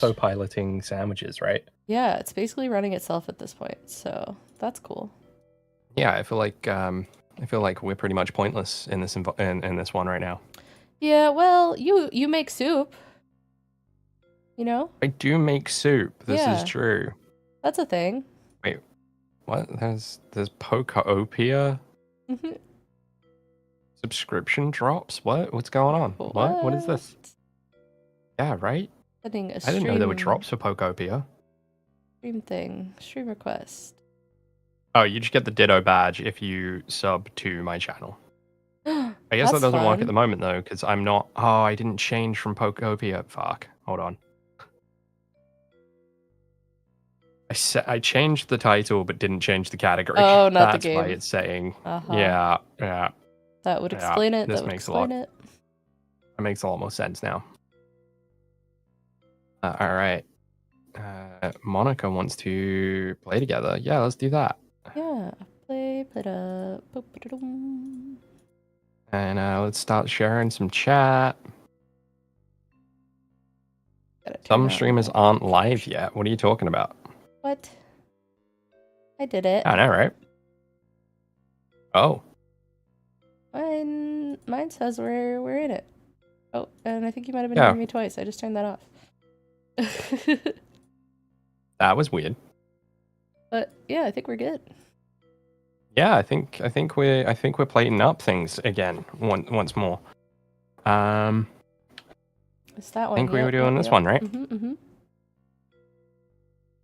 autopiloting sandwiches, right? Yeah, it's basically running itself at this point, so that's cool. Yeah, I feel like we're pretty much pointless in this in this one right now. Yeah, well, you make soup, you know? I do make soup. This is Yeah, true. that's a thing. Wait, what? There's Pokeopia Mhm. subscription drops. What's going on? What is this? Yeah, right. Sending a I didn't know there were stream drops for Pokeopia. stream request. Oh, you just get the Ditto badge if you sub to my channel. I guess that That's doesn't work at fun. the moment though, because I'm not. Oh, I didn't change from Pokeopia. Fuck. Hold on. I changed the title but didn't change the category. Oh, not the That's why game. it's saying. Uh-huh. Yeah. That would explain it. This That would makes explain it. That makes a lot more sense now. All right. Monica wants to play together. Yeah, let's do that. Yeah. PlateUp. Boop-a-da-dum. And let's start sharing some chat. Some streamers aren't live yet. What are you talking about? What? I did it. I know, right? Oh. Mine says we're in it. Oh, and I think you might have been hearing me twice. I just turned that off. That was weird. But yeah, I think we're good. Yeah, I think we're plating up things again once more. It's that one. I think we were doing this one, right?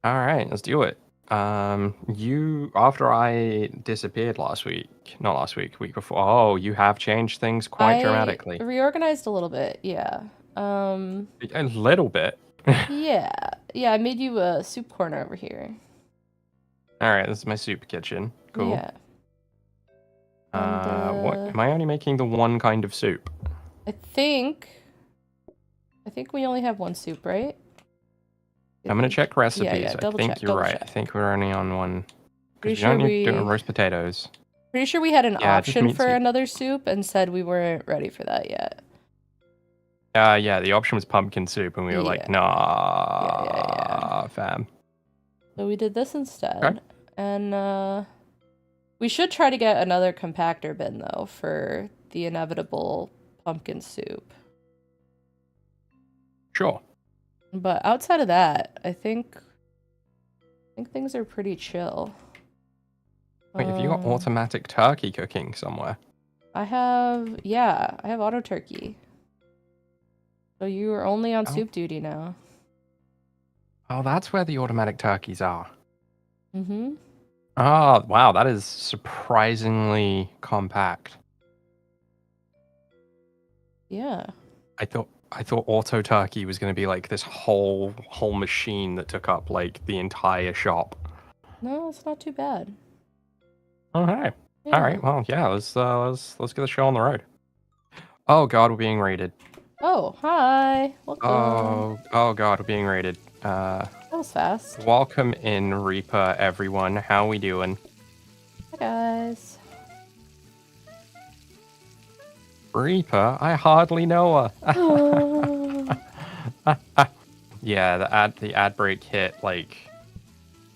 All right, let's do it. You after I disappeared week before. Oh, you have changed things quite dramatically. Reorganized a little bit, yeah. A little bit. Yeah, I made you a soup corner over here. All right, this is my soup kitchen. Cool. Yeah. What am I only making the one kind of soup? I think we only have one soup, right? I'm gonna check recipes. Yeah, I think you're right. I think we're only on one. Because we don't need to do roast potatoes. Pretty sure we had an option for another soup and said we weren't ready for that yet. Yeah, the option was pumpkin soup, and we were like, nah, fam. So we did this instead. Okay. And we should try to get another compactor bin, though, for the inevitable pumpkin soup. Sure. But outside of that, I think things are pretty chill. Wait, have you got automatic turkey cooking somewhere? I have auto turkey. So you are only on soup duty now. Oh, that's where the automatic turkeys are. Mm-hmm. Oh, wow, that is surprisingly compact. Yeah. I thought auto turkey was going to be like this whole machine that took up like the entire shop. No, it's not too bad. Okay. Yeah. All right. Well, yeah. Let's get the show on the road. Oh God, we're being raided. Oh, hi. Welcome. Oh God, we're being raided. That was fast. Welcome in, Reaper, everyone. How we doing? Hi guys. Reaper, I hardly know her. Yeah, the ad break hit like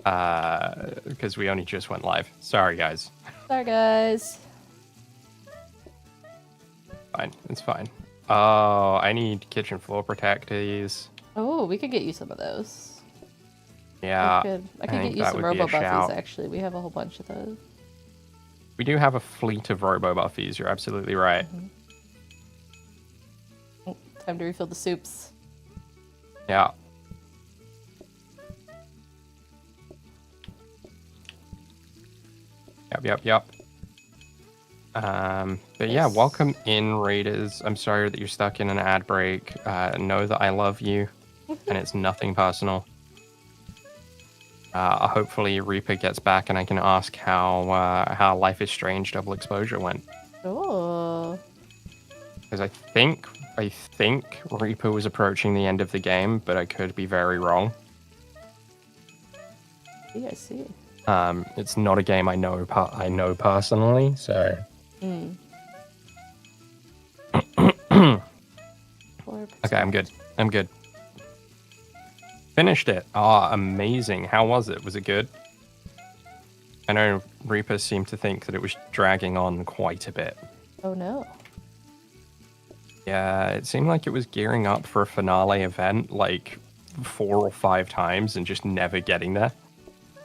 because we only just went live. Sorry guys. Sorry guys. Fine, it's fine. Oh, I need kitchen floor protectors. Oh, we could get you some of those. Yeah, I could get you some robo buffies. Actually, we have a whole bunch of those. We do have a fleet of robo buffies. You're absolutely right. Time to refill the soups. Yeah. Yep. But yeah, welcome in, Raiders. I'm sorry that you're stuck in an ad break. Know that I love you, and it's nothing personal. Hopefully Reaper gets back and I can ask how Life is Strange Double Exposure went. Oh. Because I think Reaper was approaching the end of the game, but I could be very wrong. Yeah, I see. It's not a game I know personally, so. Okay, I'm good. finished it. Ah, amazing. How was it? Was it good? I know Reaper seemed to think that it was dragging on quite a bit. Oh no. Yeah, it seemed like it was gearing up for a finale event like 4 or 5 times and just never getting there.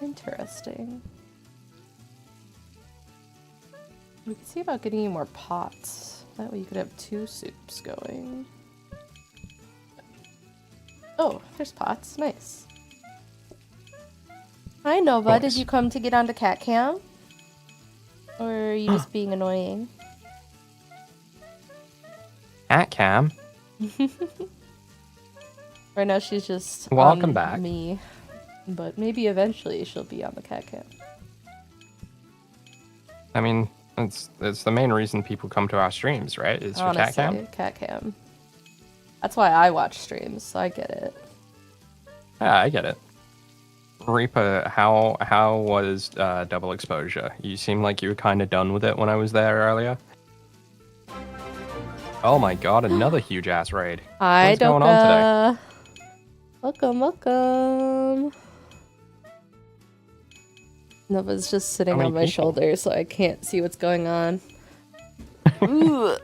Interesting. We could see about getting you more pots. That way you could have 2 soups going. Oh, there's pots. Nice. Hi, Nova. Nice. Did you come to get onto cat cam? Or are you just being annoying? Cat cam? Right now she's just Welcome on back. me. But maybe eventually she'll be on the cat cam. I mean, it's the main reason people come to our streams, right? It's for cat cam. Honestly, cat cam. That's why I watch streams, so I get it. Yeah, I get it. Reaper, how was double exposure? You seemed like you were kind of done with it when I was there earlier. Oh my god, another huge ass raid. Hi, What's going on today? Welcome. Nova's just sitting on my shoulder, so I can't see what's going on. Ooh,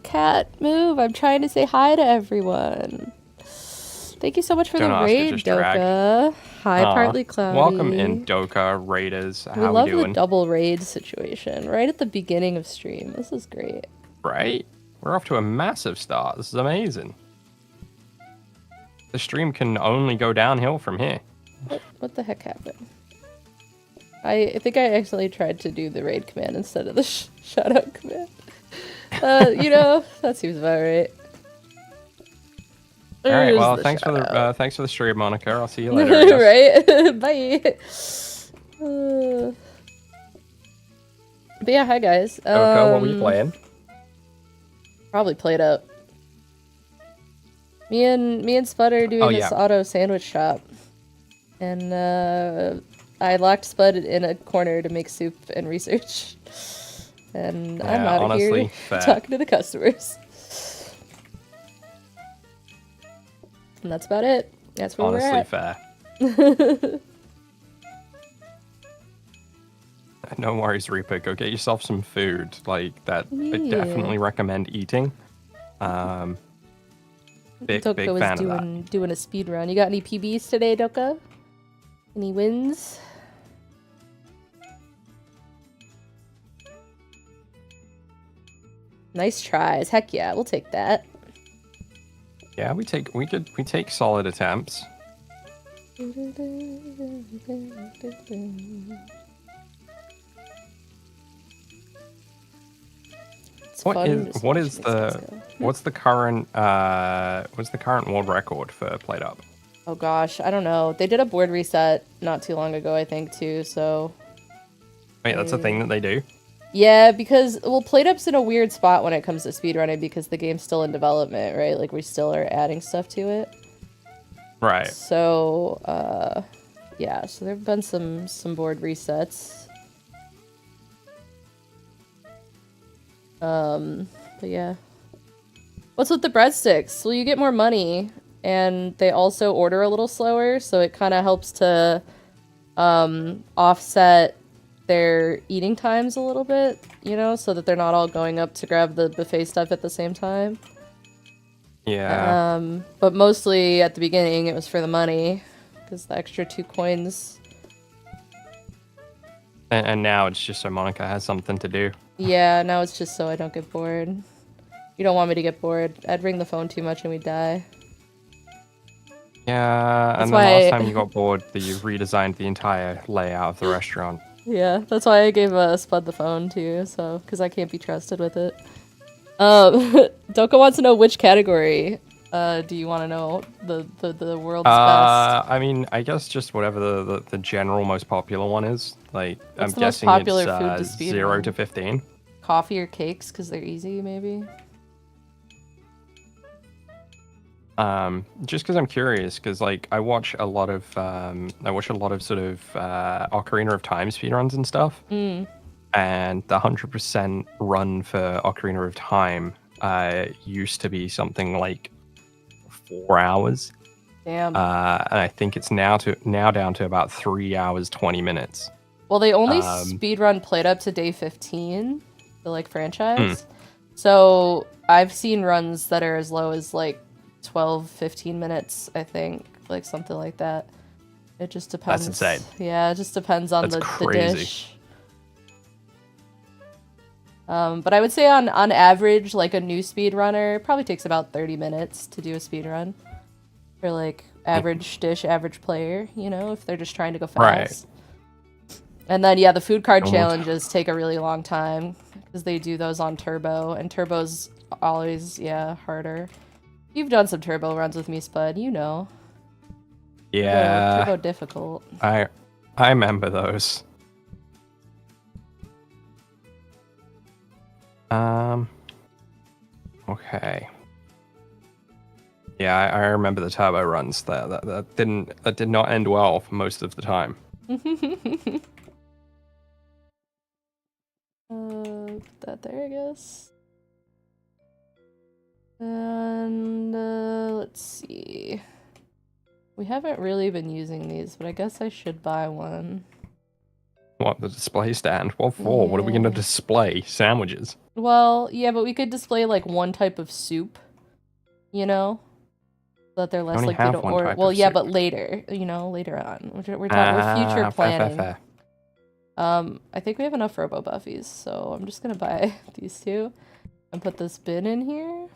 cat, move! I'm trying to say hi to everyone. Thank you so much for the raid, Doka. Hi, Partly Cloudy. Welcome in, Doka, Raiders. How we love we doing? The double raid situation right at the beginning of stream. This is great. Right? We're off to a massive start. This is amazing. The stream can only go downhill from here. What the heck happened? I think I accidentally tried to do the raid command instead of the shout-out command. You know, that seems about right. All right. Well, thanks for the stream, Monica. I'll see you later. Right. Bye. But yeah, hi guys. Okay, what were you playing? Probably PlateUp. Me and Spud are doing this auto sandwich shop, and I locked Spud in a corner to make soup and research, and I'm out of here talking to the customers. And that's about it. That's where we're at. Fair. No worries, Reaper. Go get yourself some food. Like that, I definitely recommend eating. Big fan of that. Doing a speed run. You got any PBs today, Doka? Any wins? Nice tries. Heck yeah, we'll take that. Yeah, we take solid attempts. What's the current world record for PlateUp? Oh gosh, I don't know. They did a board reset not too long ago, I think, too. So. Wait, that's a thing that they do? Yeah, because PlateUp's in a weird spot when it comes to speedrunning because the game's still in development, right? Like we still are adding stuff to it. Right. So, yeah. So there've been some board resets. But yeah. What's with the breadsticks? Well, you get more money, and they also order a little slower, so it kind of helps to offset their eating times a little bit, you know, so that they're not all going up to grab the buffet stuff at the same time. Yeah. But mostly at the beginning it was for the money, because the extra 2 coins. And now it's just so Monica has something to do. Yeah, now it's just so I don't get bored. You don't want me to get bored. I'd ring the phone too much and we'd die. Yeah, and the last time you got bored, you redesigned the entire layout of the restaurant. Yeah, that's why I gave Spud the phone too, so because I can't be trusted with it. Doka wants to know which category do you want to know the world's best. I mean, I guess just whatever the general most popular one is. Like, What's I'm guessing it's 0 to 15. Coffee or cakes because they're easy, maybe. Just because I'm curious, because like I watch a lot of sort of Ocarina of Time speedruns and stuff, and the 100% run for Ocarina of Time used to be something like 4 hours, Damn. And I think it's now down to about 3 hours 20 minutes. Well, they only speedrun PlateUp to day 15, the like franchise. Hmm. So I've seen runs that are as low as like 12, 15 minutes, I think, like something like that. It just depends. That's insane. Yeah, it just depends on the dish. But I would say on average, like a new speedrunner probably takes about 30 minutes to do a speedrun. For like average dish, average player, you know, if they're just trying to go fast. Right. And then, yeah, the food card challenges take a really long time because they do those on Turbo, and Turbo's always, yeah, harder. You've done some Turbo runs with me, Spud, you know. Yeah. Turbo difficult. I remember those. Okay. Yeah, I remember the Turbo runs. That did not end well for most of the time. Put that there, I guess. And let's see. We haven't really been using these, but I guess I should buy one. What, the display stand? What for? Yeah. What are we going to display? Sandwiches? Well, yeah, but we could display like one type of soup, you know? So that they're less likely to order. Well, yeah, but later, you know, later on. We're future planning. Fair. I think we have enough Robo Buffies, so I'm just gonna buy these two and put this bin in here.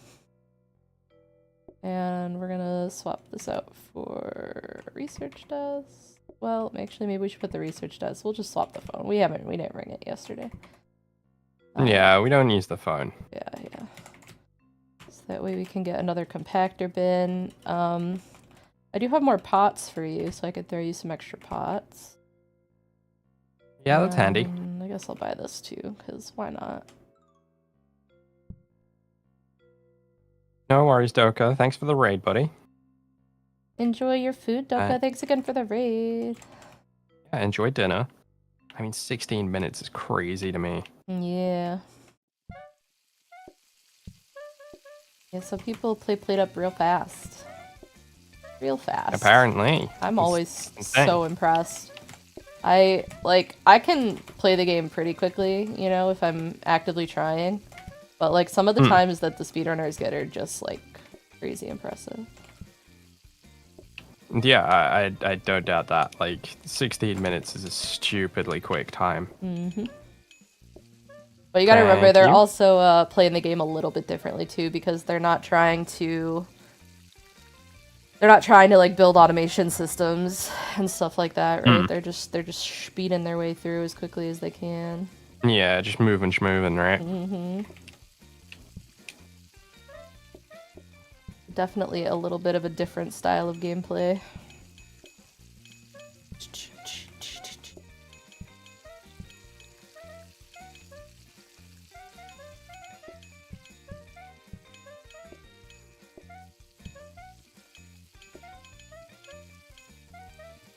And we're gonna swap this out for research desk. Well, actually, maybe we should put the research desk. We'll just swap the phone. We didn't bring it yesterday. Yeah, we don't use the phone. Yeah. So that way we can get another compactor bin. I do have more pots for you, so I could throw you some extra pots. Yeah, that's handy. I guess I'll buy this too, because why not? No worries, Doka. Thanks for the raid, buddy. Enjoy your food, Doka. Thanks again for the raid. Yeah, enjoy dinner. I mean, 16 minutes is crazy to me. Yeah. Yeah, some people play PlateUp real fast. Real fast. Apparently. I'm always so impressed. I can play the game pretty quickly, you know, if I'm actively trying. But, like, some of the times that the speedrunners get are just, like, crazy impressive. Yeah, I don't doubt that. Like, 16 minutes is a stupidly quick time. Mm-hmm. But you gotta remember, they're also playing the game a little bit differently, too, because they're not trying to... like, build automation systems and stuff like that, right? They're just speeding their way through as quickly as they can. Yeah, just moving, right? Mm-hmm. Definitely a little bit of a different style of gameplay.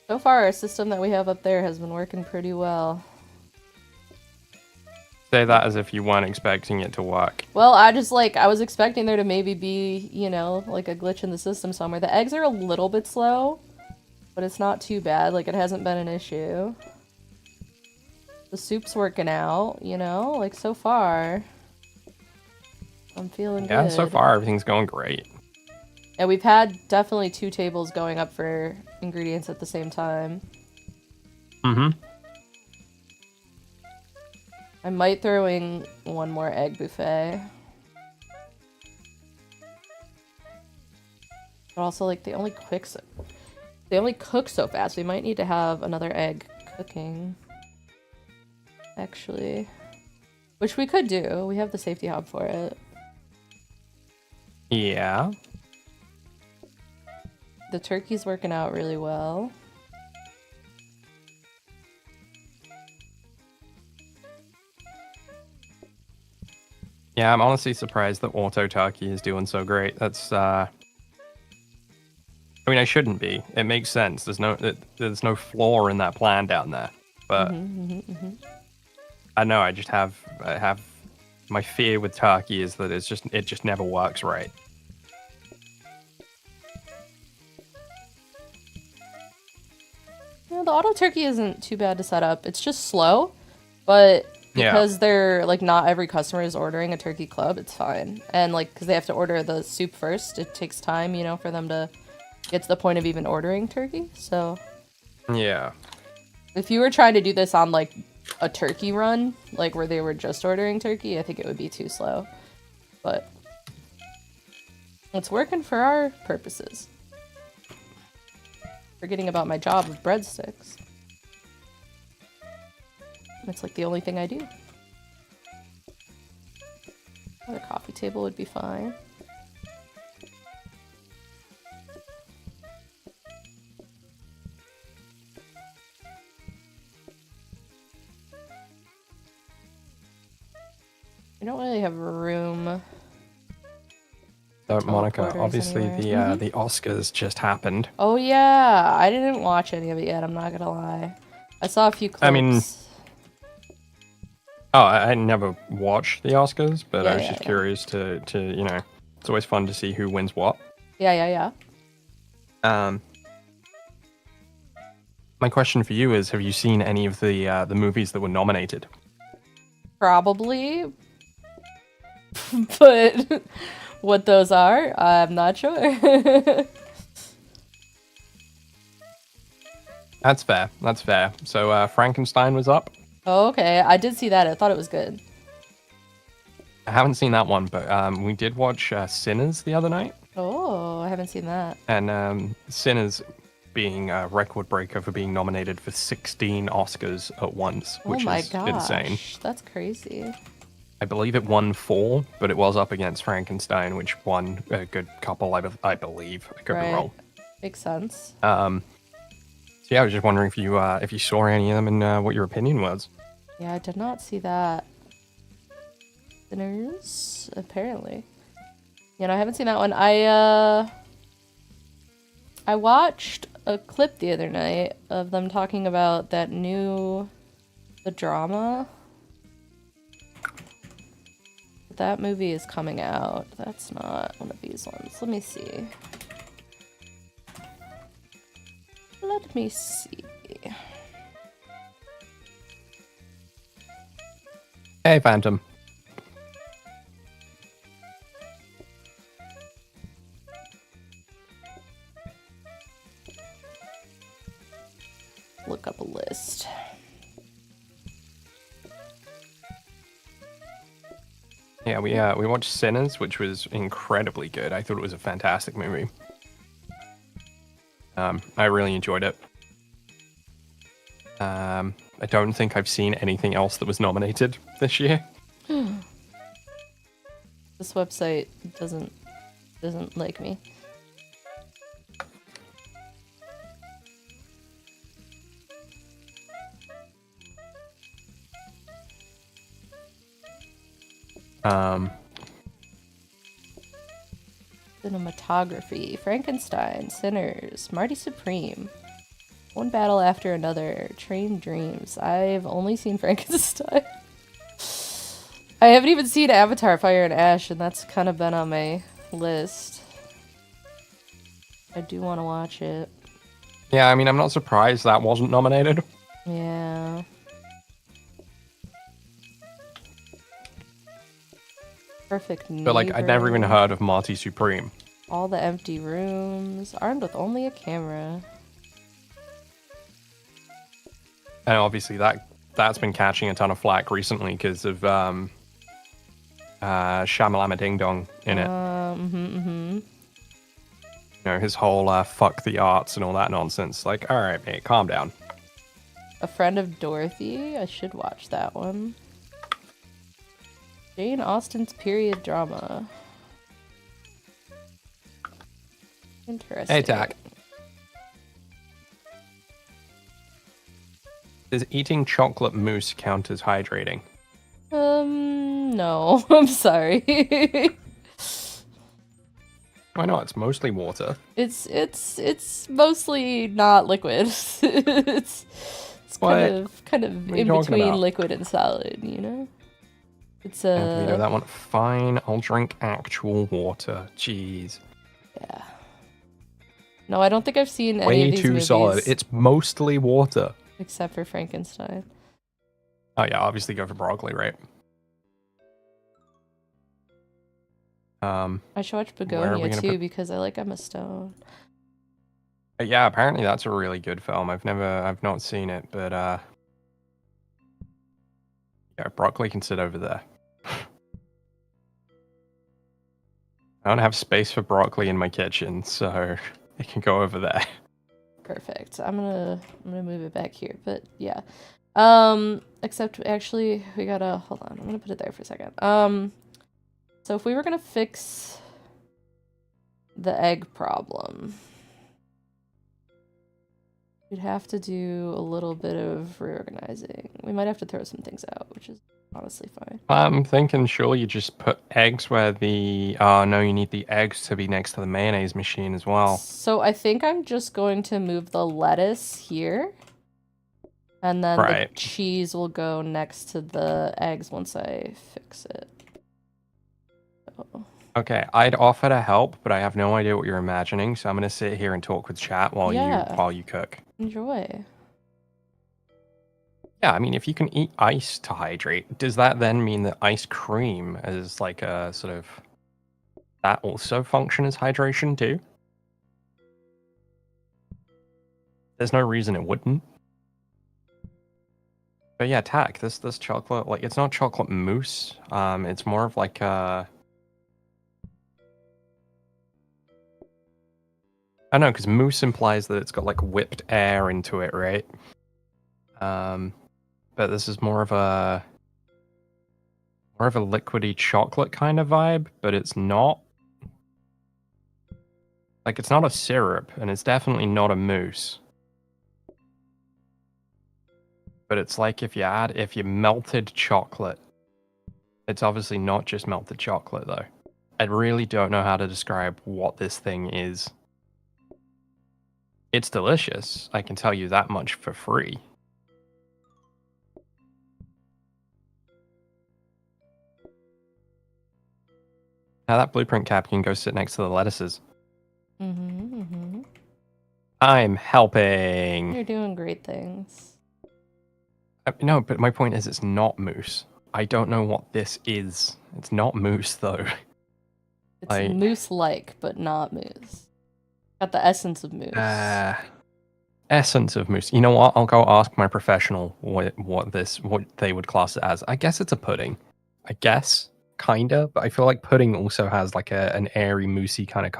So far, our system that we have up there has been working pretty well. Say that as if you weren't expecting it to work. Well, I was expecting there to maybe be, you know, like a glitch in the system somewhere. The eggs are a little bit slow, but it's not too bad. Like, it hasn't been an issue. The soup's working out, you know, like, so far. I'm feeling good. Yeah, so far, everything's going great. Yeah, we've had definitely 2 tables going up for ingredients at the same time. Mm-hmm. I might throw in one more egg buffet. But also, like, they only cook so fast. We might need to have another egg cooking. Actually. Which we could do. We have the safety hob for it. Yeah. The turkey's working out really well. Yeah, I'm honestly surprised that Auto Turkey is doing so great. That's, I mean, I shouldn't be. It makes sense. There's no flaw in that plan down there. But I know I have my fear with Turkey is that it just never works right. Yeah, the auto turkey isn't too bad to set up. It's just slow, but because they're like not every customer is ordering a turkey club, it's fine. And like because they have to order the soup first, it takes time, you know, for them to get to the point of even ordering turkey. So yeah, if you were trying to do this on like a turkey run, like where they were just ordering turkey, I think it would be too slow. But it's working for our purposes. Forgetting about my job of breadsticks. It's like the only thing I do. Another coffee table would be fine. I don't really have room. So, Monica, obviously anywhere. the Oscars just happened. Oh yeah, I didn't watch any of it yet, I'm not gonna lie. I saw a few clips. I mean, I never watched the Oscars, but I was just curious to, you know, it's always fun to see who wins what. Yeah. My question for you is, have you seen any of the movies that were nominated? Probably. But what those are, I'm not sure. That's fair. That's fair. So Frankenstein was up. Oh, okay, I did see that. I thought it was good. I haven't seen that one, but we did watch Sinners the other night. Oh, I haven't seen that. And Sinners being a record breaker for being nominated for 16 Oscars at once, which is insane. That's crazy. I believe it won 4, but it was up against Frankenstein, which won a good couple, I believe. I could be wrong. Makes sense. So yeah, I was just wondering if you saw any of them and what your opinion was. Yeah, I did not see that. Sinners, apparently. You know, I haven't seen that one. I watched a clip the other night of them talking about the drama. That movie is coming out. That's not one of these ones. Let me see. Let me see. Hey, Phantom. Look up a list. Yeah, we watched Sinners, which was incredibly good. I thought it was a fantastic movie. I really enjoyed it. I don't think I've seen anything else that was nominated this year. This website doesn't like me. Cinematography, Frankenstein, Sinners, Marty Supreme, One Battle After Another, Train Dreams. I've only seen Frankenstein. I haven't even seen Avatar, Fire and Ash, and that's kind of been on my list. I do want to watch it. Yeah, I mean, I'm not surprised that wasn't nominated. Yeah. Perfect Neighbor. But, like, I'd never even heard of Marty Supreme. All the Empty Rooms. Armed with Only a Camera. And obviously that's been catching a ton of flack recently because of Shamalama Ding Dong in it. You know, his whole fuck the arts and all that nonsense. Like, alright, mate, calm down. A Friend of Dorothy. I should watch that one. Jane Austen's period drama. Interesting. Hey, Tack. Does eating chocolate mousse count as hydrating? No. I'm sorry. Why not? It's mostly water. It's mostly not liquid. it's kind of in between liquid and solid, you know? It's you know that one? Fine, I'll drink actual water. Jeez. Yeah. No, I don't think I've seen any Way of these too movies. solid. It's mostly water. Except for Frankenstein. Oh yeah, obviously go for broccoli, right? I should watch Where are we Begonia gonna too put... because I like Emma Stone. Yeah, apparently that's a really good film. I've not seen it, but yeah, broccoli can sit over there. I don't have space for broccoli in my kitchen, so it can go over there. Perfect. I'm gonna move it back here, but yeah. Except actually we gotta hold on. I'm gonna put it there for a second. So if we were gonna fix the egg problem, we'd have to do a little bit of reorganizing. We might have to throw some things out, which is honestly fine. I'm thinking sure you just put eggs where the... Oh, no, you need the eggs to be next to the mayonnaise machine as well. So I think I'm just going to move the lettuce here. And then the cheese will go next to the eggs once I fix it. So. Okay, I'd offer to help, but I have no idea what you're imagining, so I'm gonna sit here and talk with chat while you cook. Enjoy. Yeah, I mean, if you can eat ice to hydrate, does that then mean that ice cream is like a sort of... that also function as hydration too? There's no reason it wouldn't. But yeah, Tack, this chocolate, like, it's not chocolate mousse. It's more of like a... I know, because mousse implies that it's got like whipped air into it, right? But this is more of a liquidy chocolate kind of vibe, but it's not. Like, it's not a syrup, and it's definitely not a mousse. But it's like if you melted chocolate. It's obviously not just melted chocolate, though. I really don't know how to describe what this thing is. It's delicious, I can tell you that much for free. Now that blueprint cap can go sit next to the lettuces. I'm helping. You're doing great things. No, but my point is it's not mousse. I don't know what this is. It's not mousse, though. It's mousse-like, but not mousse. Got the essence of mousse. Essence of mousse. You know what? I'll go ask my professional what they would class it as. I guess it's a pudding. I guess, kinda, but I feel like pudding also has like an airy, moussey kind of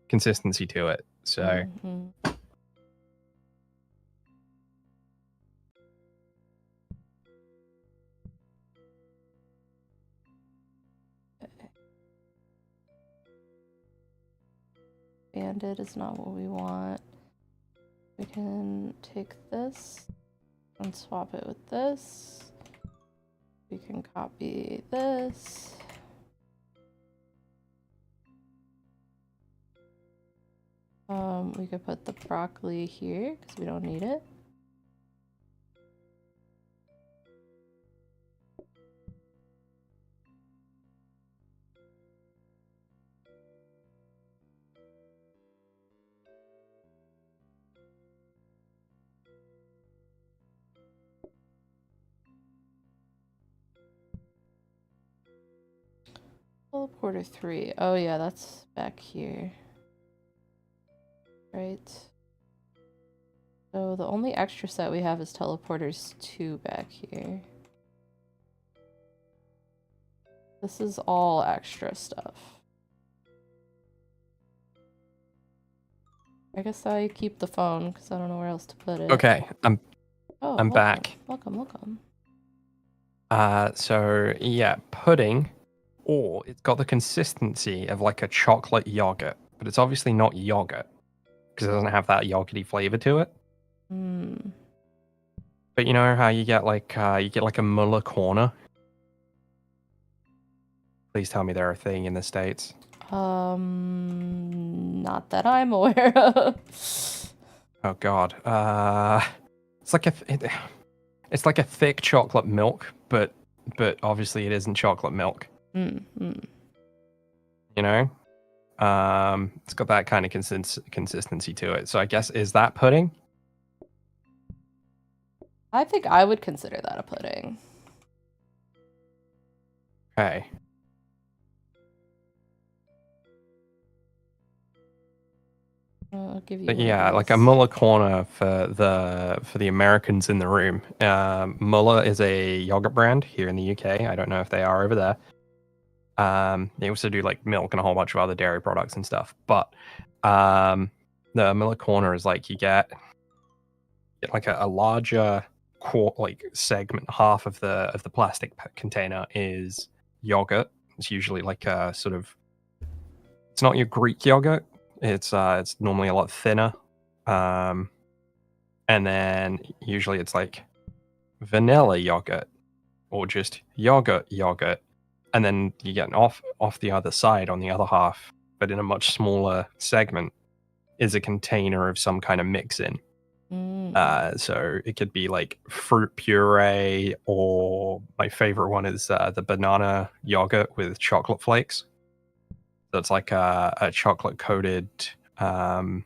consistency to it. So. Banded is not what we want. We can take this and swap it with this. We can copy this. We could put the broccoli here because we don't need it. Teleporter 3. Oh yeah, that's back here. Right. So the only extra set we have is teleporters 2 back here. This is all extra stuff. I guess I keep the phone because I don't know where else to put it. Okay, I'm welcome. back. Welcome. So yeah, pudding, or it's got the consistency of like a chocolate yogurt, but it's obviously not yogurt because it doesn't have that yogurty flavor to it. But you know how you get like a Muller corner? Please tell me they're a thing in the States. Not that I'm aware of. Oh God. It's like a thick chocolate milk, but obviously it isn't chocolate milk. You know? It's got that kind of consistency to it. So I guess, is that pudding? I think I would consider that a pudding. Okay. I'll give you. But yeah, like a Muller corner for the Americans in the room. Muller is a yogurt brand here in the UK. I don't know if they are over there. They also do like milk and a whole bunch of other dairy products and stuff. But the Muller corner is like you get like a larger segment. Half of the plastic container is yogurt. It's usually like a sort of. It's not your Greek yogurt. It's normally a lot thinner, and then usually it's like vanilla yogurt or just yogurt, and then you get off the other side on the other half, but in a much smaller segment, is a container of some kind of mix-in. So it could be like fruit puree, or my favorite one is the banana yogurt with chocolate flakes. So it's like a chocolate coated. I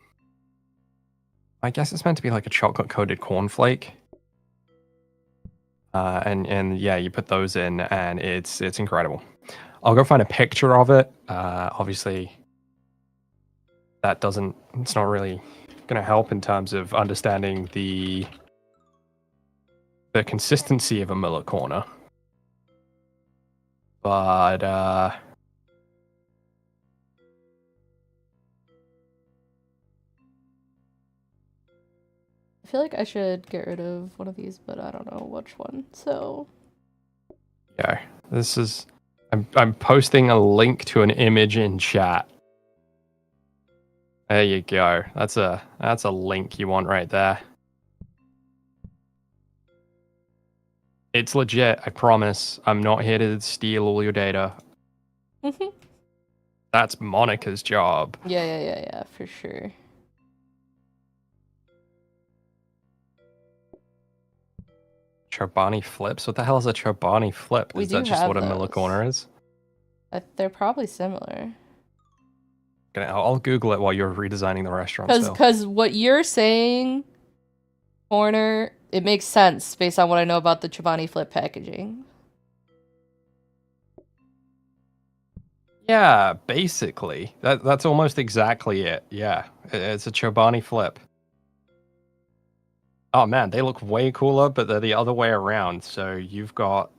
guess it's meant to be like a chocolate coated cornflake. And yeah, you put those in, and it's incredible. I'll go find a picture of it. Obviously, it's not really going to help in terms of understanding the consistency of a Muller corner. But I feel like I should get rid of one of these, but I don't know which one. So yeah, this is. I'm posting a link to an image in chat. There you go. That's a link you want right there. It's legit. I promise. I'm not here to steal all your data. That's Monica's job. Yeah, for sure. Chobani flips? What the hell is a Chobani flip? Is that just what a Muller corner is? They're probably similar. I'll Google it while you're redesigning the restaurant. Because what you're saying, corner, it makes sense based on what I know about the Chobani flip packaging. Yeah, basically. That's almost exactly it. Yeah, it's a Chobani flip. Oh man, they look way cooler, but they're the other way around. So you've got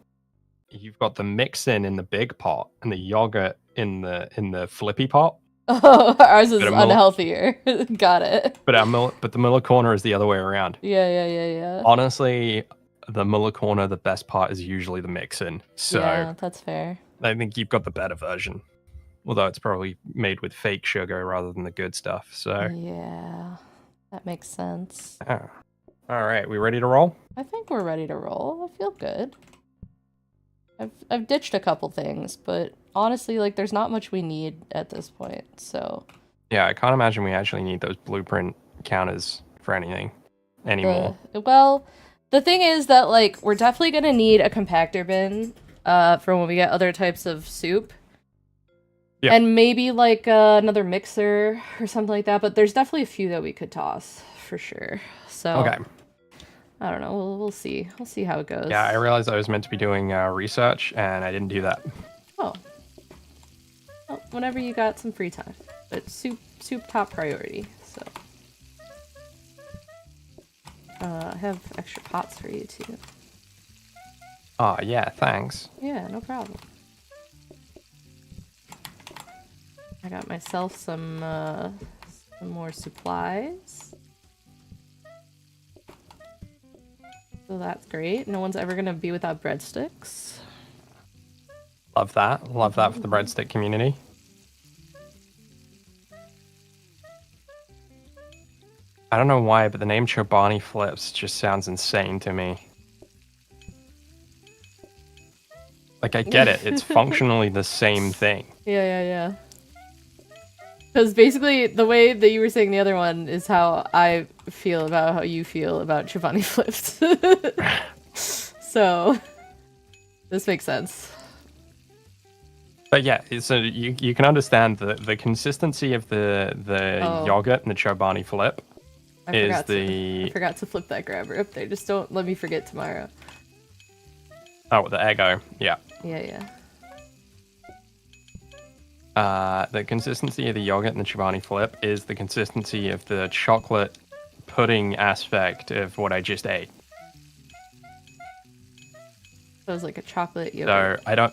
the mix in the big pot and the yogurt in the flippy pot. Oh, ours is unhealthier. Got it. But the Muller corner is the other way around. Yeah. Honestly, the Muller corner, the best part is usually the mix in. So yeah, that's fair. I think you've got the better version. Although it's probably made with fake sugar rather than the good stuff. So yeah, that makes sense. Oh. All right, we ready to roll? I think we're ready to roll. I feel good. I've ditched a couple things, but honestly, like, there's not much we need at this point, so. Yeah, I can't imagine we actually need those blueprint counters for anything anymore. Well, the thing is that, like, we're definitely gonna need a compactor bin for when we get other types of soup. Yeah. And maybe, like, another mixer or something like that, but there's definitely a few that we could toss, for sure. So. Okay. I don't know. We'll see. We'll see how it goes. Yeah, I realized I was meant to be doing research, and I didn't do that. Oh. Well, whenever you got some free time. But soup top priority, so. I have extra pots for you, too. Oh, yeah, thanks. Yeah, no problem. I got myself some more supplies. So that's great. No one's ever going to be without breadsticks. Love that. Love that for the breadstick community. I don't know why, but the name Chobani Flips just sounds insane to me. Like, I get it. It's functionally the same thing. Yeah. Because basically, the way that you were saying the other one is how I feel about how you feel about Chobani Flips. So, this makes sense. But yeah, so you can understand the consistency of the yogurt and the Chobani flip I is forgot to flip that grabber up there. Just don't let me forget tomorrow. Oh, the Eggo, yeah. Yeah. The consistency of the yogurt and the Chobani flip is the consistency of the chocolate pudding aspect of what I just ate. So it was like a chocolate yogurt. So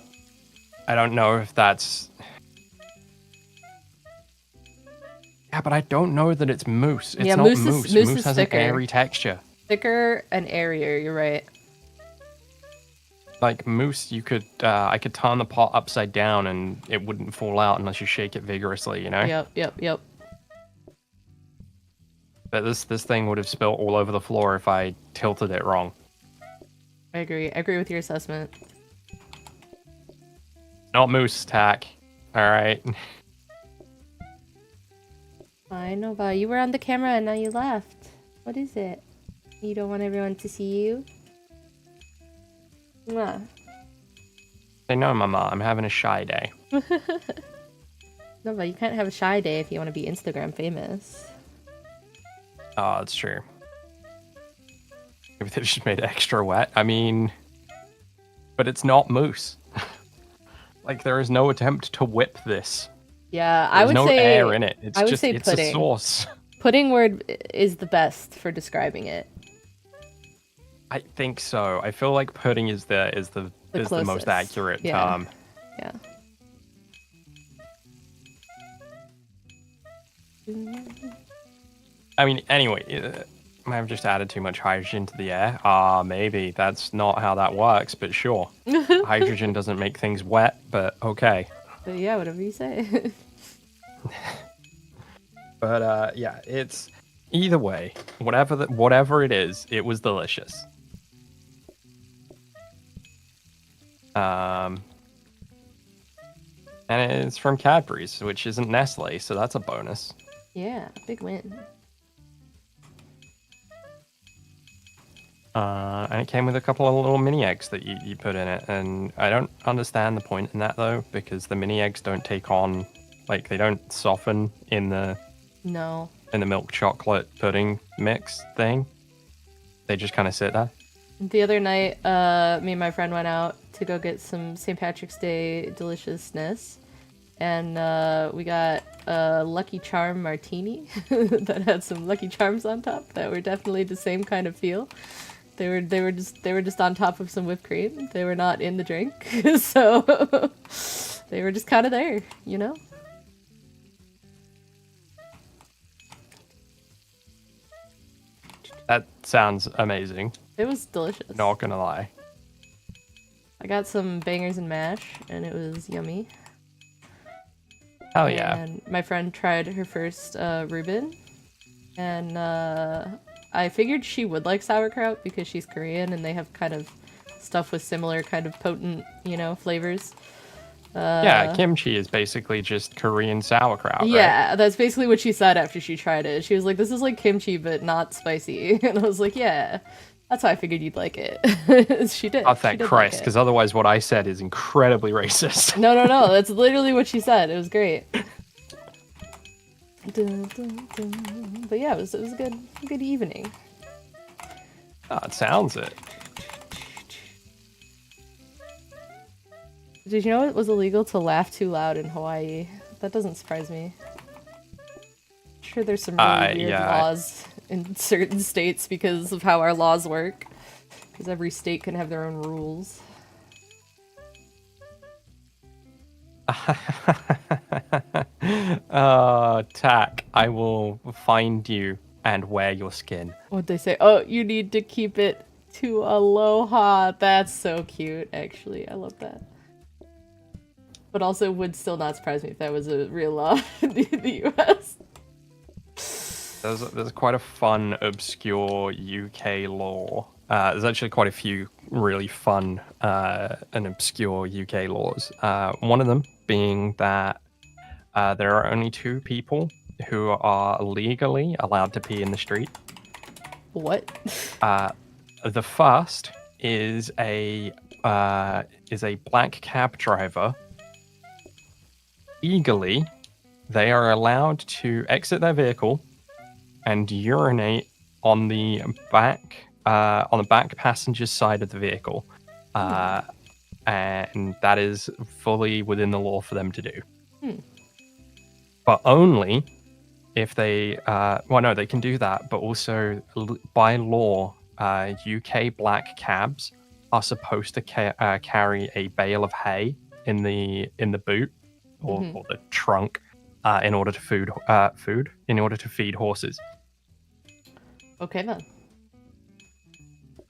I don't know if that's... Yeah, but I don't know that it's mousse. It's not mousse. Mousse has thicker. An airy texture. Thicker and airier, you're right. Like mousse, you could I could turn the pot upside down and it wouldn't fall out unless you shake it vigorously, you know? Yep. But this thing would have spilt all over the floor if I tilted it wrong. I agree with your assessment. Not mousse, Tack. Alright. I know, but you were on the camera and now you left. What is it? You don't want everyone to see you? Mwah. Say no, Mama. I'm having a shy day. No, but you can't have a shy day if you want to be Instagram famous. Oh, that's true. Maybe they just made it extra wet. I mean... But it's not mousse. Like, there is no attempt to whip this. Yeah, I would say... say... There's no air in it. It's just, say it's pudding. a sauce. Pudding word is the best for describing it. I think so. I feel like pudding is the most accurate term. Yeah. I mean, anyway, I might have just added too much hydrogen to the air. Maybe that's not how that works, but sure. Hydrogen doesn't make things wet, but okay. But yeah, whatever you say. But yeah, it's either way, whatever it is, it was delicious. And it's from Cadbury's, which isn't Nestle, so that's a bonus. Yeah, big win. And it came with a couple of little mini eggs that you put in it, and I don't understand the point in that though, because the mini eggs don't take on, like, they don't soften in the milk chocolate pudding mix thing. They just kind of sit there. The other night, me and my friend went out to go get some St. Patrick's Day deliciousness, and we got a Lucky Charm martini that had some Lucky Charms on top that were definitely the same kind of feel. They were just on top of some whipped cream. They were not in the drink, so they were just kind of there, you know. That sounds amazing. It was delicious. Not gonna lie. I got some bangers and mash, and it was yummy. Oh yeah. And my friend tried her first Reuben, and I figured she would like sauerkraut because she's Korean and they have kind of stuff with similar kind of potent, you know, flavors. Yeah, kimchi is basically just Korean sauerkraut, yeah, right? That's basically what she said after she tried it. She was like, this is like kimchi, but not spicy. And I was like, yeah, that's why I figured you'd like it. She did. Oh, thank Christ, because otherwise what I said is incredibly racist. No, that's literally what she said. It was great. Dun, dun, dun. But yeah, it was a good evening. Oh, it sounds it. Did you know it was illegal to laugh too loud in Hawaii? That doesn't surprise me. I'm sure there's some really weird laws in certain states because of how our laws work. Because every state can have their own rules. Tack, I will find you and wear your skin. What'd they say? Oh, you need to keep it to aloha. That's so cute, actually. I love that. But also would still not surprise me if that was a real law in the US. There's quite a fun, obscure UK law. There's actually quite a few really fun and obscure UK laws. One of them being that there are only 2 people who are legally allowed to pee in the street. What? The first is a black cab driver legally, they are allowed to exit their vehicle and urinate on the back passenger side of the vehicle, and that is fully within the law for them to do. But only if they no, they can do that, but also by law, UK black cabs are supposed to carry a bale of hay in the boot or the trunk in order to feed horses. Okay then.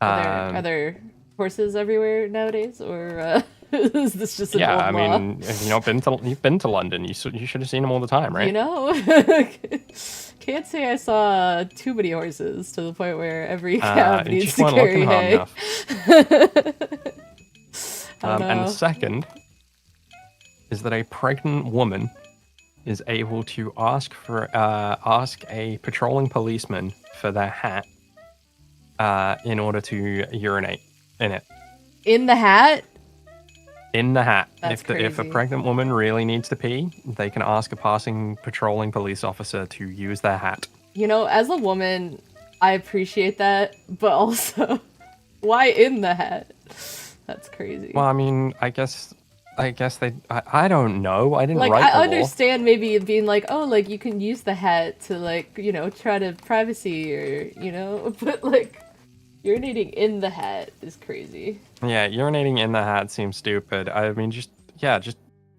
Are there horses everywhere nowadays, or is this just an old law? I mean, if you've been to London, you should have seen them all the time, right? You know, can't say I saw too many horses to the point where every cab needs to carry hay. And the second is that a pregnant woman is able to ask a patrolling policeman for their hat in order to urinate in it. In the hat? In the hat. That's If a pregnant woman really needs to pee, they can ask a passing patrolling police officer to use their hat. You know, as a woman, I appreciate that, but also, why in the hat? That's crazy. Well, I mean, I guess they. I don't know. I didn't write the law. I understand maybe it being like, oh, like you can use the hat to like, you know, try to privacy or, you know, but like urinating in the hat is crazy. Yeah, urinating in the hat seems stupid. I mean, just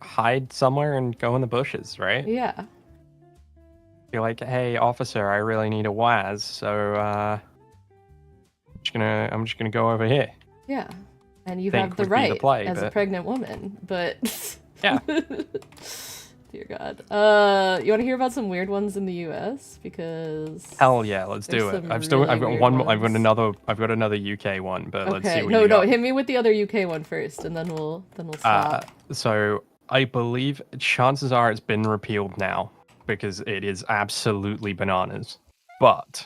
hide somewhere and go in the bushes, right? Yeah. Be like, hey, officer, I really need a waz, so I'm just gonna go over here. Yeah. And you have the right as a pregnant woman, but yeah. Dear God. You want to hear about some weird ones in the U.S.? Because hell yeah, let's do it. I've got one more. I've got another UK one, but let's see what you got. Hit me with the other UK one first, and then we'll stop. So I believe chances are it's been repealed now because it is absolutely bananas. But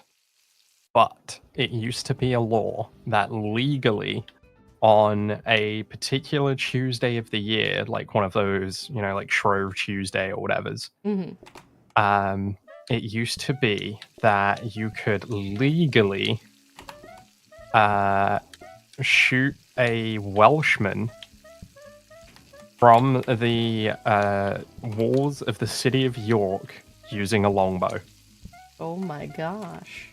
it used to be a law that legally, on a particular Tuesday of the year, like one of those, you know, like Shrove Tuesday or whatever's, it used to be that you could legally shoot a Welshman from the walls of the city of York using a longbow. Oh my gosh.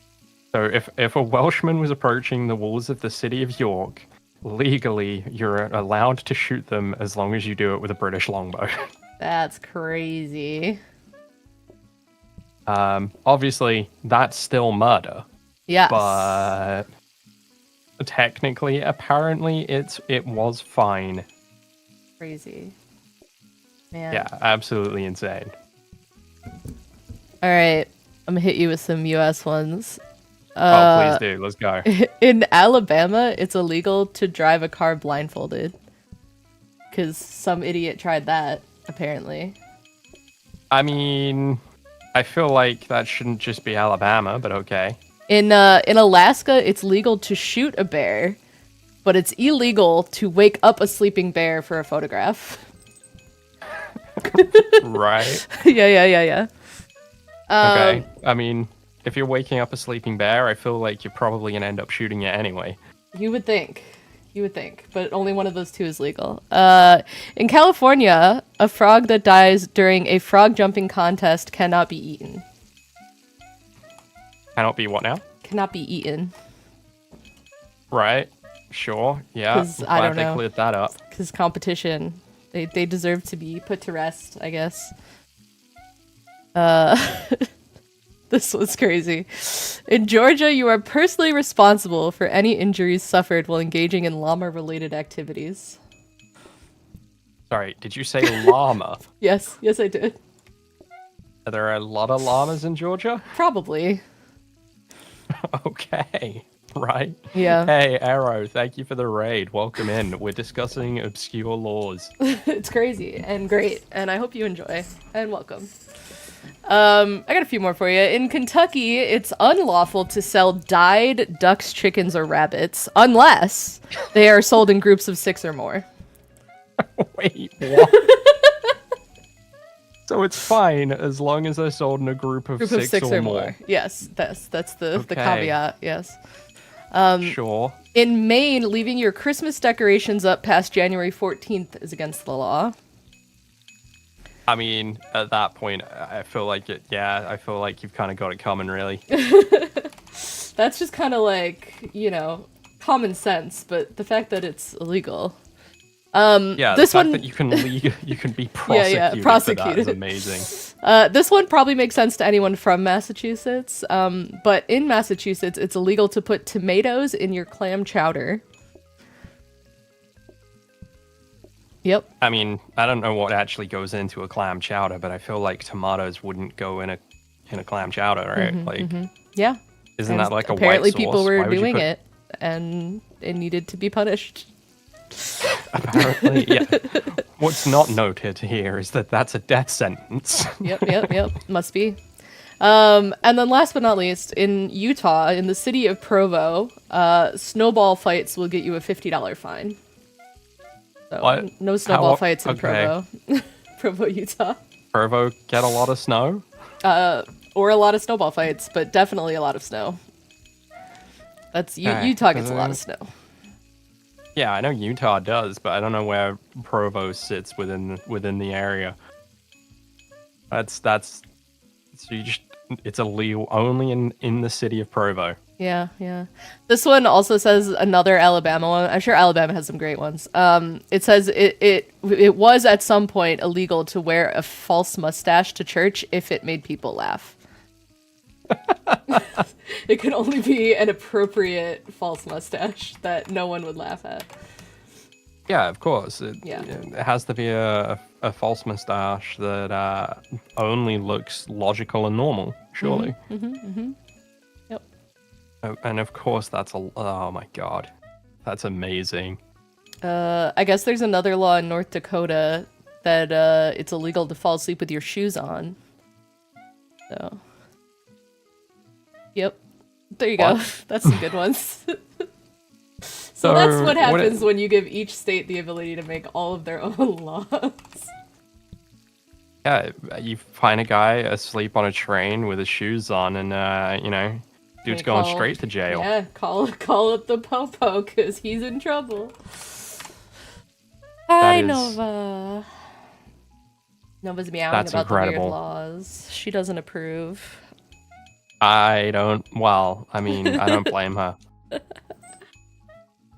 So if a Welshman was approaching the walls of the city of York, legally, you're allowed to shoot them as long as you do it with a British longbow. That's crazy. Obviously, that's still murder. Yes. But technically, apparently, it was fine. Crazy. Man. Yeah, absolutely insane. All right, I'm gonna hit you with some US ones. Please do. Let's go. In Alabama, it's illegal to drive a car blindfolded. Because some idiot tried that, apparently. I mean, I feel like that shouldn't just be Alabama, but okay. In Alaska, it's legal to shoot a bear, but it's illegal to wake up a sleeping bear for a photograph. Right. Yeah. Okay. I mean, if you're waking up a sleeping bear, I feel like you're probably going to end up shooting it anyway. You would think, but only one of those two is legal. In California, a frog that dies during a frog jumping contest cannot be eaten. Cannot be what now? Cannot be eaten. Right. Sure. Yeah. I don't know. They cleared that up. Because competition. They deserve to be put to rest, I guess. This was crazy. In Georgia, you are personally responsible for any injuries suffered while engaging in llama-related activities. Sorry, did you say llama? Yes, I did. Are there a lot of llamas in Georgia? Probably. Okay, right. Yeah. Hey, Arrow, thank you for the raid. Welcome in. We're discussing obscure laws. It's crazy and great, and I hope you enjoy. And welcome. I got a few more for you. In Kentucky, it's unlawful to sell dyed ducks, chickens, or rabbits unless they are sold in groups of 6 or more. Wait, what? So it's fine as long as they're sold in a group of six or more. Yes, that's the Okay. caveat. Yes. Sure. In Maine, leaving your Christmas decorations up past January 14th is against the law. I mean, at that point, I feel like I feel like you've kind of got it coming, really. That's just kind of like, common sense, but the fact that it's illegal. Yeah, this the fact one that you can be prosecuted, prosecuted. for that is amazing. This one probably makes sense to anyone from Massachusetts, but in Massachusetts, it's illegal to put tomatoes in your clam chowder. Yep. I mean, I don't know what actually goes into a clam chowder, but I feel like tomatoes wouldn't go in a clam chowder, right? Yeah. Isn't that like a white sauce? Apparently people were doing it, and it needed to be punished. Apparently, yeah. What's not noted here is that that's a death sentence. Yep. Must be. And then last but not least, in Utah, in the city of Provo, snowball fights will get you a $50 fine. So What? No snowball fights in Provo. Provo, Utah. Provo get a lot of snow? Or a lot of snowball fights, but definitely a lot of snow. Utah gets a lot of snow. Yeah, I know Utah does, but I don't know where Provo sits within the area. That's so it's illegal only in the city of Provo. Yeah. This one also says another Alabama one. I'm sure Alabama has some great ones. It says it was at some point illegal to wear a false mustache to church if it made people laugh. It could only be an appropriate false mustache that no one would laugh at. Yeah, of course. It has to be a false mustache that only looks logical and normal, surely. Yep. And of course, oh my god, that's amazing. I guess there's another law in North Dakota that it's illegal to fall asleep with your shoes on. So. Yep. There you go. That's some good ones. So that's what happens when you give each state the ability to make all of their own laws. Yeah, you find a guy asleep on a train with his shoes on, and dude's going straight to jail. Yeah, call up the popo because he's in trouble. Hi, Nova. Nova's meowing about incredible. The weird laws. She doesn't approve. I don't blame her.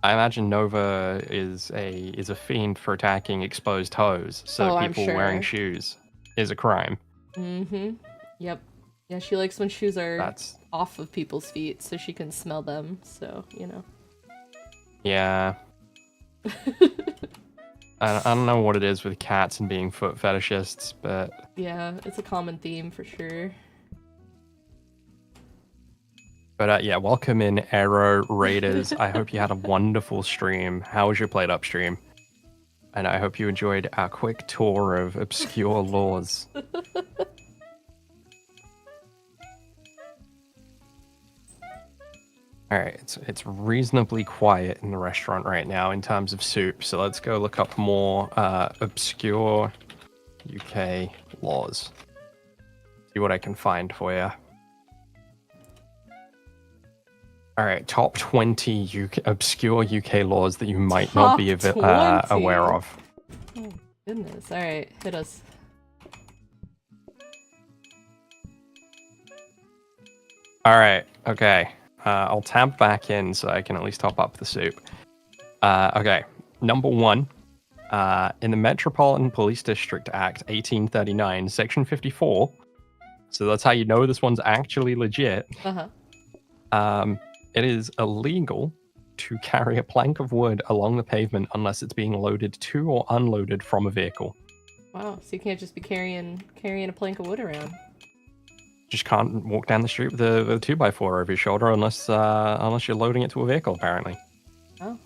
I imagine Nova is a fiend for attacking exposed toes, so people wearing shoes is a crime. Yep. Yeah, she likes when shoes are off of people's feet so she can smell them, so, Yeah. I don't know what it is with cats and being foot fetishists, but... Yeah, it's a common theme for sure. But yeah, welcome in, Aero Raiders. I hope you had a wonderful stream. How was your PlateUp stream? And I hope you enjoyed our quick tour of obscure laws. Alright, it's reasonably quiet in the restaurant right now in terms of soup, so let's go look up more obscure UK laws. See what I can find for you. Alright, top 20 obscure UK laws that you might not be aware of. Oh, goodness. Alright, hit us. Alright, okay. I'll tab back in so I can at least top up the soup. Okay, number 1. In the Metropolitan Police District Act 1839, Section 54. So that's how you know this one's actually legit. It is illegal to carry a plank of wood along the pavement unless it's being loaded to or unloaded from a vehicle. Wow, so you can't just be carrying a plank of wood around. Just can't walk down the street with a 2x4 over your shoulder unless you're loading it to a vehicle, apparently. Oh.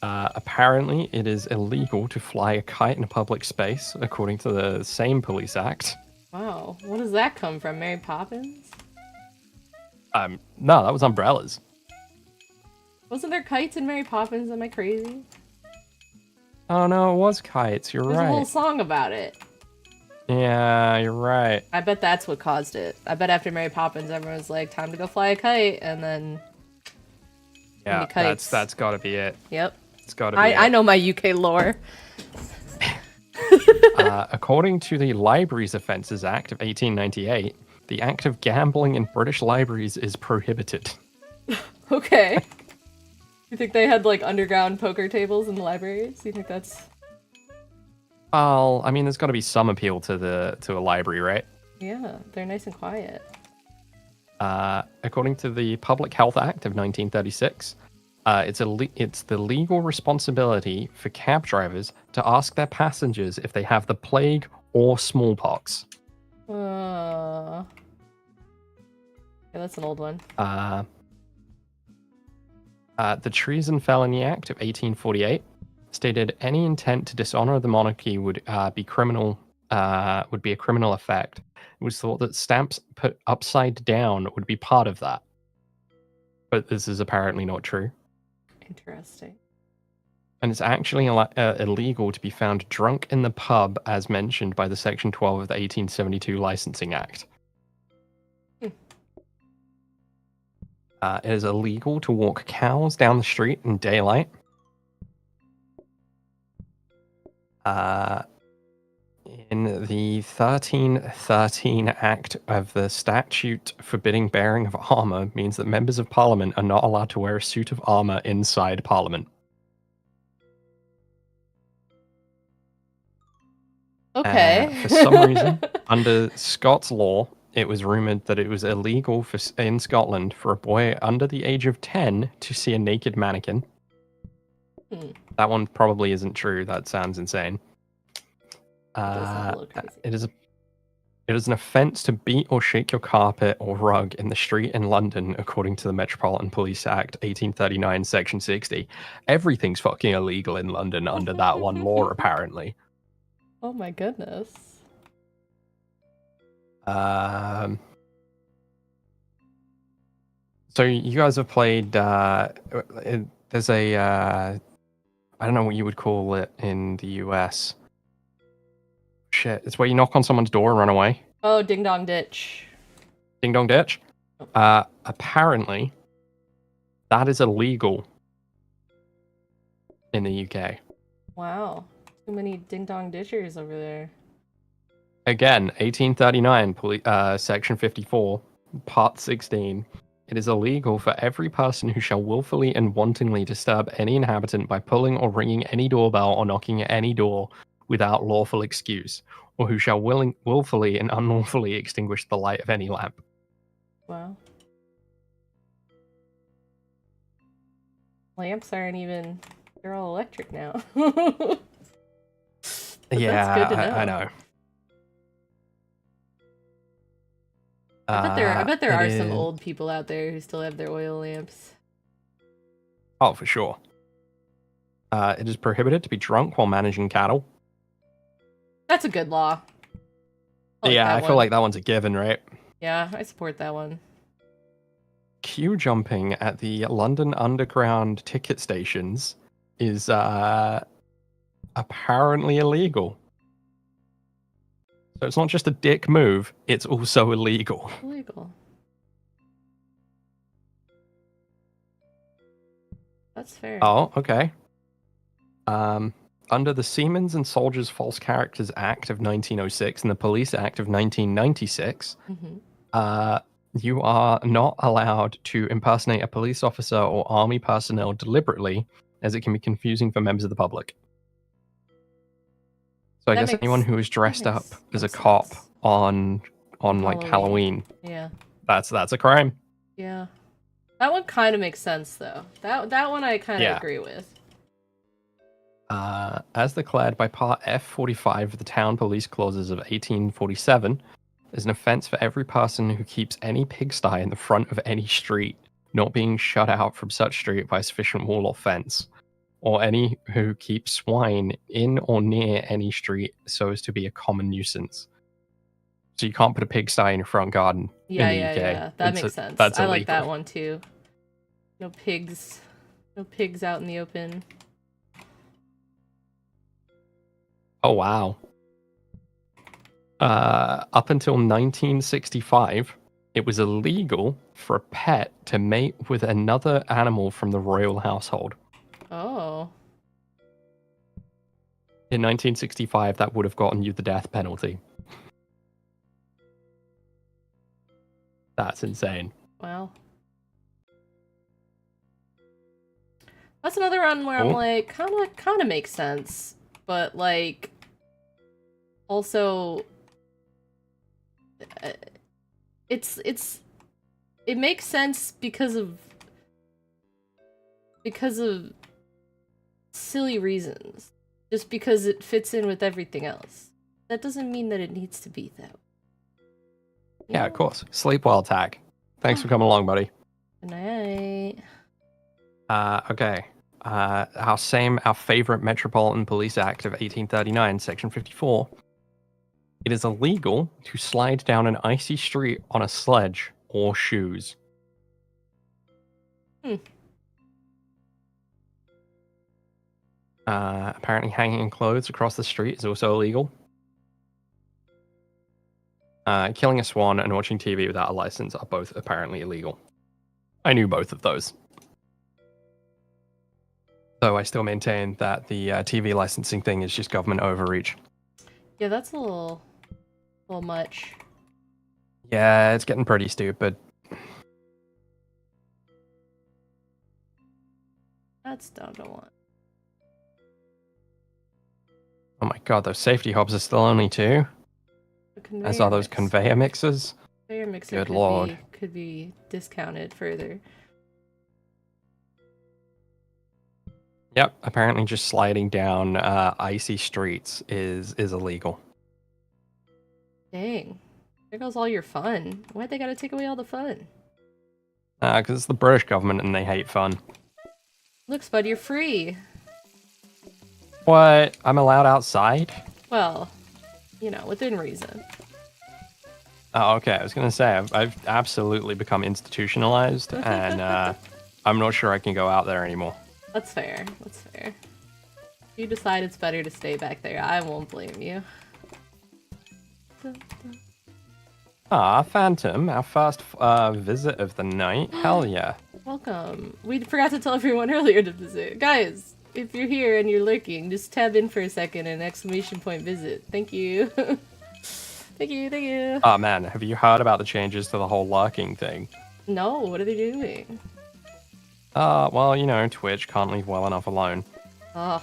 Apparently, it is illegal to fly a kite in a public space, according to the same police act. Wow, what does that come from, Mary Poppins? No, that was umbrellas. Wasn't there kites in Mary Poppins? Am I crazy? Oh no, it was kites. You're right. There's a whole song about it. Yeah, you're right. I bet that's what caused it. I bet after Mary Poppins, everyone was like, time to go fly a kite, and then... Yeah, that's got to be it. Yep. It's got to be it. I know my UK lore. According to the Libraries Offences Act of 1898, the act of gambling in British libraries is prohibited. Okay. You think they had, like, underground poker tables in the libraries? You think that's... Well, I mean, there's got to be some appeal to a library, right? Yeah, they're nice and quiet. According to the Public Health Act of 1936, it's the legal responsibility for cab drivers to ask their passengers if they have the plague or smallpox. Yeah, that's an old one. The Treason Felony Act of 1848 stated any intent to dishonor the monarchy would be a criminal effect. It was thought that stamps put upside down would be part of that, but this is apparently not true. Interesting. And it's actually illegal to be found drunk in the pub, as mentioned by the Section 12 of the 1872 Licensing Act. It is illegal to walk cows down the street in daylight. In the 1313 Act of the statute forbidding bearing of armor means that members of Parliament are not allowed to wear a suit of armor inside Parliament. Okay. For some reason, under Scots law, it was rumored that it was illegal in Scotland for a boy under the age of 10 to see a naked mannequin. That one probably isn't true. That sounds insane. It is an offence to beat or shake your carpet or rug in the street in London, according to the Metropolitan Police Act 1839, Section 60. Everything's fucking illegal in London under that one law, apparently. Oh my goodness. So you guys have played, there's a, I don't know what you would call it in the US. Shit, it's where you knock on someone's door and run away. Oh, Ding Dong Ditch. Ding Dong Ditch? Apparently, that is illegal in the UK. Wow. Too many Ding Dong Ditchers over there. Again, 1839, Section 54, Part 16. It is illegal for every person who shall willfully and wantonly disturb any inhabitant by pulling or ringing any doorbell or knocking at any door without lawful excuse, or who shall willfully and unlawfully extinguish the light of any lamp. Wow. Lamps aren't even... They're all electric now. Yeah, that's good to know. I know. I bet there are some old people out there who still have their oil lamps. Oh, for sure. It is prohibited to be drunk while managing cattle. That's a good law. I feel like that one's a given, right? Yeah, I support that one. Queue jumping at the London Underground ticket stations is apparently illegal. So it's not just a dick move, it's also illegal. Illegal. That's fair. Oh, okay. Under the Seamen's and Soldiers False Characters Act of 1906 and the Police Act of 1996, you are not allowed to impersonate a police officer or army personnel deliberately, as it can be confusing for members of the public. So I guess anyone who is dressed up as a cop on like Halloween, yeah, that's a crime. Yeah, that one kind of makes sense though. That one I kind of agree with. As declared by Part F45 of the Town Police Clauses of 1847, is an offence for every person who keeps any pigsty in the front of any street, not being shut out from such street by sufficient wall or fence, or any who keep swine in or near any street so as to be a common nuisance. So you can't put a pigsty in your front garden in the UK. Yeah, that makes sense. That's illegal. I like that one too. No pigs out in the open. Oh, wow. Up until 1965, it was illegal for a pet to mate with another animal from the royal household. Oh. In 1965, that would have gotten you the death penalty. That's insane. Wow. That's another one where I'm like, kind of makes sense, but like, also, it makes sense because of silly reasons, just because it fits in with everything else. That doesn't mean that it needs to be that way. Yeah, of course. Sleep well, Tag. Thanks for coming along, buddy. Good night. Okay. Our favorite Metropolitan Police Act of 1839, Section 54. It is illegal to slide down an icy street on a sledge or shoes. Apparently hanging clothes across the street is also illegal. Killing a swan and watching TV without a license are both apparently illegal. I knew both of those. Though I still maintain that the TV licensing thing is just government overreach. Yeah, that's a little much. Yeah, it's getting pretty stupid. That's down to one. Oh my god, those safety hobs are still only 2? As are those conveyor mixers? Conveyor mixer Good lord. Could be discounted further. Yep, apparently just sliding down icy streets is illegal. Dang. There goes all your fun. Why'd they gotta take away all the fun? Because it's the British government and they hate fun. Look, Spud, you're free. What? I'm allowed outside? Well, you know, within reason. Oh, okay. I was going to say, I've absolutely become institutionalized, and I'm not sure I can go out there anymore. That's fair. That's fair. If you decide it's better to stay back there, I won't blame you. Phantom, our first visit of the night. Hell yeah. Welcome. We forgot to tell everyone earlier to visit. Guys, if you're here and you're lurking, just tab in for a second and exclamation point visit. Thank you. Thank you, thank you. Oh man, have you heard about the changes to the whole lurking thing? No, what are they doing? Well, you know, Twitch can't leave well enough alone. Ugh.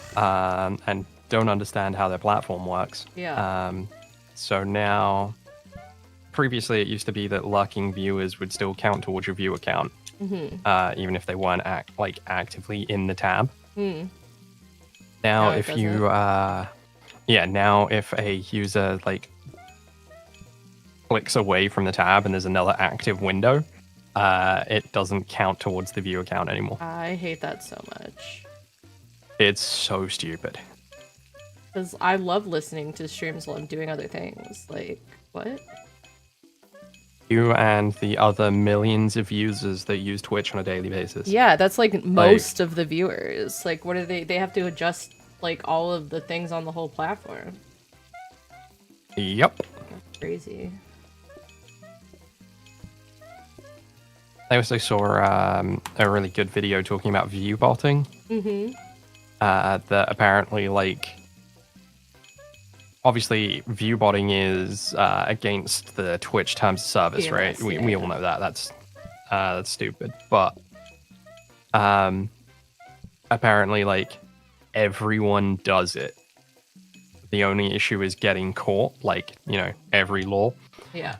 And don't understand how their platform works. Yeah. So now, previously it used to be that lurking viewers would still count towards your viewer count, even if they weren't actively in the tab. Now, if you, now if a user like clicks away from the tab and there's another active window, it doesn't count towards the viewer count anymore. I hate that so much. It's so stupid. Because I love listening to streams while I'm doing other things. Like, what? You and the other millions of users that use Twitch on a daily basis. Yeah, that's like most of the viewers. Like, what are they have to adjust like all of the things on the whole platform. Yep. That's crazy. I also saw a really good video talking about view botting. That apparently, like, obviously, view botting is against the Twitch terms of service, right? We all know that. That's stupid. But apparently, like, everyone does it. The only issue is getting caught, like, you know, every law. Yeah.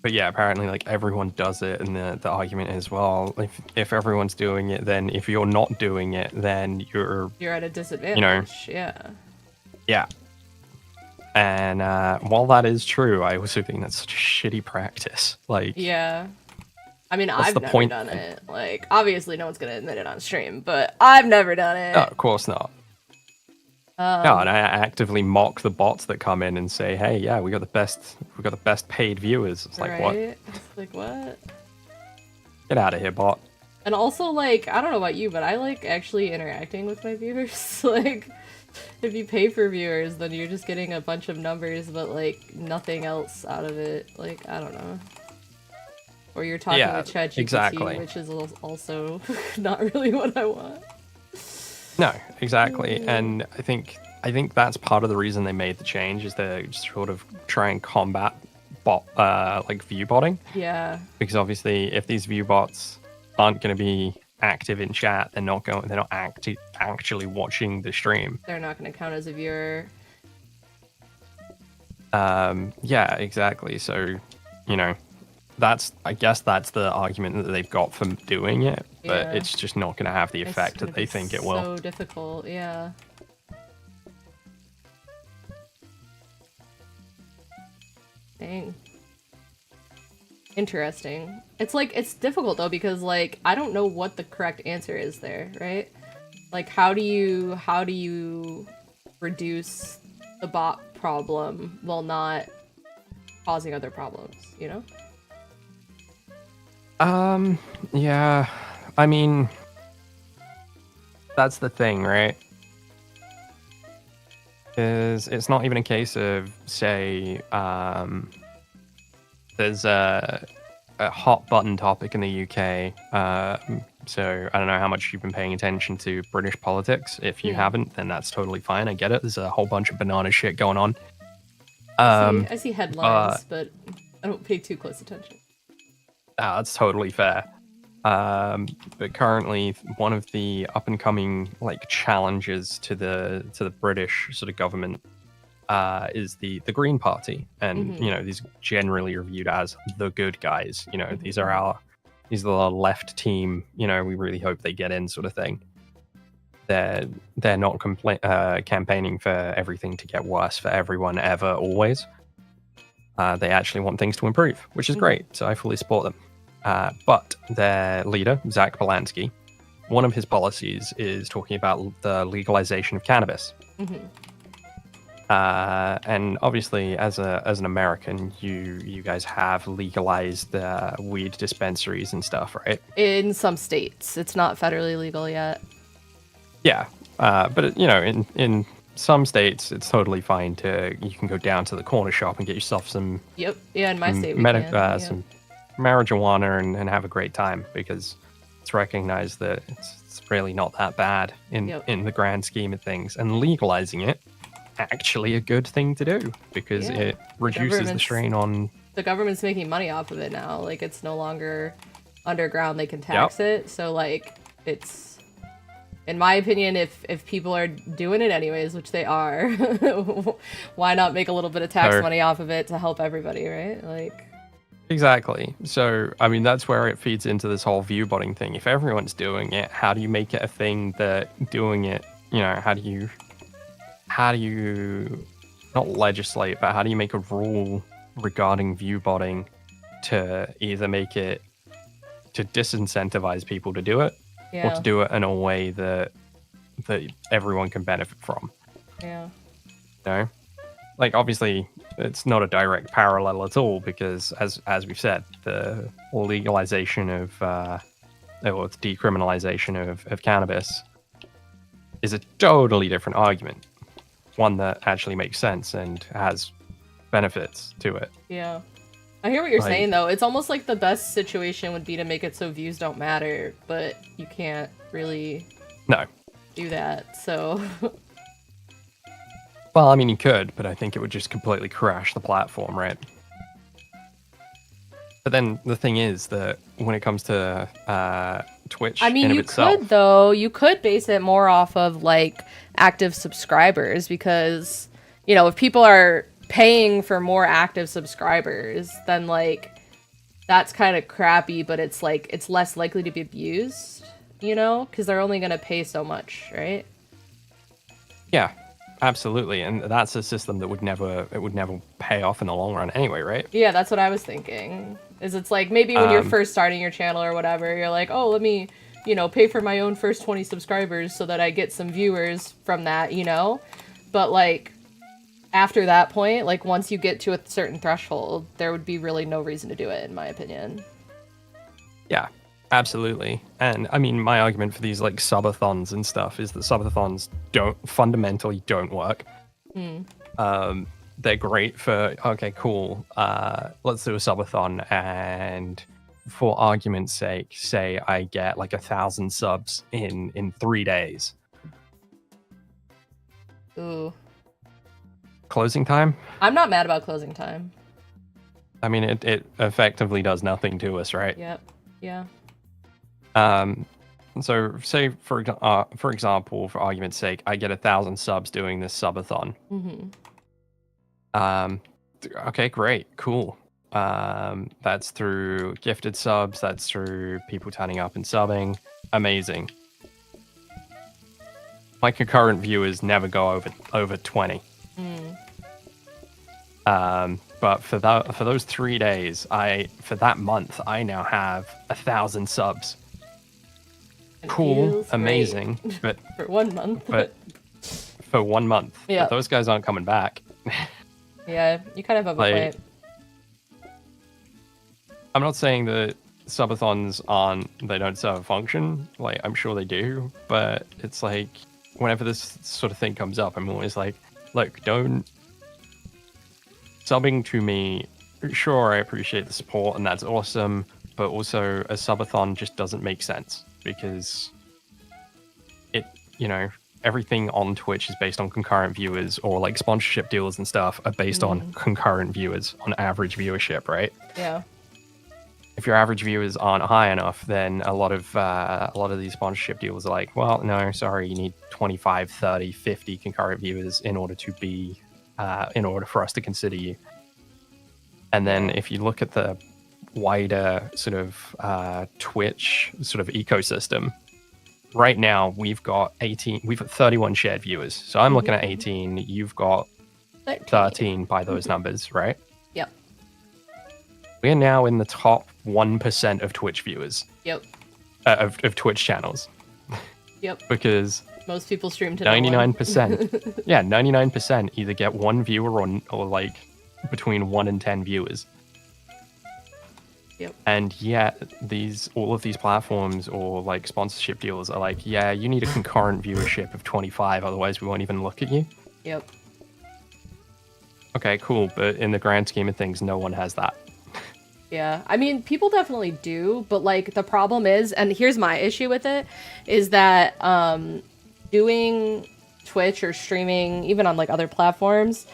But yeah, apparently, like, everyone does it, and the argument is, well, if everyone's doing it, then if you're not doing it, then you're at a disadvantage. You know, yeah. Yeah. And while that is true, I also think that's such a shitty practice. Like, yeah. I mean, I've never done it. Like, obviously, no one's gonna admit it on stream, but I've never done it. No, of course not. No, and I actively mock the bots that come in and say, "Hey, yeah, we got the best paid viewers." It's like, right? what? It's like, what? Get out of here, bot. And also, like, I don't know about you, but I like actually interacting with my viewers. Like, if you pay for viewers, then you're just getting a bunch of numbers, but, like, nothing else out of it. Like, I don't know. Or you're talking with ChatGPT, exactly. which is also not really what I want. No, exactly. And I think that's part of the reason they made the change, is to sort of try and combat like view botting. Yeah. Because obviously, if these view bots aren't going to be active in chat, they're not actually watching the stream. They're not going to count as a viewer. Yeah, exactly. So, you know, I guess that's the argument that they've got for doing it, but it's just not going to have the effect that they think it will. So difficult, yeah. Dang. Interesting. It's difficult though, because like I don't know what the correct answer is there, right? Like how do you reduce the bot problem while not causing other problems, you know? Yeah. I mean, that's the thing, right? Is it's not even a case of, say, there's a hot button topic in the UK. So I don't know how much you've been paying attention to British politics. If you haven't, then that's totally fine. I get it. There's a whole bunch of banana shit going on. I see headlines, but I don't pay too close attention. That's totally fair. But currently, one of the up and coming like challenges to the British sort of government is the Green Party, and you know, these generally are viewed as the good guys. You know, these are the left team. You know, we really hope they get in, sort of thing. They're not campaigning for everything to get worse for everyone ever, always. They actually want things to improve, which is great. So I fully support them. But their leader, Zach Balansky, one of his policies is talking about the legalization of cannabis. And obviously, as an American, you guys have legalized weed dispensaries and stuff, right? In some states, it's not federally legal yet. Yeah, but you know, in some states, it's totally fine you can go down to the corner shop and get yourself some. Yep. Yeah, in my state, some marijuana and have a great time, because it's recognized that it's really not that bad in the grand scheme of things, and legalizing it actually a good thing to do, because it reduces the strain on. The government's making money off of it now. Like, it's no longer underground, they can tax it, so like it's, in my opinion, if people are doing it anyways, which they are, why not make a little bit of tax money off of it to help everybody, right? Like, exactly. So, I mean, that's where it feeds into this whole view botting thing. If everyone's doing it, how do you make it a thing that doing it, you know, how do you not legislate, but how do you make a rule regarding view botting to either make it to disincentivize people to do it, or to do it in a way that everyone can benefit from? Yeah. You know? Like, obviously, it's not a direct parallel at all, because as we've said, the legalization of decriminalization of cannabis is a totally different argument, one that actually makes sense and has benefits to it. Yeah, I hear what you're saying though. It's almost like the best situation would be to make it so views don't matter, but you can't really do that, so. Well, I mean, you could, but I think it would just completely crash the platform, right? But then the thing is that when it comes to Twitch, I mean, could though. You could base it more off of like active subscribers, because, you know, if people are paying for more active subscribers, then like that's kind of crappy. But it's like it's less likely to be abused, you know, because they're only gonna pay so much, right? Yeah. Absolutely, and that's a system that would never pay off in the long run anyway, right? Yeah, that's what I was thinking. It's like maybe when you're first starting your channel or whatever, you're like, oh, let me, you know, pay for my own first 20 subscribers so that I get some viewers from that, you know? But like after that point, like once you get to a certain threshold, there would be really no reason to do it, in my opinion. Yeah, Absolutely. And I mean, my argument for these like subathons and stuff is that subathons fundamentally don't work. They're great for, okay, cool. Let's do a subathon, and for argument's sake, say I get like 1,000 subs in 3 days. Ooh. Closing time? I'm not mad about closing time. I mean, it effectively does nothing to us, right? Yep. Yeah. So say for example, for argument's sake, I get 1,000 subs doing this subathon. Okay, great, cool. That's through gifted subs. That's through people turning up and subbing. Amazing. My concurrent viewers never go over 20. But for those 3 days, for that month, I now have 1,000 subs. Cool, amazing, but for 1 month. But for 1 month, yeah, but those guys aren't coming back. Yeah, you kind of have a point. I'm not saying that subathons they don't serve a function. Like, I'm sure they do, but it's like whenever this sort of thing comes up, I'm always like, look, don't subbing to me. Sure, I appreciate the support and that's awesome, but also a subathon just doesn't make sense because everything on Twitch is based on concurrent viewers, or like sponsorship deals and stuff are based on concurrent viewers, on average viewership, right? Yeah. If your average viewers aren't high enough, then a lot of these sponsorship deals are like, well, no, sorry, you need 25, 30, 50 concurrent viewers in order for us to consider you. And then if you look at the wider sort of Twitch sort of ecosystem, right now we've got 31 shared viewers. So I'm looking at 18, you've got 13 by those numbers, right? Yep. We're now in the top 1% of Twitch viewers. Yep. Of Twitch channels. Yep. Because most people stream to 99%. Yeah, 99% either get one viewer or like between 1 and 10 viewers. Yep. And yet all of these platforms or like sponsorship deals are like, yeah, you need a concurrent viewership of 25, otherwise we won't even look at you. Yep. Okay, cool, but in the grand scheme of things, no one has that. Yeah, I mean, people definitely do, but like the problem is, and here's my issue with it, is that doing Twitch or streaming, even on like other platforms,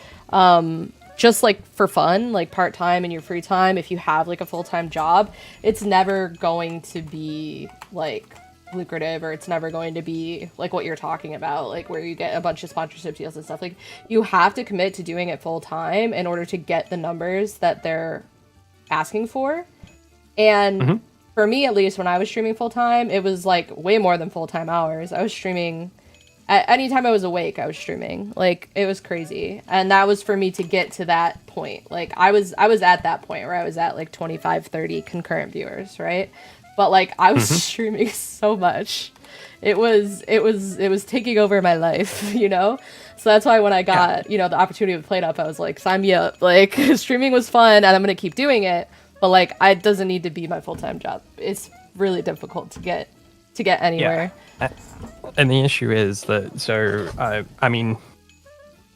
just like for fun, like part-time in your free time, if you have like a full-time job, it's never going to be like lucrative, or it's never going to be like what you're talking about, like where you get a bunch of sponsorship deals and stuff. Like, you have to commit to doing it full-time in order to get the numbers that they're asking for. And for me, at least, when I was streaming full-time, it was like way more than full-time hours. I was streaming at any time I was awake. I was streaming. Like, it was crazy. And that was for me to get to that point. Like, I was at that point where I was at like 25, 30 concurrent viewers, right? But like, I was streaming so much. It was taking over my life, you know? So that's why when I got, the opportunity with PlateUp, I was like, sign me up. Like, streaming was fun and I'm going to keep doing it. But like, it doesn't need to be my full-time job. It's really difficult to get anywhere. Yeah. And the issue is that, I mean,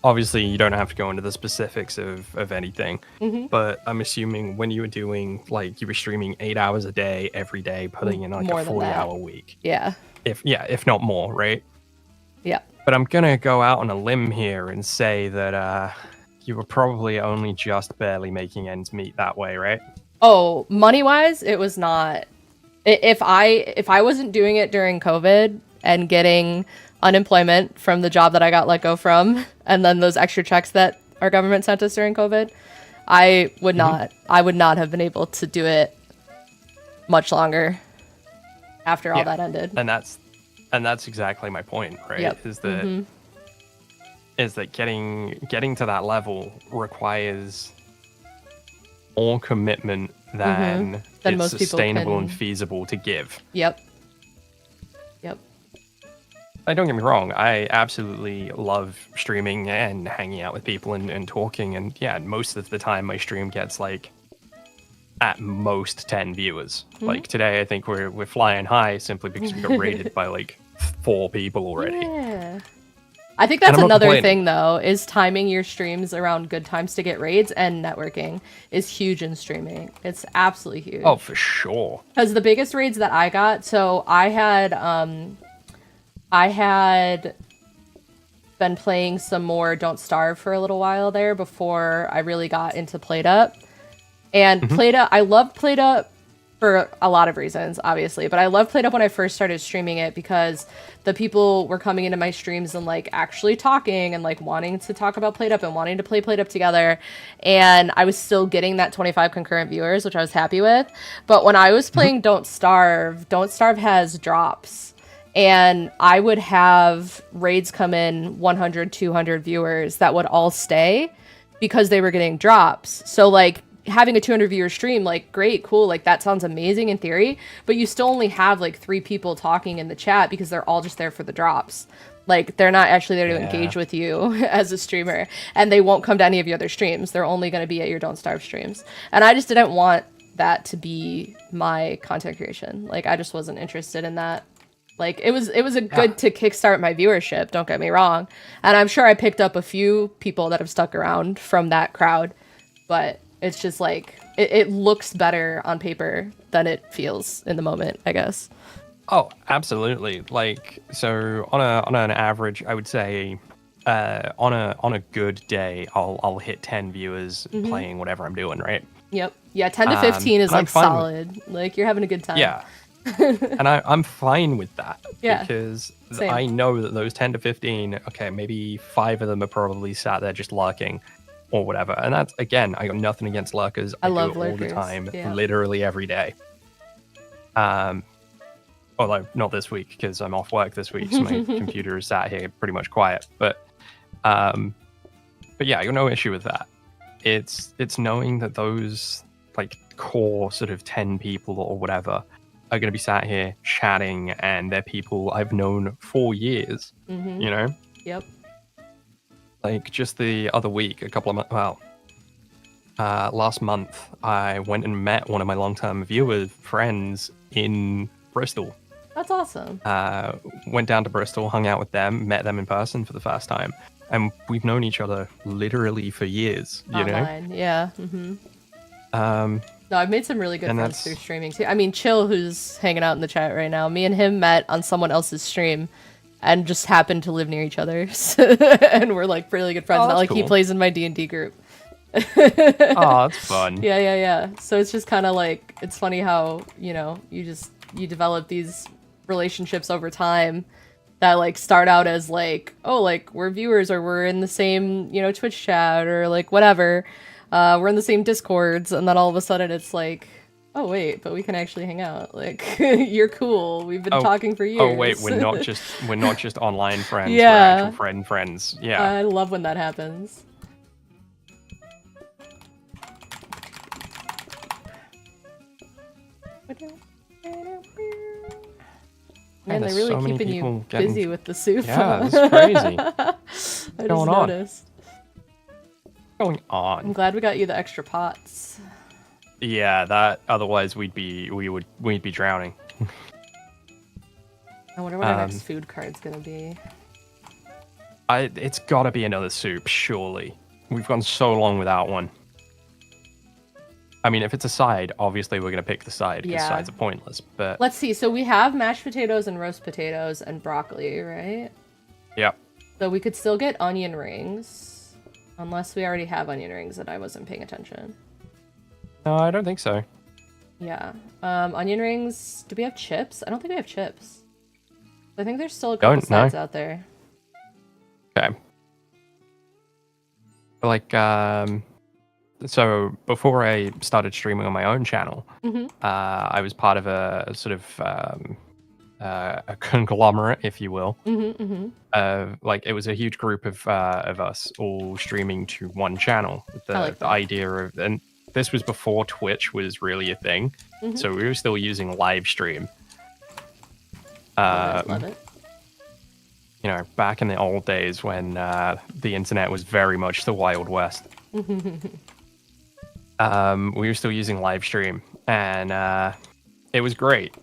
obviously you don't have to go into the specifics of anything, but I'm assuming when you were doing, like, you were streaming 8 hours a day, every day, putting in like more a 40-hour week. Yeah. If not more, right? Yeah. But I'm gonna go out on a limb here and say that you were probably only just barely making ends meet that way, right? Oh, money-wise, it was not. If I wasn't doing it during COVID and getting unemployment from the job that I got let go from, and then those extra checks that our government sent us during COVID, I would not have been able to do it much longer after all that ended. And that's exactly my point, right? Yep. Is that getting to that level requires more commitment than it's most people sustainable can... and feasible to give. Yep. Don't get me wrong, I absolutely love streaming and hanging out with people and talking, and yeah, most of the time my stream gets like at most 10 viewers. Like today, I think we're flying high simply because we got raided by like 4 people already. Yeah. I think that's another thing, though, is timing your streams around good times to get raids, and networking is huge in streaming. It's absolutely huge. Oh, for sure. Because the biggest raids that I got, so I had been playing some more Don't Starve for a little while there before I really got into PlateUp. And PlateUp, I love PlateUp for a lot of reasons, obviously, but I love PlateUp when I first started streaming it because the people were coming into my streams and like actually talking and like wanting to talk about PlateUp and wanting to play PlateUp together, and I was still getting that 25 concurrent viewers, which I was happy with. But when I was playing Don't Starve has drops, and I would have raids come in 100, 200 viewers that would all stay because they were getting drops. So like having a 200 viewer stream, like, great, cool, like that sounds amazing in theory, but you still only have like 3 people talking in the chat because they're all just there for the drops. Like, they're not actually there to engage with you as a streamer, and they won't come to any of your other streams. They're only going to be at your Don't Starve streams. And I just didn't want that to be my content creation. Like, I just wasn't interested in that. Like, it was a good to kickstart my viewership, don't get me wrong. And I'm sure I picked up a few people that have stuck around from that crowd, but it's just like, it looks better on paper than it feels in the moment, I guess. Oh, absolutely. Like, so on an average, I would say, on a good day, I'll hit 10 viewers playing whatever I'm doing, right? Yep. Yeah, 10 to 15 is like solid. Like, you're having a good time. Yeah. And I'm fine with that. Yeah. Because Same. I know that those 10 to 15, okay, maybe 5 of them are probably sat there just lurking or whatever. And that's, again, I got nothing against lurkers. I love do it all the time, literally every day. Although not this week because I'm off work this week, so my computer is sat here pretty much quiet. But yeah, I got no issue with that. It's knowing that those like core sort of 10 people or whatever are going to be sat here chatting, and they're people I've known for years. You know? Yep. Like just the other week, a couple of months, last month, I went and met one of my long-term viewers friends in Bristol. That's awesome. Went down to Bristol, hung out with them, met them in person for the first time, and we've known each other literally for years. You Online, know? Yeah. No, I've made some really good friends through streaming too. I mean, Chill, who's hanging out in the chat right now, me and him met on someone else's stream and just happened to live near each other. And we're like really good friends. Not like cool. He plays in my D&D group. Oh, that's fun. Yeah. So it's just kind of like, it's funny how, you know, you develop these relationships over time that like start out as like, oh, like we're viewers or we're in the same, you know, Twitch chat or like whatever. We're in the same Discords, and then all of a sudden it's like, oh wait, but we can actually hang out. Like, you're cool. We've been talking for years. Oh wait, we're not just online friends. Yeah, we're actual friends. Yeah. I love when that happens. Man, they're really keeping you busy with the soup. Yeah, that's crazy. I just noticed. What's going on? I'm glad we got you the extra pots. Yeah, that otherwise we'd be drowning. I wonder what our next food card's gonna be. It's gotta be another soup, surely. We've gone so long without one. I mean, if it's a side, obviously we're gonna pick the side because sides are pointless. But let's see. So we have mashed potatoes and roast potatoes and broccoli, right? Yep. So we could still get onion rings, unless we already have onion rings and I wasn't paying attention. No, I don't think so. Yeah. Onion rings. Do we have chips? I don't think we have chips. I think there's still a couple sides out there. Okay. Like, so before I started streaming on my own channel, I was part of a sort of a conglomerate, if you will. Like, it was a huge group of us all streaming to one channel. The idea of, and this was before Twitch was really a thing, so we were still using live stream. Love it. You know, back in the old days when the internet was very much the Wild West. we were still using live stream, and it was great.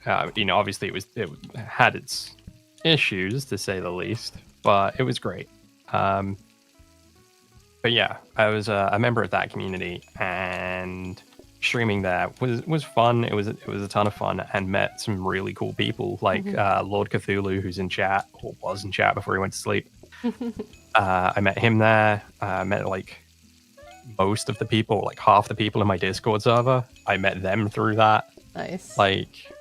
Obviously it had its issues, to say the least, but it was great. But yeah, I was a member of that community, and streaming there was fun. It was a ton of fun, and met some really cool people like Lord Cthulhu, who's in chat or was in chat before he went to sleep. I met him there. I met like most of the people, like half the people in my Discord server. I met them through that. Nice. Like,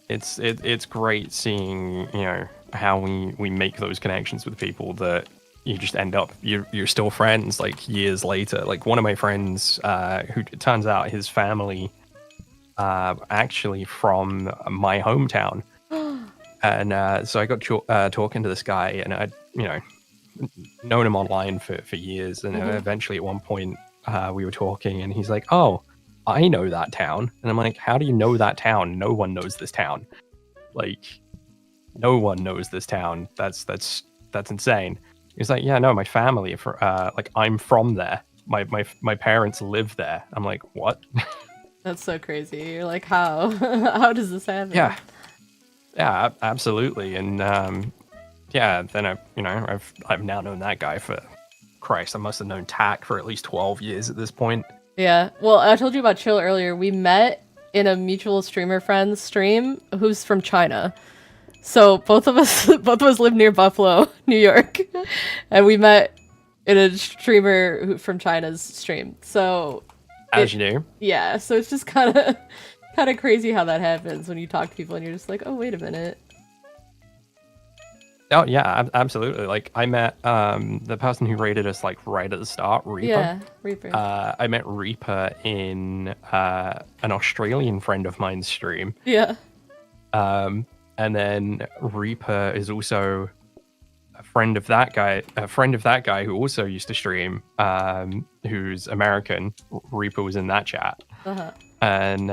it's great seeing, how we make those connections with people that you just end up you're still friends like years later. Like one of my friends, who it turns out his family actually from my hometown, and so I got talking to this guy, and I'd known him online for years, and eventually at one point we were talking, and he's like, "Oh, I know that town," and I'm like, "How do you know that town? No one knows this town. Like, no one knows this town. That's insane." He's like, "Yeah, no, my family, like I'm from there. My parents live there." I'm like, "What?" That's so crazy. You're like, how? How does this happen? Yeah, absolutely. And yeah, then I've now known that guy for, Christ, I must have known Tack for at least 12 years at this point. Yeah. Well, I told you about Chill earlier. We met in a mutual streamer friend's stream who's from China. So both of us live near Buffalo, New York, and we met in a streamer from China's stream. So as you do. Yeah. So it's just kind of crazy how that happens when you talk to people and you're just like, oh, wait a minute. Oh yeah, absolutely. Like I met the person who rated us like right at the start, Reaper. Yeah, Reaper. I met Reaper in an Australian friend of mine's stream. Yeah. And then Reaper is also a friend of that guy who also used to stream, who's American. Reaper was in that chat. And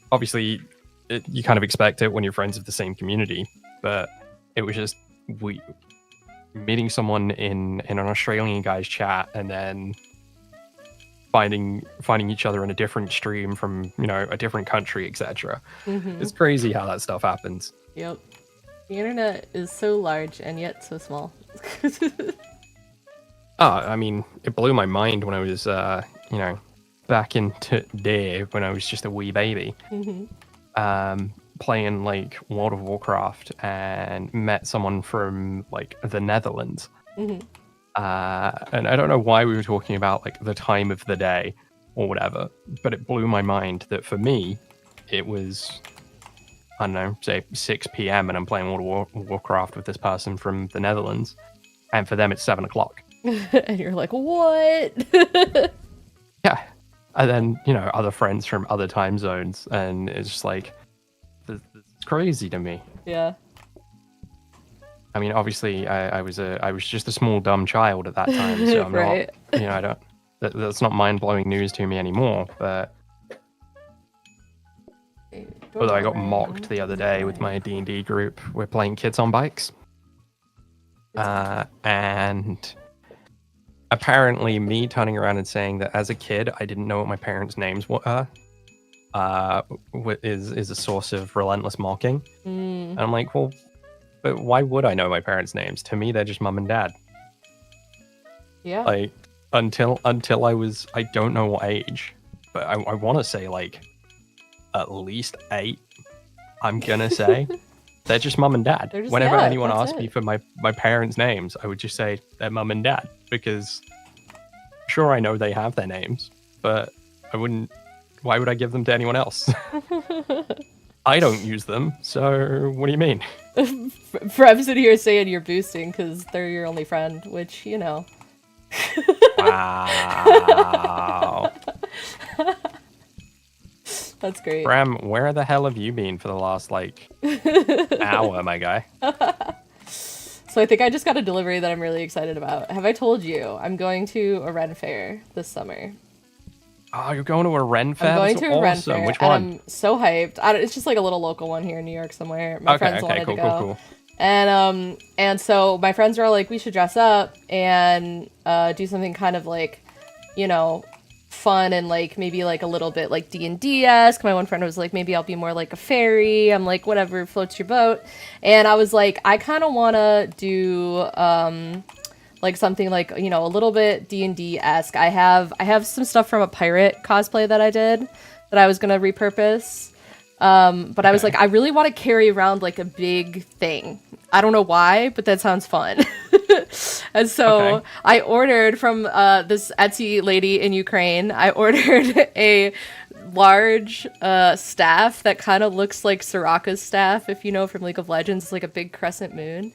obviously you kind of expect it when you're friends of the same community, but it was just meeting someone in an Australian guy's chat, and then finding each other in a different stream from a different country, etc. It's crazy how that stuff happens. Yep. The internet is so large and yet so small. I mean, it blew my mind when I was back in day when I was just a wee baby. Playing like World of Warcraft, and met someone from like the Netherlands. And I don't know why we were talking about like the time of the day or whatever, but it blew my mind that for me it was, I don't know, say 6 p.m. and I'm playing World of Warcraft with this person from the Netherlands, and for them it's 7 o'clock. And you're like, what? Yeah. And then other friends from other time zones, and it's just like, this is crazy to me. Yeah. I mean, obviously, I was just a small dumb child at that time, so I'm right. not, that's not mind blowing news to me anymore. But although I got mocked the other day with my D&D group, we're playing Kids on Bikes, and apparently, me turning around and saying that as a kid I didn't know what my parents' names were, is a source of relentless mocking. And I'm like, well, but why would I know my parents' names? To me, they're just mum and dad. Yeah. Like until I don't know what age, but I want to say like at least 8. I'm gonna say they're just mum and dad. Whenever anyone asked me for my parents' names, I would just say they're mum and dad, because sure, I know they have their names, but I wouldn't. Why would I give them to anyone else? I don't use them, so what do you mean? I'm sitting here saying you're boosting because they're your only friend, which, Wow. That's great. Bram, where the hell have you been for the last, hour, my guy? So I think I just got a delivery that I'm really excited about. Have I told you I'm going to a Ren fair this summer? Oh, you're going to a Ren fair? I'm going That's to a Ren awesome. fair. Which one? I'm so hyped. It's just like a little local one here in New York somewhere. My friends wanted to go. Cool. And so my friends were all like, we should dress up and do something kind of like, you know, fun and like maybe like a little bit like D&D-esque. My one friend was like, maybe I'll be more like a fairy. I'm like, whatever floats your boat. And I was like, I kind of want to do like something like, you know, a little bit D&D-esque. I have some stuff from a pirate cosplay that I did that I was gonna repurpose. But I was like, I really want to carry around like a big thing. I don't know why, but that sounds fun. And so I ordered from this Etsy lady in Ukraine, I ordered a large staff that kind of looks like Soraka's staff, if you know from League of Legends. It's like a big crescent moon.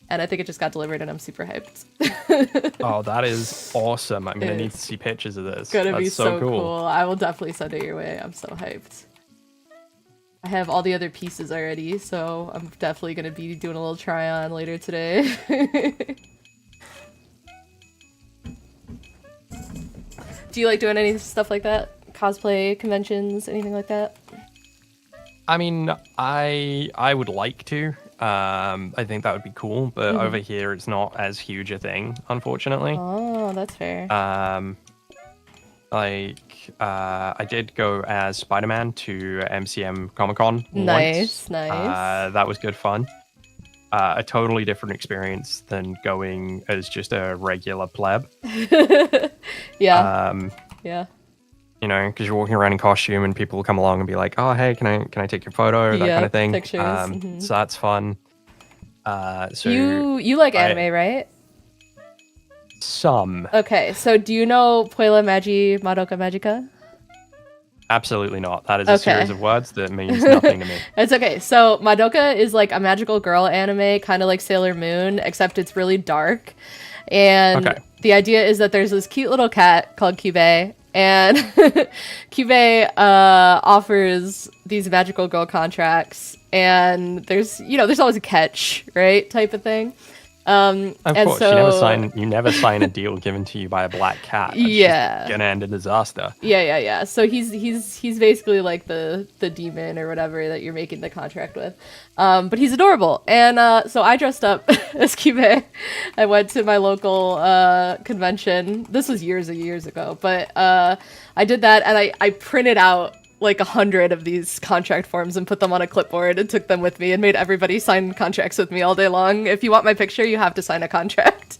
And I think it just got delivered and I'm super hyped. Oh, that is awesome. I'm going to need to see pictures of this. Gonna be so cool. I will definitely send it your way. I'm so hyped. I have all the other pieces already, so I'm definitely going to be doing a little try on later today. Do you like doing any stuff like that? Cosplay, conventions, anything like that? I mean, I would like to. I think that would be cool, but over here it's not as huge a thing, unfortunately. Oh, that's fair. I did go as Spider-Man to MCM Comic-Con Nice. That was good fun. A totally different experience than going as just a regular pleb. Yeah. Yeah. You know, because you're walking around in costume and people will come along and be like, "Oh, hey, can I take your photo?" That kind of thing. Pictures. So that's fun. So you like anime, right? Some. Okay, so do you know Puella Magi Madoka Magica? Absolutely not. That is a series of words that means nothing to me. It's okay. So Madoka is like a magical girl anime, kind of like Sailor Moon, except it's really dark. And the idea is that there's this cute little cat called Kyubey, and Kyubey offers these magical girl contracts, and there's always a catch, right? Type of thing. Of course, you never sign a deal given to you by a black cat. That's just gonna end in disaster. Yeah. So he's basically like the demon or whatever that you're making the contract with. But he's adorable. And so I dressed up as Kyubey. I went to my local convention. This was years and years ago, but I did that and I printed out like 100 of these contract forms and put them on a clipboard and took them with me and made everybody sign contracts with me all day long. If you want my picture, you have to sign a contract.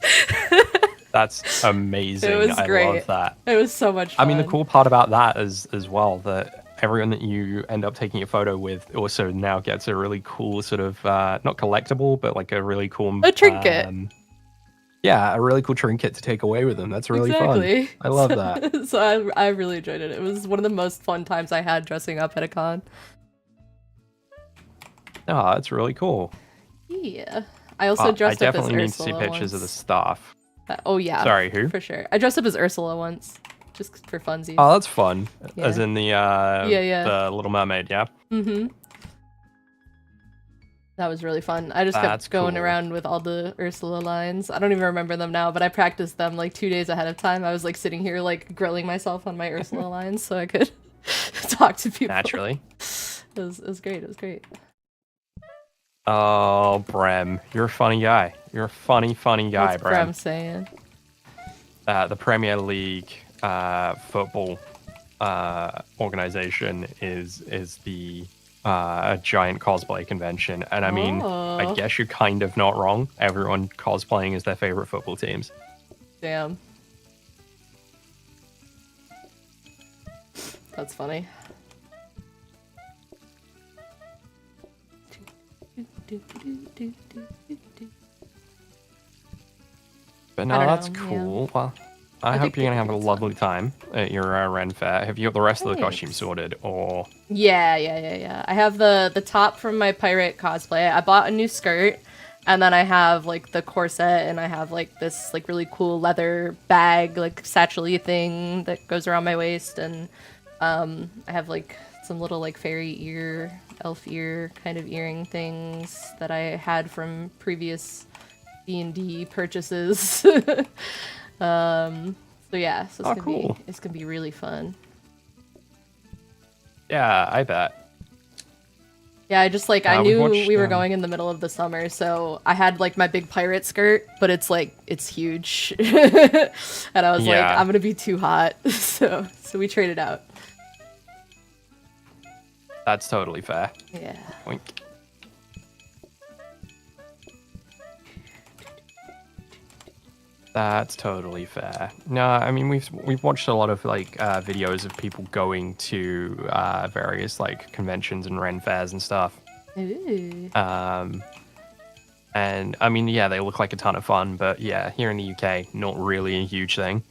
That's amazing. It was great. I love that. It was so much fun. I mean, the cool part about that is as well that everyone that you end up taking a photo with also now gets a really cool sort of not collectible, but like a really cool trinket. Yeah, a really cool trinket to take away with them. That's really fun. I love that. So I really enjoyed it. It was one of the most fun times I had dressing up at a con. Oh, that's really cool. Yeah. I also dressed up as Ursula. I definitely need to see pictures of the staff. Oh, yeah. Sorry, who? For sure. I dressed up as Ursula once, just for funsies. Oh, that's fun. Yeah. As in the Little Mermaid, yeah? Mm-hmm. That was really fun. I just kept going around with all the Ursula lines. I don't even remember them now, but I practiced them like 2 days ahead of time. I was like sitting here like grilling myself on my Ursula lines so I could talk to people. Naturally. It was great. It was great. Oh, Brem, you're a funny guy. You're a funny guy, What's Brem saying? The Premier League football organization is the a giant cosplay convention, and I mean, I guess you're kind of not wrong. Everyone cosplaying as their favorite football teams. Damn. That's funny. But no, that's cool. Yeah. Well, I hope you're gonna have a lovely time at your Ren Fair. Have you got the rest of the costumes sorted, or? Yeah. I have the top from my pirate cosplay. I bought a new skirt, and then I have like the corset, and I have like this like really cool leather bag, like satchel-y thing that goes around my waist, and I have like some little like fairy elf ear kind of earring things that I had from previous D&D purchases. So yeah, so it's gonna be really fun. Yeah, I bet. Yeah, I just like I we knew watched, we were going in the middle of the summer, so I had like my big pirate skirt, but it's huge, and I was like, I'm gonna be too hot, so we traded out. That's totally fair. Yeah. Oink. That's totally fair. No, I mean we've watched a lot of like videos of people going to various like conventions and Ren fairs and stuff. Ooh. And I mean, yeah, they look like a ton of fun, but yeah, here in the UK, not really a huge thing.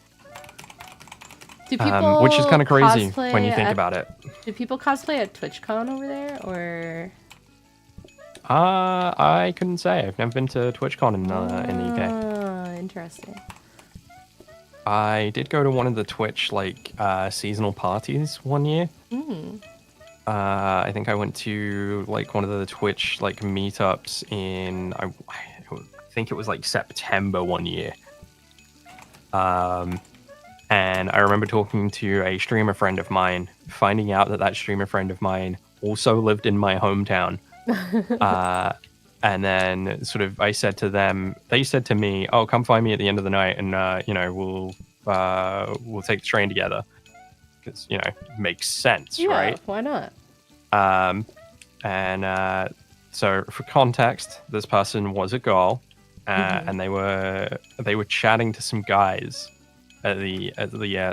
Do people which is kind of crazy when you think about it. Do people cosplay at TwitchCon over there, or? I couldn't say. I've never been to TwitchCon in the UK. Interesting. I did go to one of the Twitch like seasonal parties one year. I think I went to like one of the Twitch like meetups in I think it was like September one year. And I remember talking to a streamer friend of mine, finding out that streamer friend of mine also lived in my hometown. And then sort of I said to them, they said to me, "Oh, come find me at the end of the night, and we'll take the train together." Because it makes sense, right? Why not? So for context, this person was a girl, and they were chatting to some guys at the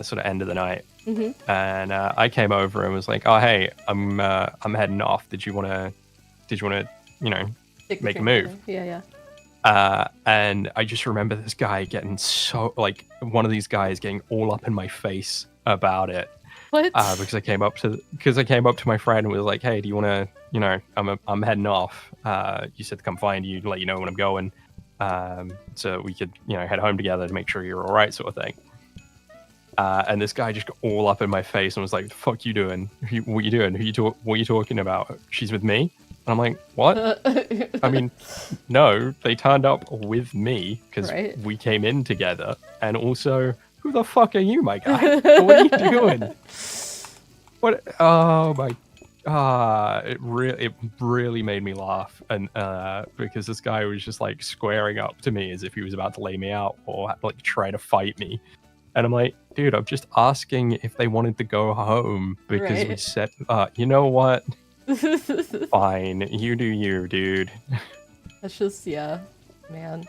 sort of end of the night. And I came over and was like, "Oh, hey, I'm heading off. Did you wanna make a move?" Yeah. And I just remember this guy getting one of these guys getting all up in my face about it. What? Because I came up to my friend and was like, "Hey, do you want to? I'm heading off. You said to come find you, to let you know when I'm going, so we could head home together to make sure you're all right, sort of thing." And this guy just got all up in my face and was like, "The fuck you doing? What you doing? What are you talking about? She's with me?" And I'm like, "What?" I mean, no, they turned up with me because we came in together. And also, who the fuck are you, my guy? What are you doing? What? Oh my! It really made me laugh, and because this guy was just like squaring up to me as if he was about to lay me out or like try to fight me. And I'm like, dude, I'm just asking if they wanted to go home because we said, you know what? Fine, you do you, dude. That's just man.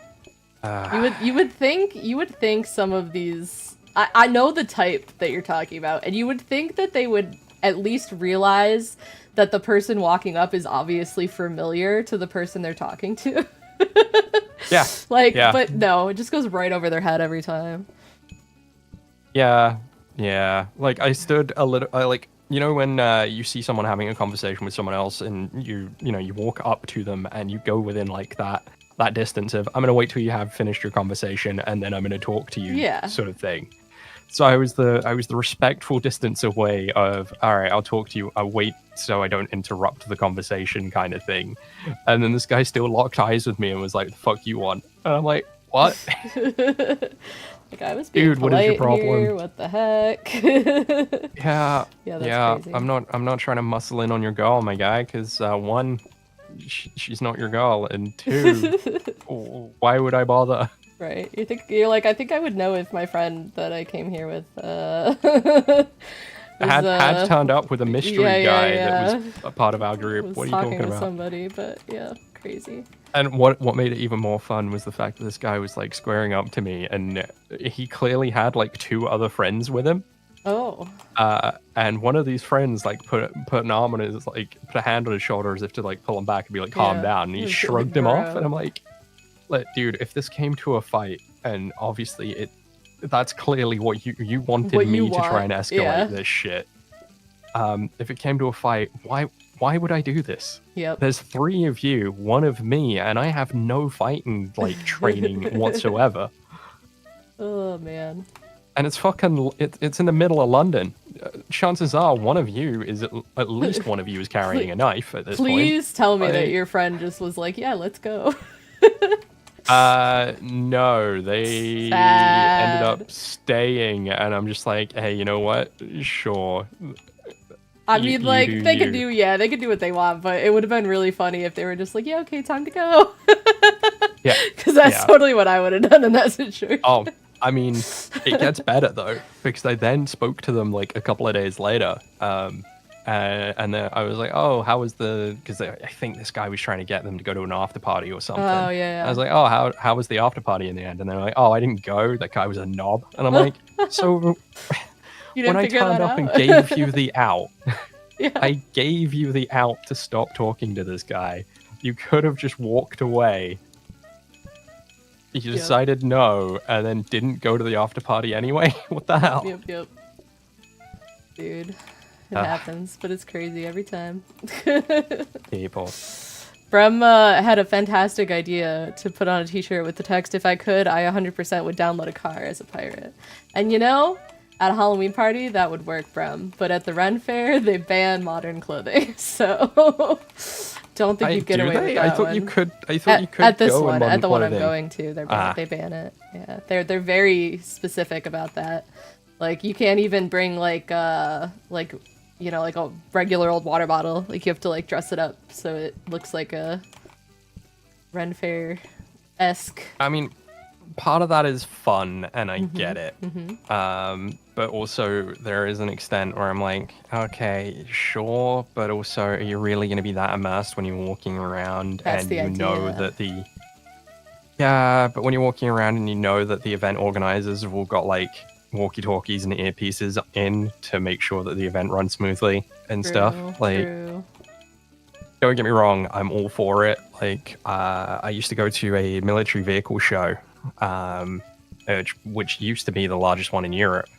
You would think some of these. I know the type that you're talking about, and you would think that they would at least realize that the person walking up is obviously familiar to the person they're talking to. Yeah. But no, it just goes right over their head every time. Yeah. Like I stood a little, when you see someone having a conversation with someone else, and you walk up to them and you go within like that distance of, I'm gonna wait till you have finished your conversation and then I'm gonna talk to you, sort of thing. So I was the respectful distance away of, all right, I'll talk to you. I'll wait so I don't interrupt the conversation, kind of thing. And then this guy still locked eyes with me and was like, "The fuck you want?" And I'm like, "What?" Like, I was being polite, what is your problem? Here. What the heck? Yeah. That's crazy. I'm not trying to muscle in on your girl, my guy, because one, she's not your girl, and two, why would I bother? Right. You're like, I think I would know if my friend that I came here with had turned up with a mystery guy that was a part of our group. What are you talking about? Somebody, but yeah, crazy. And what made it even more fun was the fact that this guy was like squaring up to me, and he clearly had like two other friends with him. Oh. And one of these friends like put an arm on his, like put a hand on his shoulder as if to like pull him back and be like, calm down. And he shrugged him off, and I'm like, dude, if this came to a fight, and obviously that's clearly what you wanted me to try and escalate this shit. If it came to a fight, why would I do this? Yep. There's three of you, one of me, and I have no fighting like training whatsoever. Oh man. And it's it's in the middle of London. Chances are one of you is at least one of you is carrying a knife at this point. Please tell me that your friend just was like, yeah, let's go. No, they ended up staying, and I'm just like, hey, you know what? Sure. I mean, like, they could do what they want, but it would have been really funny if they were just like, yeah, okay, time to go. Yeah. Because that's totally what I would have done in that situation. Oh, I mean, it gets better, though, because I then spoke to them, like, a couple of days later, and then I was like, oh, how was because I think this guy was trying to get them to go to an after party or something. Oh, yeah. I was like, oh, how was the after party in the end? And they're like, oh, I didn't go. That guy was a knob. And I'm like, so when I turned up and gave you the out, I gave you the out to stop talking to this guy. You could have just walked away. You decided no, and then didn't go to the after party anyway? What the hell? Yep. Dude, it happens, but it's crazy every time. People. Brem had a fantastic idea to put on a t-shirt with the text, if I could, I 100% would download a car as a pirate. And you know, at a Halloween party, that would work, Brem. But at the Ren Fair, they ban modern clothing, so... Don't think you get away with that. I thought you could. I thought you could at this go one. in At the one I'm clothing. going to, they ban it. Yeah, they're very specific about that. Like you can't even bring like a regular old water bottle. Like you have to like dress it up so it looks like a Ren Fair-esque. I mean, part of that is fun, and I get it. But also there is an extent where I'm like, okay, sure, but also are you really going to be that immersed when you're walking around and you know that but when you're walking around and you know that the event organizers have all got like walkie-talkies and earpieces in to make sure that the event runs smoothly and stuff. Like, don't get me wrong, I'm all for it. Like, I used to go to a military vehicle show, which used to be the largest one in Europe.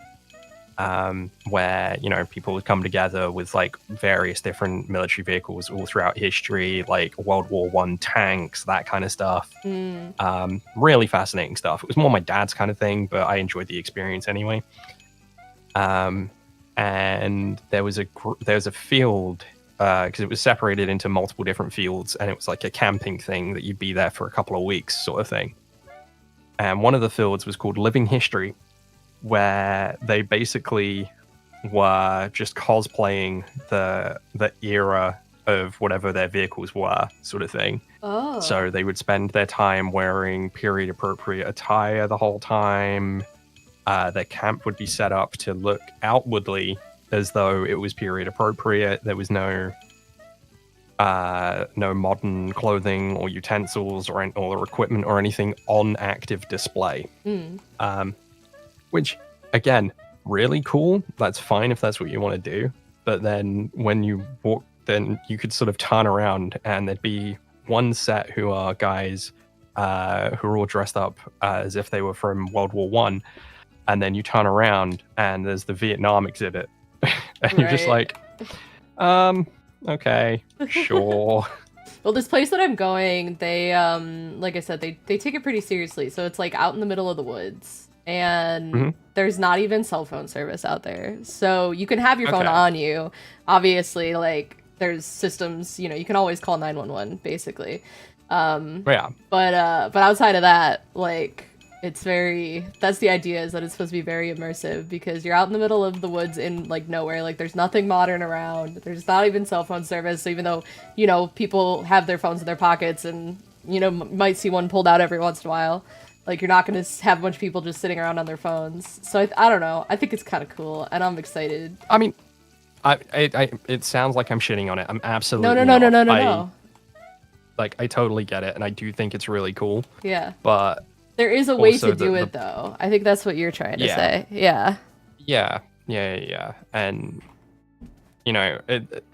Where, you know, people would come together with like various different military vehicles all throughout history, like World War I tanks, that kind of stuff. Really fascinating stuff. It was more my dad's kind of thing, but I enjoyed the experience anyway. And there was a field, because it was separated into multiple different fields, and it was like a camping thing that you'd be there for a couple of weeks sort of thing. And one of the fields was called Living History, where they basically were just cosplaying the era of whatever their vehicles were, sort of thing. Oh. So they would spend their time wearing period-appropriate attire the whole time. Their camp would be set up to look outwardly as though it was period-appropriate. There was no modern clothing or utensils or equipment or anything on active display. Which, again, really cool. That's fine if that's what you want to do. But then when you walk, then you could sort of turn around and there'd be one set who are guys who are all dressed up as if they were from World War One, and then you turn around and there's the Vietnam exhibit. And you're just like, okay, sure. Well, this place that I'm going, they, like I said, they take it pretty seriously. So it's like out in the middle of the woods. And there's not even cell phone service out there. So you can have your phone on you. Obviously, like, there's systems, you know, you can always call 911, basically. But outside of that, like, it's that's the idea, is that it's supposed to be very immersive, because you're out in the middle of the woods in, like, nowhere. Like, there's nothing modern around. There's not even cell phone service, even though, you know, people have their phones in their pockets and, you know, might see one pulled out every once in a while. Like, you're not going to have a bunch of people just sitting around on their phones. So I don't know. I think it's kind of cool, and I'm excited. I mean, it sounds like I'm shitting on it. I'm absolutely No. Like, I totally get it, and I do think it's really cool. Yeah. But there is a way to do it, though. I think that's what you're trying to say. Yeah. Yeah. And, you know,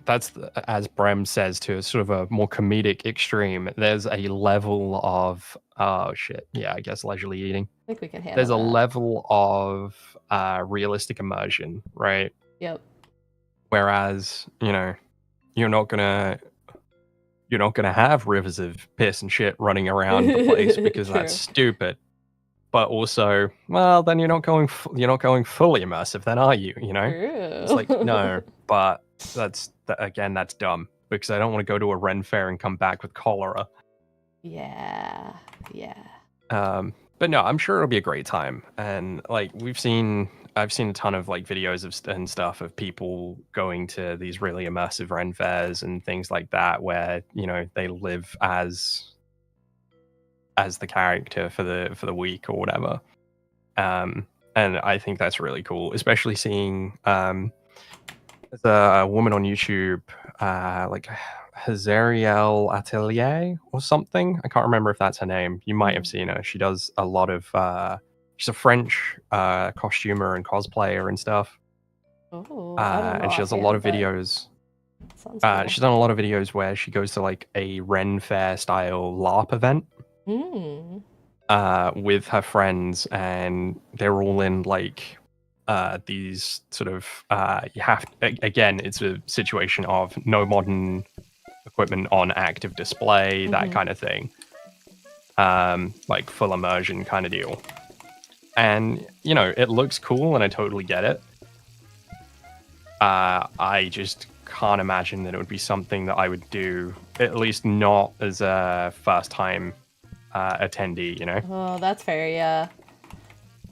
that's, as Brem says, to sort of a more comedic extreme, there's a level of, oh shit, yeah, I guess leisurely eating. I think we can handle There's a that. level of realistic immersion, right? Yep. Whereas, you know, you're not gonna have rivers of piss and shit running around the place because that's stupid. But also, well, then you're not going fully immersive, then, are you? You know, it's like, no, but that's dumb, because I don't want to go to a Ren Fair and come back with cholera. Yeah. But no, I'm sure it'll be a great time. And like, we've seen I've seen a ton of like videos and stuff of people going to these really immersive Ren fairs and things like that, where they live as the character for the week or whatever. And I think that's really cool, especially seeing there's a woman on YouTube, like Hazariel Atelier or something. I can't remember if that's her name. You might have seen her. She does a lot of. She's a French costumer and cosplayer and stuff. Oh, I don't know. And she does a lot of videos. Sounds cool. She's done a lot of videos where she goes to like a Ren Fair style LARP event. With her friends, and they're all in like these sort of again, it's a situation of no modern equipment on active display, that kind of thing, like full immersion kind of deal. And it looks cool, and I totally get it. I just can't imagine that it would be something that I would do, at least not as a first time attendee, Oh, that's fair. Yeah,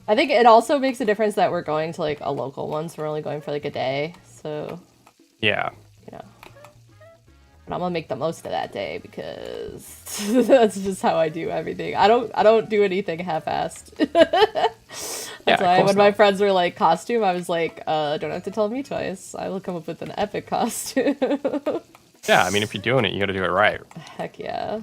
I think it also makes a difference that we're going to like a local one, so we're only going for like a day. So yeah, but I'm gonna make the most of that day, because that's just how I do everything. I don't do anything half-assed. That's why when my friends were like costume, I was like, don't have to tell me twice. I will come up with an epic costume. Yeah, I mean, if you're doing it, you got to do it right. Heck yeah.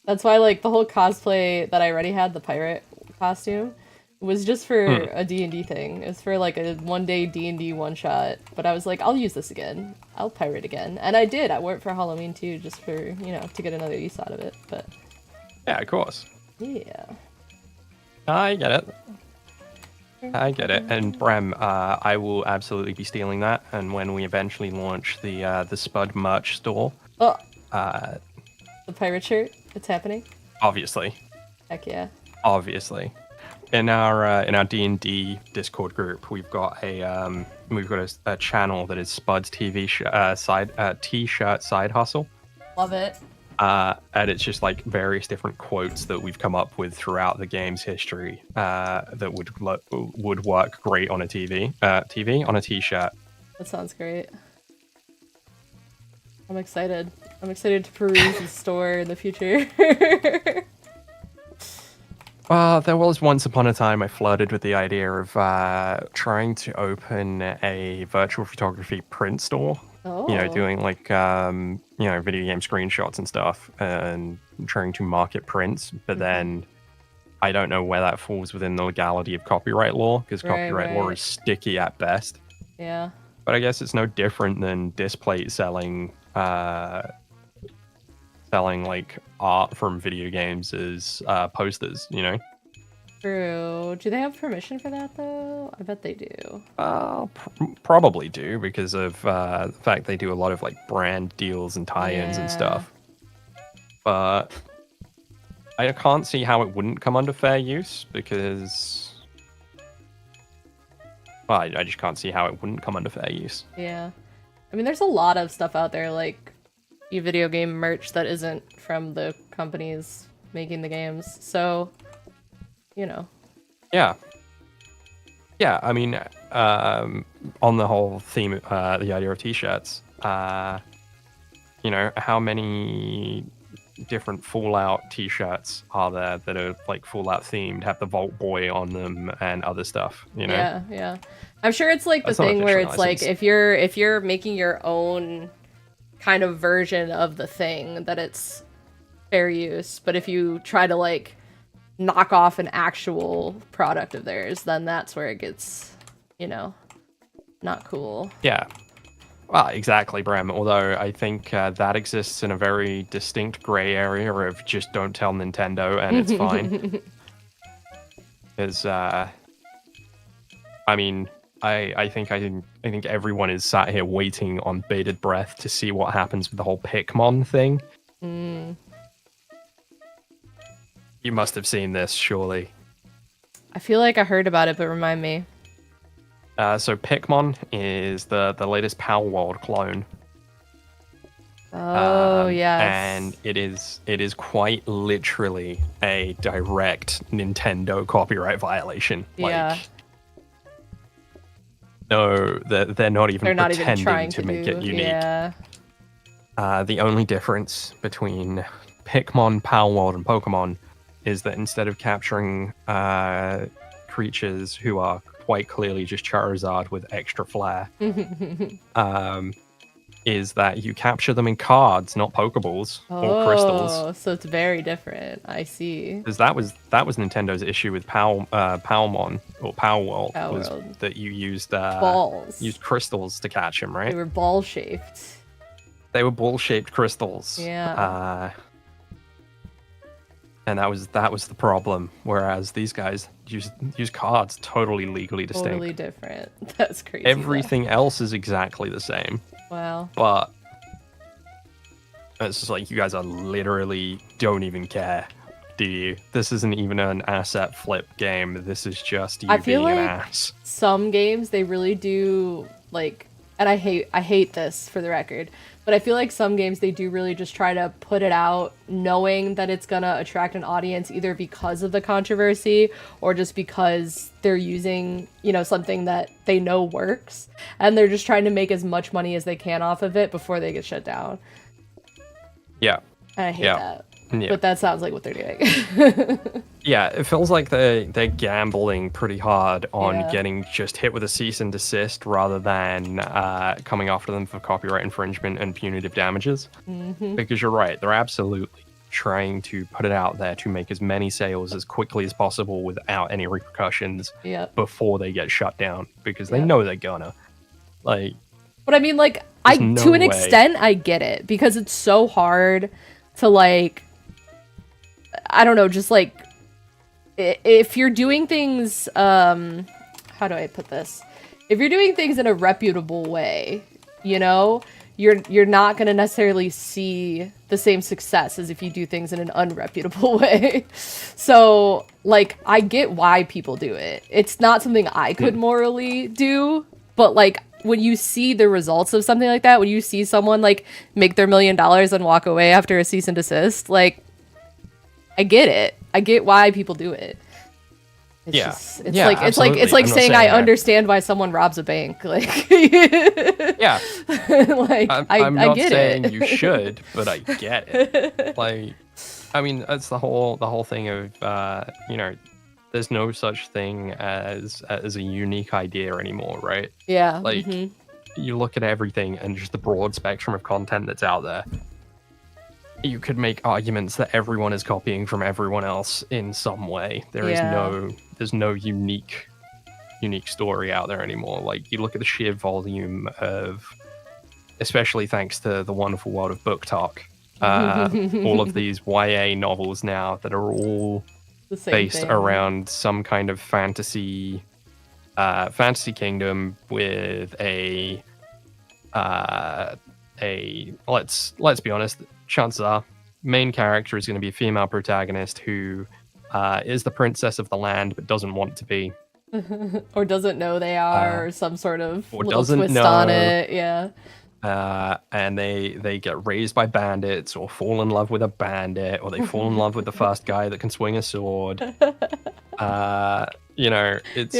That's why, like, the whole cosplay that I already had, the pirate costume, was just for a D&D thing. It was for, like, a one-day D&D one-shot. But I was like, I'll use this again. I'll pirate again. And I did. I wore it for Halloween, too, just for, to get another use out of it. But yeah, of course. Yeah. I get it. And Brem, I will absolutely be stealing that. And when we eventually launch the Spud merch store... Oh! The pirate shirt? It's happening? Obviously. Heck yeah. Obviously. In our D&D Discord group, we've got a channel that is Spud's t-shirt side hustle. Love it. And it's just like various different quotes that we've come up with throughout the game's history that would work great on a TV on a t-shirt. That sounds great. I'm excited. I'm excited to peruse the store in the future. Well, there was once upon a time I flirted with the idea of trying to open a virtual photography print store. Oh. Doing like video game screenshots and stuff, and trying to market prints. But then I don't know where that falls within the legality of copyright law, because copyright law is sticky at best. Yeah. But I guess it's no different than Displate selling like art from video games as posters, True. Do they have permission for that, though? I bet they do. Probably do, because of the fact they do a lot of like brand deals and tie-ins and stuff. But I can't see how it wouldn't come under fair use, because I just can't see how it wouldn't come under fair use. Yeah. I mean, there's a lot of stuff out there, like video game merch that isn't from the companies making the games, so Yeah, I mean, on the whole theme, the idea of t-shirts, how many different Fallout t-shirts are there that are like Fallout themed, have the Vault Boy on them and other stuff, Yeah. I'm sure it's like the thing where it's like if you're making your own kind of version of the thing, that it's fair use, but if you try to like knock off an actual product of theirs, then that's where it gets, not cool. Yeah. Well, exactly, Bram. Although I think that exists in a very distinct gray area of just don't tell Nintendo and it's fine. Because, I mean, I think everyone is sat here waiting on bated breath to see what happens with the whole Pikmon thing. You must have seen this, surely. I feel like I heard about it, but remind me. So Pikmon is the latest Power World clone. Oh, yes. And it is quite literally a direct Nintendo copyright violation. Yeah. No, they're not even They're not even pretending trying to make do, it unique. Yeah. The only difference between Pikmin, Palworld, and Pokemon is that instead of capturing creatures who are quite clearly just Charizard with extra flair, is that you capture them in cards, not Pokeballs or crystals. Oh, so it's very different. I see. Because that was Nintendo's issue with Palmon or Palworld, was Palworld. that you used Balls. used crystals to catch them, right? They were ball shaped. They were ball-shaped crystals. Yeah. And that was the problem. Whereas these guys use cards, totally legally distinct. Totally different. That's crazy. Everything else is exactly the same. Wow. But it's just like, you guys are literally don't even care, do you? This isn't even an asset flip game. This is just you being an ass. Some games they really do like, and I hate this for the record, but I feel like some games they do really just try to put it out knowing that it's gonna attract an audience either because of the controversy or just because they're using, something that they know works, and they're just trying to make as much money as they can off of it before they get shut down. Yeah. And I hate that. Yeah. But that sounds like what they're doing. Yeah, it feels like they're gambling pretty hard on getting just hit with a cease and desist rather than coming after them for copyright infringement and punitive damages. Because you're right, they're absolutely trying to put it out there to make as many sales as quickly as possible without any repercussions before they get shut down, because they know they're gonna. Like, but I mean, like, to an extent, I get it, because it's so hard to, like, I don't know, just like, if you're doing things, how do I put this? If you're doing things in a reputable way, you're not going to necessarily see the same success as if you do things in an unreputable way. So, like, I get why people do it. It's not something I could morally do, but, like, when you see the results of something like that, when you see someone, like, make their $1 million and walk away after a cease and desist, like, I get it. I get why people do it. It's it's like saying I understand why someone robs a bank. Like, yeah, like I'm not get saying it. You should, but I get it. Like, I mean, that's the whole thing of there's no such thing as a unique idea anymore, right? Yeah. Like, you look at everything and just the broad spectrum of content that's out there. You could make arguments that everyone is copying from everyone else in some way. There's no unique story out there anymore. Like, you look at the sheer volume of, especially thanks to the wonderful world of Book Talk, all of these YA novels now that are all based around some kind of fantasy kingdom with a let's be honest, chances are main character is going to be a female protagonist who is the princess of the land but doesn't want to be, or doesn't know they are, or some sort of or little doesn't twist know, on it. And they get raised by bandits, or fall in love with a bandit, or they fall in love with the first guy that can swing a sword. It's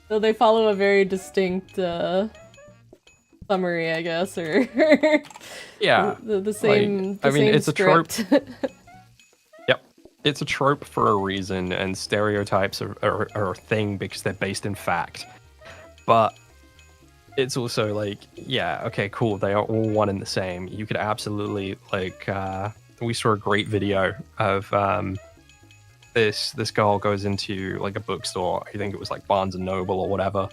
so they follow a very distinct summary, I guess, or the same. Like, it's script. a trope. Yep, it's a trope for a reason, and stereotypes are a thing because they're based in fact. But it's also like, okay, cool, they are all one and the same. You could absolutely, like, we saw a great video of this girl goes into, like, a bookstore. I think it was like Barnes and Noble or whatever,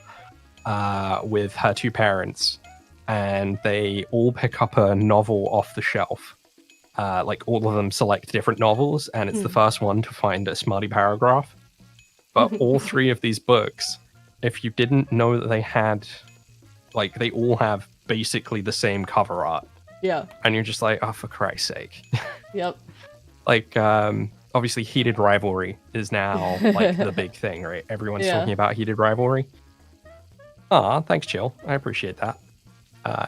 with her two parents. And they all pick up a novel off the shelf. Like, all of them select different novels, and it's the first one to find a smutty paragraph. But all three of these books, if you didn't know that they had, like, they all have basically the same cover art. Yeah. And you're just like, oh, for Christ's sake. Yep. Like, obviously, Heated Rivalry is now, like, the big thing, right? Everyone's talking about Heated Rivalry. Ah, thanks, Chill. I appreciate that.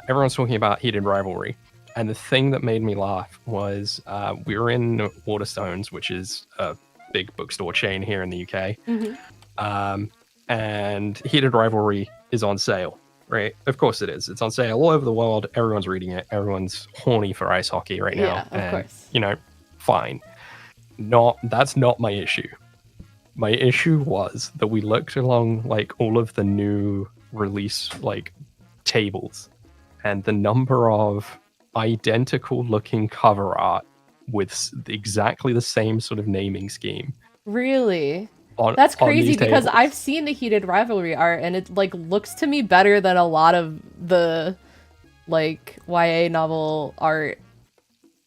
Everyone's talking about Heated Rivalry, and the thing that made me laugh was we were in Waterstones, which is a big bookstore chain here in the UK, and Heated Rivalry is on sale, right? Of course it is. It's on sale all over the world. Everyone's reading it. Everyone's horny for ice hockey right now. Yeah, of course. Fine. That's not my issue. My issue was that we looked along like all of the new release like tables, and the number of identical looking cover art with exactly the same sort of naming scheme. Really? That's crazy because I've seen the Heated Rivalry art and it like looks to me better than a lot of the like YA novel art,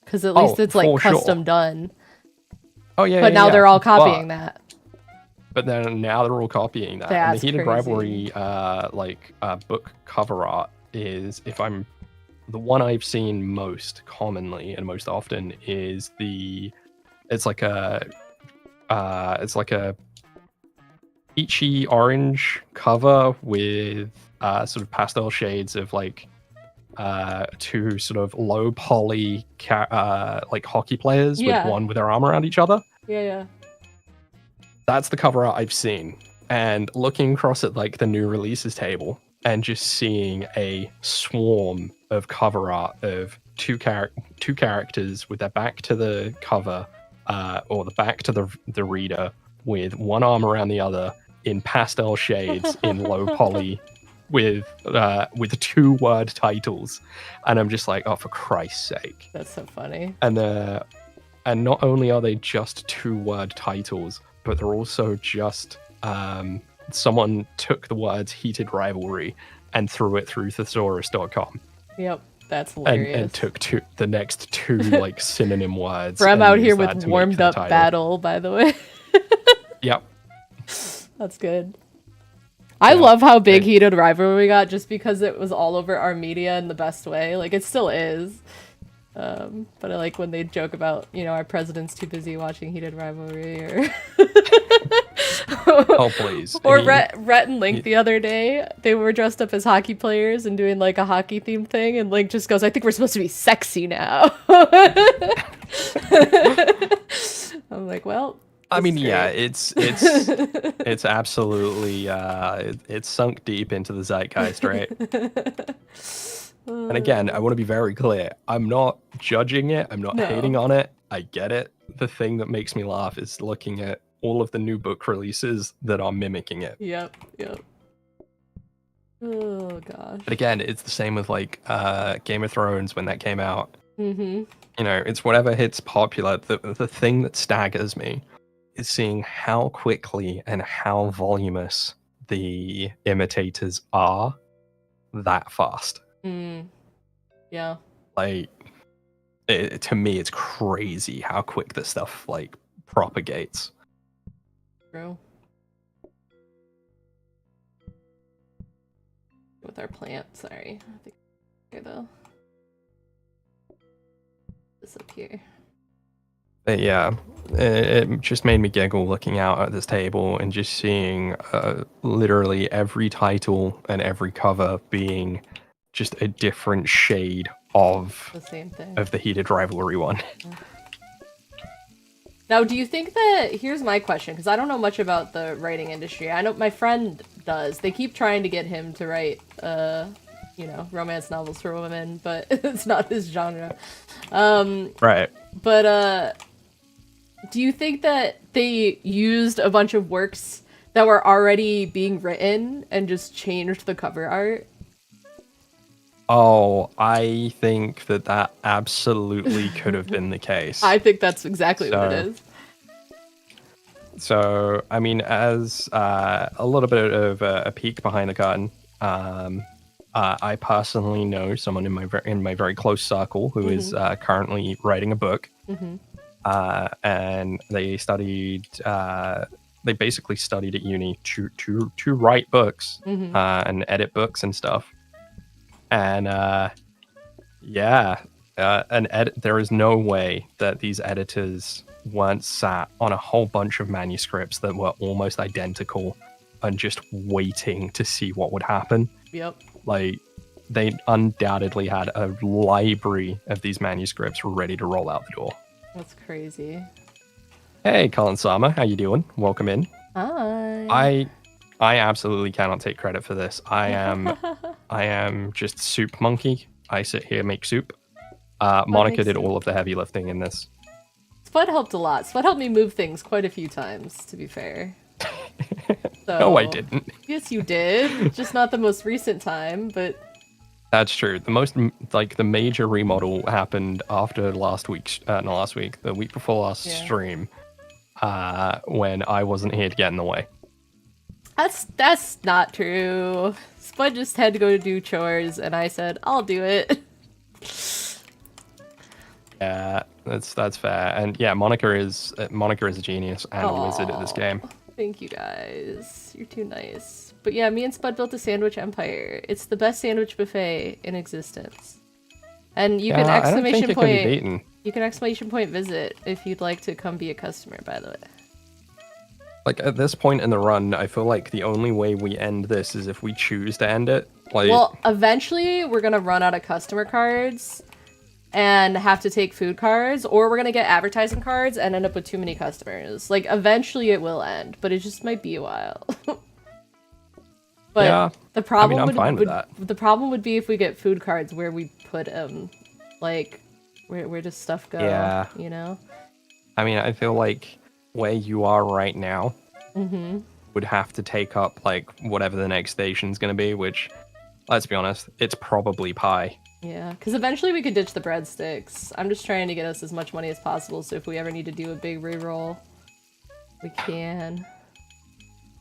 because at least it's like custom done. Oh yeah, but now they're all copying that. But then now they're all copying that. That's and the Heated crazy. Rivalry book cover art is, the one I've seen most commonly and most often is it's like a peachy orange cover with sort of pastel shades of like two sort of low poly like hockey players with one with their arm around each other. Yeah. That's the cover art I've seen. And looking across at like the new releases table and just seeing a swarm of cover art of two characters with their back to the cover or the back to the reader with one arm around the other in pastel shades in low poly with 2-word titles, and I'm just like, oh, for Christ's sake. That's so funny. And not only are they just 2-word titles, but they're also just someone took the words Heated Rivalry and threw it through thesaurus.com. Yep, that's hilarious. And took the next two like synonym words. I'm out here with warmed up battle, by the way. Yep. That's good. I love how big Heated Rivalry got just because it was all over our media in the best way. Like, it still is. But I like when they joke about, our president's too busy watching Heated Rivalry, or oh please. Or Rhett and Link the other day, they were dressed up as hockey players and doing like a hockey themed thing, and Link just goes, I think we're supposed to be sexy now. I'm like, well, I mean, yeah, it's absolutely it's sunk deep into the zeitgeist, right? And again, I want to be very clear. I'm not judging it. I'm not hating on it. I get it. The thing that makes me laugh is looking at all of the new book releases that are mimicking it. Yep. Oh, gosh. But again, it's the same with like Game of Thrones when that came out. Mm-hmm. It's whatever hits popular. The thing that staggers me is seeing how quickly and how voluminous the imitators are that fast. Yeah. Like, to me, it's crazy how quick this stuff like propagates. True. With our plant, sorry. I think here though. This up here. But yeah, it just made me giggle looking out at this table and just seeing literally every title and every cover being just a different shade of the same thing, of the Heated Rivalry one. Now, do you think that, here's my question, because I don't know much about the writing industry. I know my friend does. They keep trying to get him to write, romance novels for women, but it's not his genre. Right. But, do you think that they used a bunch of works that were already being written and just changed the cover art? Oh, I think that absolutely could have been the case. I think that's exactly what it is. So, I mean, as a little bit of a peek behind the curtain, I personally know someone in my very close circle who is currently writing a book, and they studied. They basically studied at uni to write books and edit books and stuff. And there is no way that these editors weren't sat on a whole bunch of manuscripts that were almost identical and just waiting to see what would happen. Yep. Like, they undoubtedly had a library of these manuscripts ready to roll out the door. That's crazy. Hey, Colin Sama, how you doing? Welcome in. Hi. I absolutely cannot take credit for this. I am just soup monkey. I sit here, make soup. Monica did all of the heavy lifting in this. Spud helped a lot. Spud helped me move things quite a few times, to be fair. So, no, I didn't. Yes, you did. Just not the most recent time, but... That's true. The major remodel happened after last week's, the week before last stream, when I wasn't here to get in the way. That's not true. Spud just had to go to do chores, and I said, I'll do it. Yeah, that's fair. And yeah, Monica is a genius and a wizard at this game. Thank you guys. You're too nice. But yeah, me and Spud built a sandwich empire. It's the best sandwich buffet in existence. And you can exclamation point. You can exclamation point visit if you'd like to come be a customer, by the way. Like at this point in the run, I feel like the only way we end this is if we choose to end it. Well, eventually we're gonna run out of customer cards and have to take food cards, or we're gonna get advertising cards and end up with too many customers. Like, eventually it will end, but it just might be a while. But yeah, the problem I'm fine with that. The problem would be if we get food cards where we put like where does stuff go? Yeah. You know? I mean, I feel like where you are right now would have to take up like whatever the next station's gonna be, which, let's be honest, it's probably pie. Yeah, because eventually we could ditch the breadsticks. I'm just trying to get us as much money as possible, so if we ever need to do a big reroll, we can.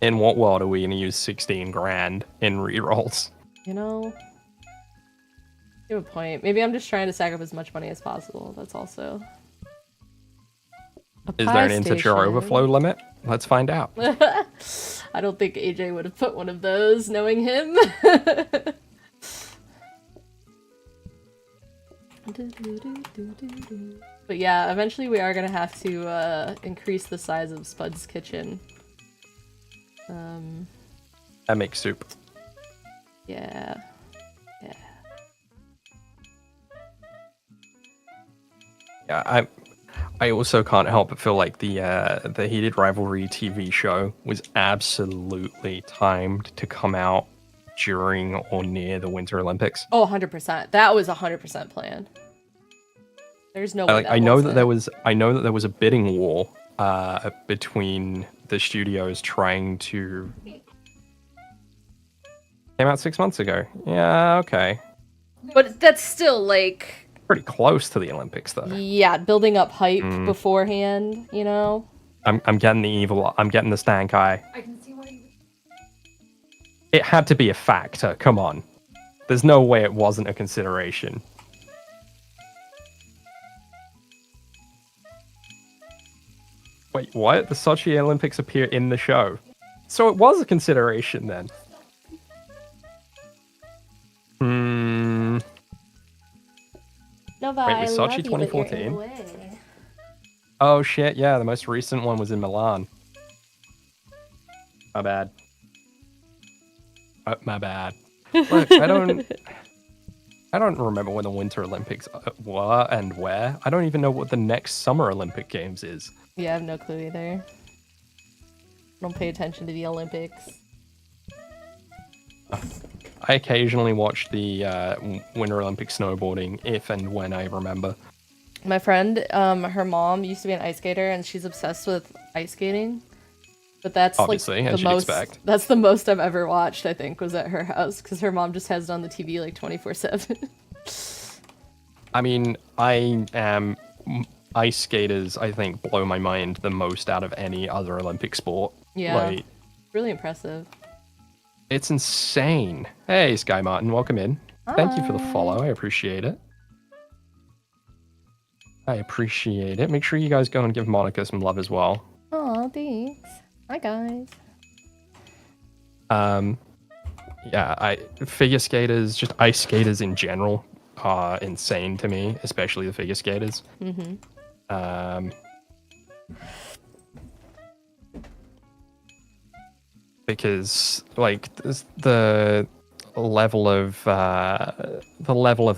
In what world are we going to use 16 grand in rerolls? You know, you have a point. Maybe I'm just trying to sack up as much money as possible. That's also... Is there an integer overflow limit? Let's find out. I don't think AJ would have put one of those, knowing him. But yeah, eventually we are gonna have to increase the size of Spud's kitchen. That makes soup. Yeah. Yeah. Yeah, I also can't help but feel like the Heated Rivalry TV show was absolutely timed to come out during or near the Winter Olympics. Oh, 100%. That was 100% planned. There's no way I know that there was a bidding war between the studios trying to... Came out 6 months ago. Yeah, okay. But that's still like... Pretty close to the Olympics, though. Yeah, building up hype beforehand, you know? I'm getting the evil... I'm getting the stank eye. I can see why you... It had to be a factor, come on. There's no way it wasn't a consideration. Wait, what? The Sochi Olympics appear in the show. So it was a consideration then. Nova, Wait, was Sochi 2014? Oh shit, yeah, the most recent one was in Milan. My bad. My bad. Look, I don't remember when the Winter Olympics were and where. I don't even know what the next Summer Olympic Games is. Yeah, I have no clue either. Don't pay attention to the Olympics. I occasionally watch the Winter Olympic snowboarding if and when I remember. My friend, her mom used to be an ice skater, and she's obsessed with ice skating. But that's obviously, like as you'd expect. That's the most I've ever watched, I think, was at her house, because her mom just has it on the TV like 24/7. I mean, ice skaters, I think, blow my mind the most out of any other Olympic sport. Yeah, like, really impressive. It's insane. Hey, Sky Martin, welcome in. Hi. Thank you for the follow. I appreciate it. Make sure you guys go and give Monica some love as well. Oh, thanks. Hi, guys. Yeah, figure skaters, just ice skaters in general, are insane to me, especially the figure skaters. Because like the level of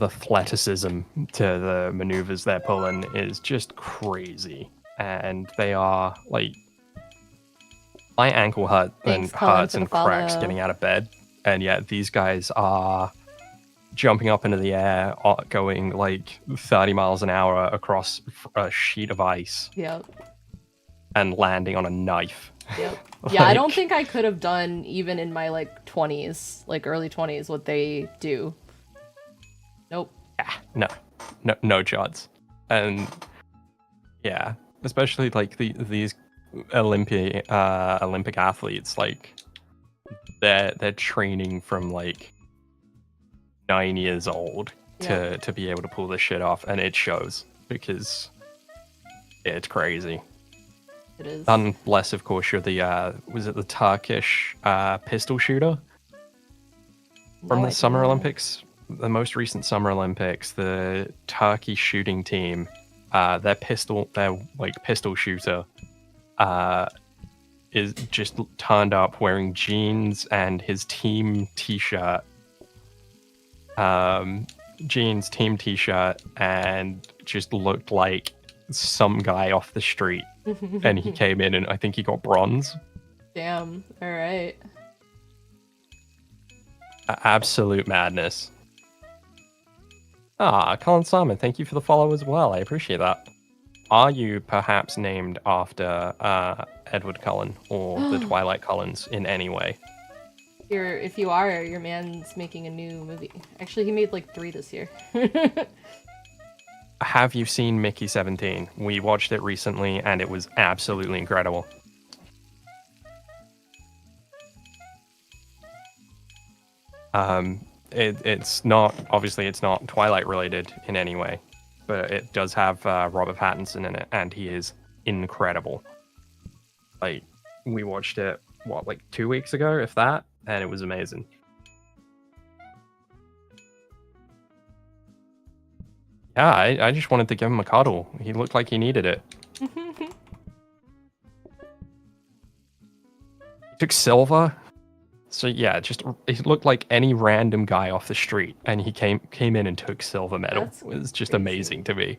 athleticism to the maneuvers they're pulling is just crazy, and they are like my ankle hurts Thanks, Colin, for the and cracks follow. getting out of bed, and yet these guys are jumping up into the air, going like 30 miles an hour across a sheet of ice. Yep. And landing on a knife. Yep. Yeah, I don't think I could have done even in my like 20s, like early 20s, what they do. Nope. Yeah, no chance. And yeah, especially like these Olympic athletes, like they're training from like 9 years old to be able to pull this shit off, and it shows because it's crazy. It is. Unless, of course, you're the was it the Turkish pistol shooter from the Summer Olympics, the most recent Summer Olympics. The Turkey shooting team, their pistol shooter, is just turned up wearing jeans and his team T-shirt, and just looked like some guy off the street. And he came in and I think he got bronze. Damn. All right. Absolute madness. Colin Simon, thank you for the follow as well. I appreciate that. Are you perhaps named after Edward Cullen or the Twilight Cullens in any way? If you are, your man's making a new movie. Actually, he made like 3 this year. Have you seen Mickey 17? We watched it recently and it was absolutely incredible. It's not Twilight related in any way, but it does have Robert Pattinson in it, and he is incredible. Like, we watched it, like 2 weeks ago, if that, and it was amazing. Yeah, I just wanted to give him a cuddle. He looked like he needed it. He took silver. So yeah, he looked like any random guy off the street, and he came in and took silver medal. It was just amazing to me.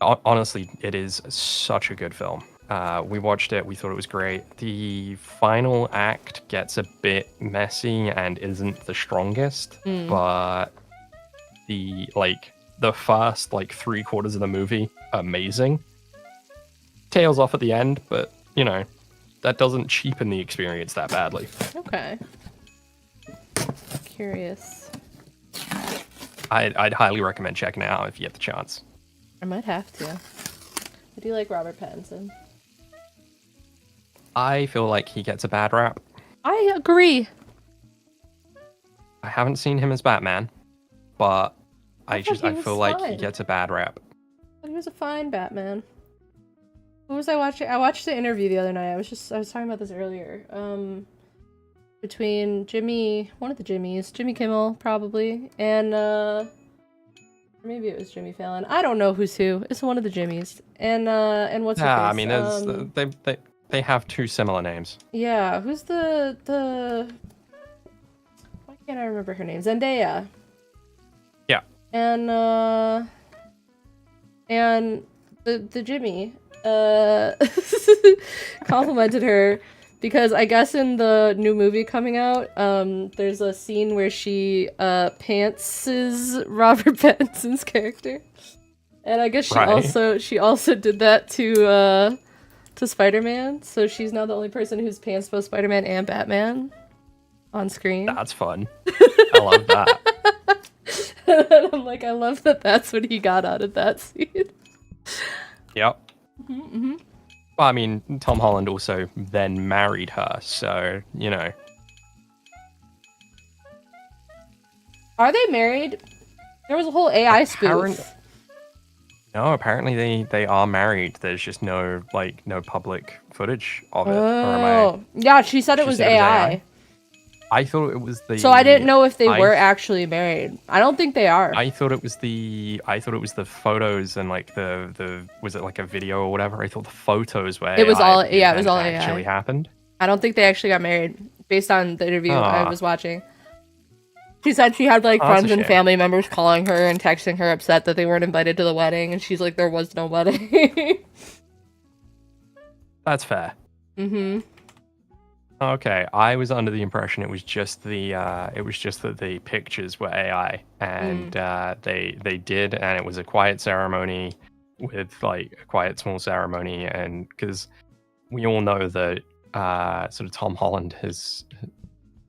Honestly, it is such a good film. We watched it, we thought it was great. The final act gets a bit messy and isn't the strongest, but the first 3/4 of the movie, amazing. Tails off at the end, but that doesn't cheapen the experience that badly. Okay. Curious. I'd highly recommend checking it out if you get the chance. I might have to. I do like Robert Pattinson. I feel like he gets a bad rap. I agree. I haven't seen him as Batman, but I feel like he fine. gets a bad rap. He was a fine Batman. Who was I watching? I watched the interview the other night. I was talking about this earlier. Between one of the Jimmys, Jimmy Kimmel probably, and maybe it was Jimmy Fallon. I don't know who's who. It's one of the Jimmys. And what's her face? I mean, they have 2 similar names. Yeah, who's the why can't I remember her name? Zendaya. Yeah. And the Jimmy complimented her because I guess in the new movie coming out, there's a scene where she pantses Robert Pattinson's character, and I guess she also did that to Spider-Man. So she's now the only person who's pants both Spider-Man and Batman on screen. That's fun. I love that. And I'm like, I love that. That's what he got out of that scene. Yep. Well, I mean, Tom Holland also then married her, so, Are they married? There was a whole AI spoof. No, apparently they are married. There's just no public footage of it. Oh, yeah, she said it was AI. I thought it was the. So I didn't know if they were actually married. I don't think they are. I thought it was the photos and the was it like a video or whatever? I thought the photos were. It was all it was all AI. Actually happened. I don't think they actually got married based on the interview I was watching. She said she had friends and family members calling her and texting her upset that they weren't invited to the wedding, and she's like, there was no wedding. That's fair. Mm-hmm. Okay, I was under the impression it was just that the pictures were AI, and they did, and it was a quiet ceremony with like a quiet small ceremony, and because we all know that sort of Tom Holland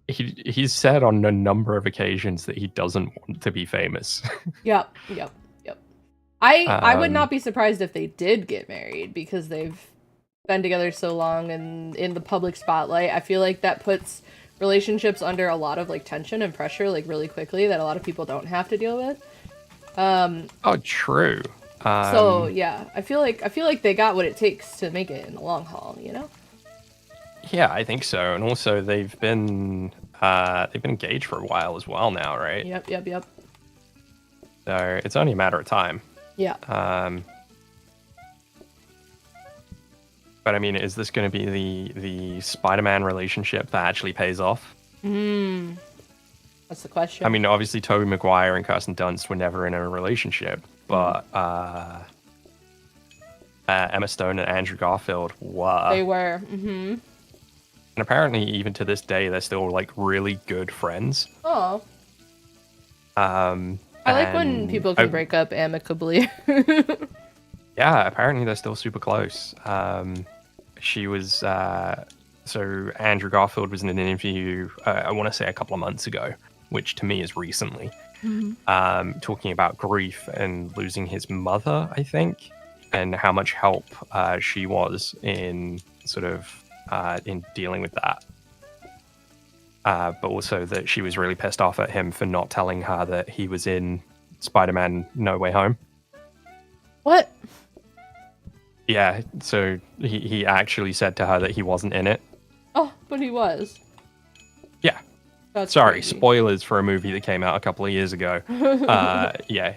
he's said on a number of occasions that he doesn't want to be famous. Yep. I would not be surprised if they did get married because they've been together so long and in the public spotlight. I feel like that puts relationships under a lot of like tension and pressure like really quickly that a lot of people don't have to deal with. Oh, true. So yeah, I feel like they got what it takes to make it in the long haul, you know? Yeah, I think so. And also they've been engaged for a while as well now, right? Yep. So it's only a matter of time. Yeah. But I mean, is this going to be the Spider-Man relationship that actually pays off? That's the question. I mean, obviously, Tobey Maguire and Kirsten Dunst were never in a relationship, but Emma Stone and Andrew Garfield were. They were. Mm-hmm. And apparently, even to this day, they're still like really good friends. Oh. I like when people can break up amicably. Yeah, apparently they're still super close. She was so Andrew Garfield was in an interview I want to say a couple of months ago, which to me is recently, talking about grief and losing his mother, I think, and how much help she was in sort of in dealing with that. But also that she was really pissed off at him for not telling her that he was in Spider-Man No Way Home. What? Yeah, so he actually said to her that he wasn't in it. Oh, but he was. Yeah. That's Sorry, crazy. spoilers for a movie that came out a couple of years ago. Yeah,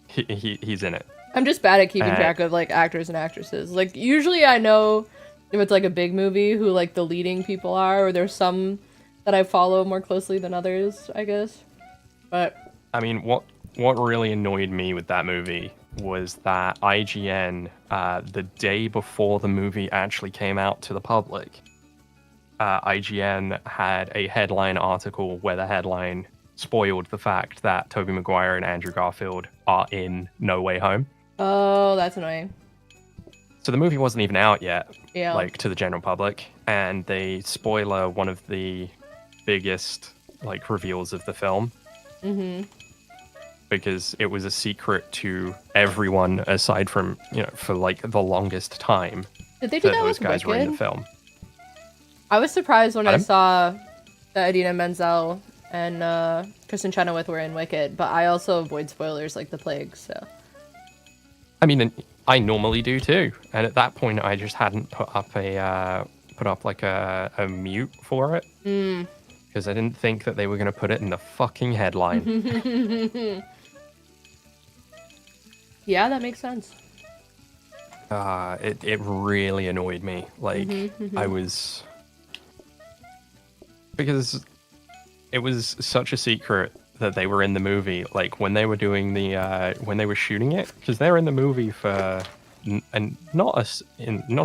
he's in it. I'm just bad at keeping track of like actors and actresses. Like usually I know if it's like a big movie who like the leading people are, or there's some that I follow more closely than others, I guess. But I mean, what really annoyed me with that movie was that IGN, the day before the movie actually came out to the public, IGN had a headline article where the headline spoiled the fact that Tobey Maguire and Andrew Garfield are in No Way Home. Oh, that's annoying. So the movie wasn't even out yet, Yeah. like to the general public, and they spoiler one of the biggest like reveals of the film. Mm-hmm. Because it was a secret to everyone aside from, for like the longest time. Did they do that those with guys were in Wicked? the film. I was surprised when I Pardon? saw that Idina Menzel and Kristen Chenoweth were in Wicked, but I also avoid spoilers like the plague, so. I mean, I normally do too, and at that point, I just hadn't put up a mute for it because I didn't think that they were going to put it in the fucking headline. Yeah, that makes sense. It really annoyed me. Like I was, because it was such a secret that they were in the movie. Like when they were doing when they were shooting it, because they're in the movie for and not a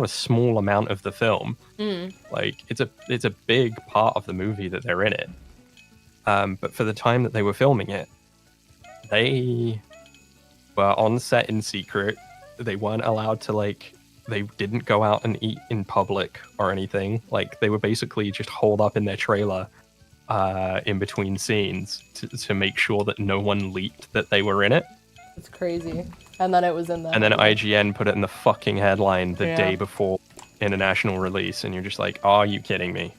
small amount of the film. Like it's a big part of the movie that they're in it. But for the time that they were filming it, they were on set in secret. They weren't allowed to they didn't go out and eat in public or anything. Like they were basically just holed up in their trailer in between scenes to make sure that no one leaked that they were in it. It's crazy. And then it was in the And then IGN put it in the fucking headline the day before international release, and you're just like, are you kidding me?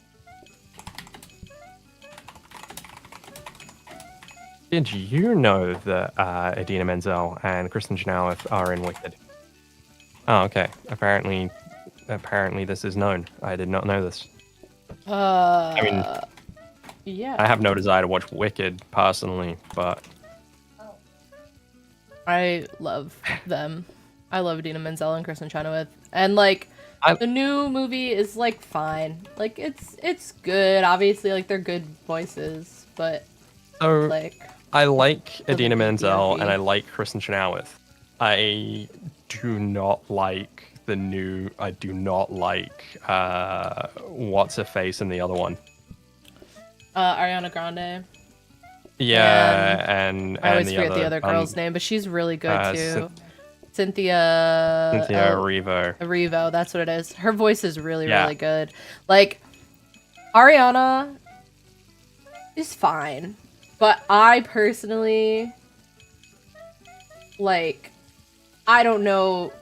Did you know that Idina Menzel and Kristen Chenoweth are in Wicked? Oh, okay. Apparently this is known. I did not know this. I mean, yeah. I have no desire to watch Wicked personally, but I love them. I love Idina Menzel and Kristen Chenoweth, and the new movie is fine. Like it's good. Obviously, they're good voices, but so I like Idina Menzel BFB. and I like Kristen Chenoweth. I do not like I do not like what's her face in the other one. Ariana Grande. Yeah, and I always the forget the other girl's name, but she's really good too. Cynthia Erivo, that's what it is. Her voice is really, really good. Like, Ariana is fine, but I personally, like, I don't know.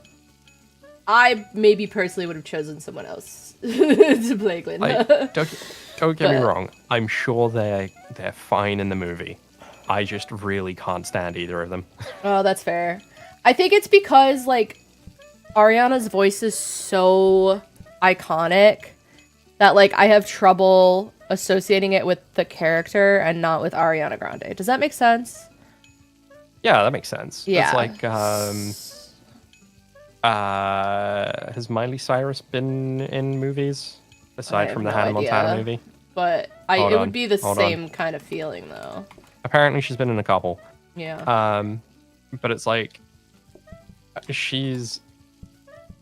I maybe personally would have chosen someone else to play Glenn. Like, don't get me wrong. I'm sure they're fine in the movie. I just really can't stand either of them. Oh, that's fair. I think it's because, like, Ariana's voice is so iconic that, like, I have trouble associating it with the character and not with Ariana Grande. Does that make sense? Yeah, that makes sense. Yeah. It's like, has Miley Cyrus been in movies aside from the Hannah Montana movie? But it would be the same kind of feeling, though. Apparently, she's been in a couple. Yeah. But it's like she's.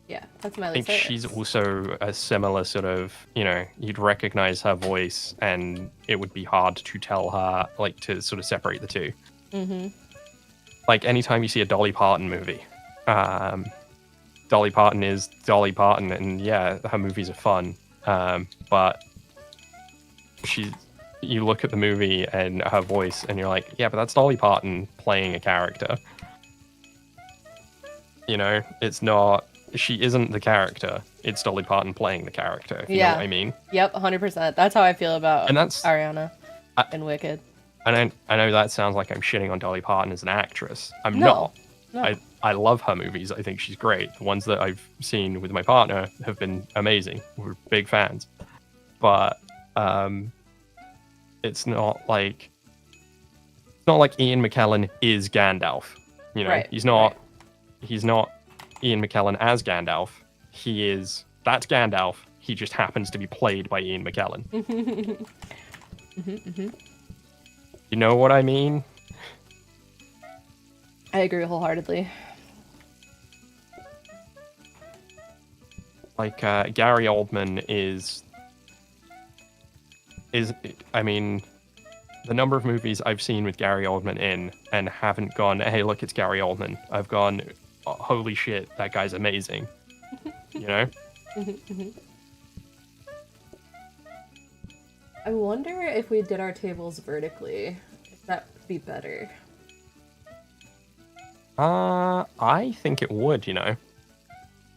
Yeah, that's Miley I think Cyrus. she's also a similar sort of, you'd recognize her voice, and it would be hard to tell her, like, to sort of separate the two. Mm-hmm. Like, anytime you see a Dolly Parton movie, Dolly Parton is Dolly Parton, and yeah, her movies are fun. But you look at the movie and her voice, and you're like, yeah, but that's Dolly Parton playing a character. It's not. She isn't the character. It's Dolly Parton playing the character. If you know what I mean? Yep, 100%. That's how I feel about Ariana in Wicked. And I know that sounds like I'm shitting on Dolly Parton as an actress. I'm not. No. I love her movies. I think she's great. The ones that I've seen with my partner have been amazing. We're big fans. But it's not like Ian McKellen is Gandalf. Right, he's not Ian McKellen as Gandalf. That's Gandalf. He just happens to be played by Ian McKellen. You know what I mean? I agree wholeheartedly. Like, Gary Oldman is, I mean, the number of movies I've seen with Gary Oldman in and haven't gone, hey, look, it's Gary Oldman. I've gone, oh, holy shit, that guy's amazing. I wonder if we did our tables vertically, if that would be better. I think it would,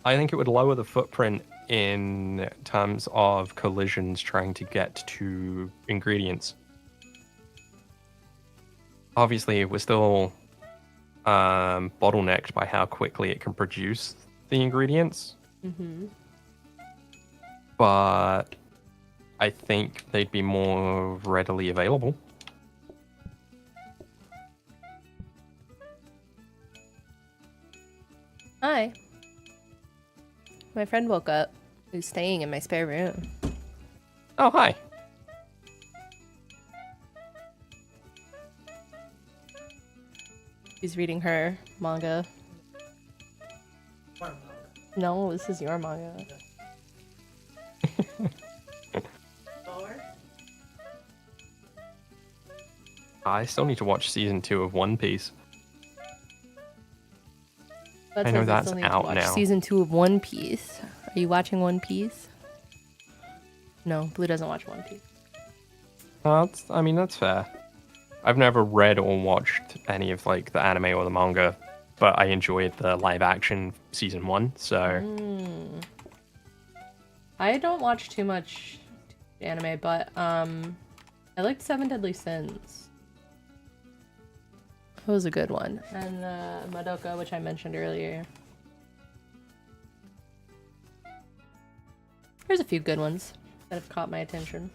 I think it would lower the footprint in terms of collisions trying to get to ingredients. Obviously, we're still bottlenecked by how quickly it can produce the ingredients. Mm-hmm. But I think they'd be more readily available. Hi. My friend woke up, who's staying in my spare room. Oh, hi. She's reading her manga. No, this is your manga. I still need to watch season 2 of One Piece. I know that's out now. Season 2 of One Piece. Are you watching One Piece? No, Blue doesn't watch One Piece. That's fair. I've never read or watched any of like the anime or the manga, but I enjoyed the live action season 1, so I don't watch too much anime, but I liked Seven Deadly Sins. It was a good one. And Madoka, which I mentioned earlier. There's a few good ones that have caught my attention.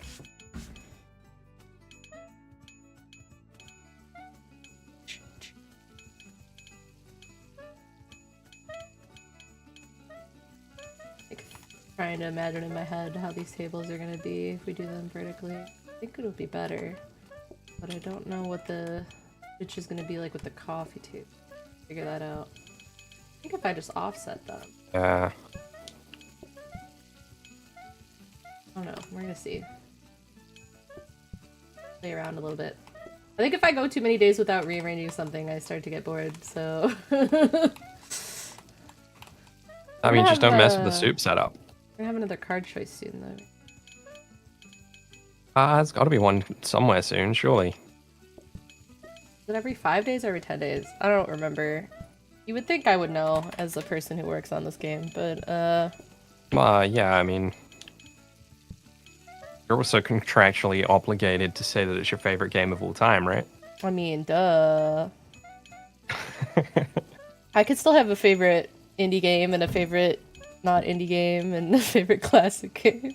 Like, trying to imagine in my head how these tables are going to be if we do them vertically. I think it would be better, but I don't know what the pitch is going to be like with the coffee tube. Figure that out. I think if I just offset them. Yeah. I don't know. We're gonna see. Play around a little bit. I think if I go too many days without rearranging something, I start to get bored, so... I mean, just don't mess with the soup setup. We're gonna have another card choice soon, though. There's got to be one somewhere soon, surely. Is it every 5 days or every 10 days? I don't remember. You would think I would know as the person who works on this game, but, yeah, I mean... You're also contractually obligated to say that it's your favorite game of all time, right? I mean, duh. I could still have a favorite indie game and a favorite not indie game and a favorite classic game.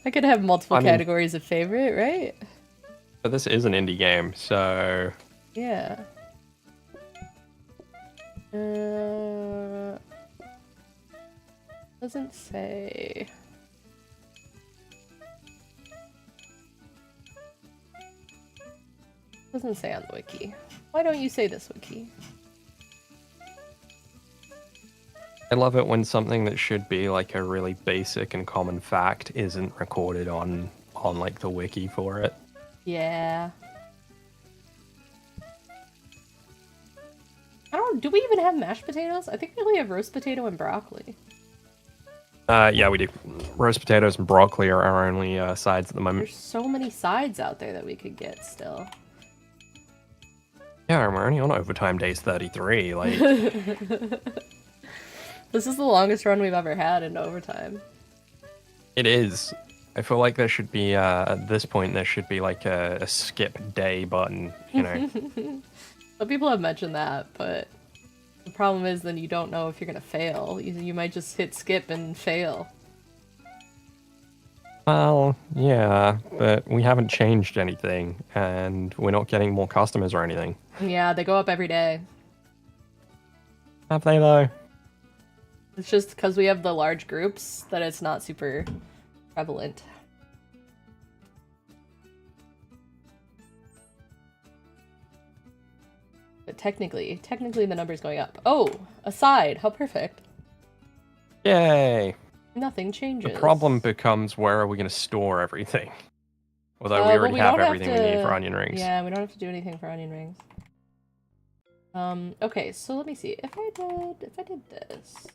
I could have multiple categories of favorite, right? But this is an indie game, so... Yeah. Doesn't say... Doesn't say on the wiki. Why don't you say this, wiki? I love it when something that should be like a really basic and common fact isn't recorded on like the wiki for it. Yeah. Do we even have mashed potatoes? I think we only have roast potato and broccoli. Yeah, we do. Roast potatoes and broccoli are our only sides at the moment. There's so many sides out there that we could get still. Yeah, we're only on overtime days 33, like... This is the longest run we've ever had in overtime. It is. I feel like there should be, at this point, there should be like a skip day button, you know? Some people have mentioned that, but the problem is then you don't know if you're gonna fail. You might just hit skip and fail. Well, yeah, but we haven't changed anything, and we're not getting more customers or anything. Yeah, they go up every day. Have they, though? It's just because we have the large groups that it's not super prevalent. But technically the number's going up. Oh, a side. How perfect. Yay! Nothing changes. The problem becomes where are we going to store everything? Although we already have everything we need for onion rings. Yeah, we don't have to do anything for onion rings. Okay, so let me see. If I did this.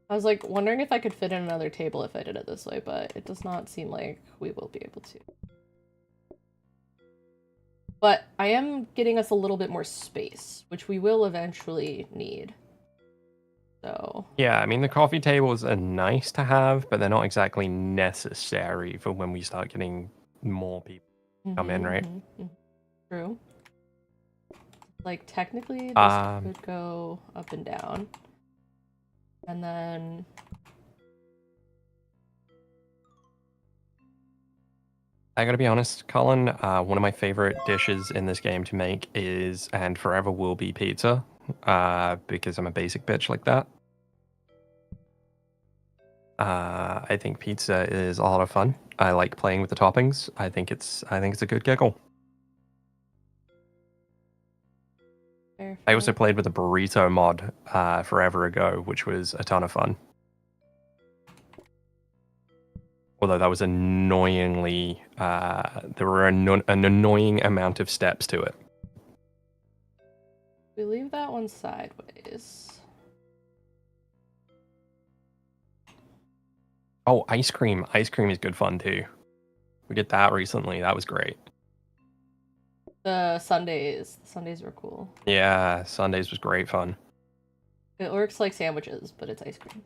I was like wondering if I could fit in another table if I did it this way, but it does not seem like we will be able to. But I am getting us a little bit more space, which we will eventually need. So... Yeah, I mean, the coffee tables are nice to have, but they're not exactly necessary for when we start getting more people come in, right? True. Like, technically, this could go up and down. And then... I gotta be honest, Colin, one of my favorite dishes in this game to make is, and forever will be, pizza. Because I'm a basic bitch like that. I think pizza is a lot of fun. I like playing with the toppings. I think it's a good giggle. Fair. I also played with a burrito mod forever ago, which was a ton of fun. Although that was annoyingly, there were an annoying amount of steps to it. We leave that one sideways. Oh, ice cream. Ice cream is good fun too. We did that recently. That was great. The Sundays. The Sundays were cool. Yeah, Sundays was great fun. It works like sandwiches, but it's ice cream.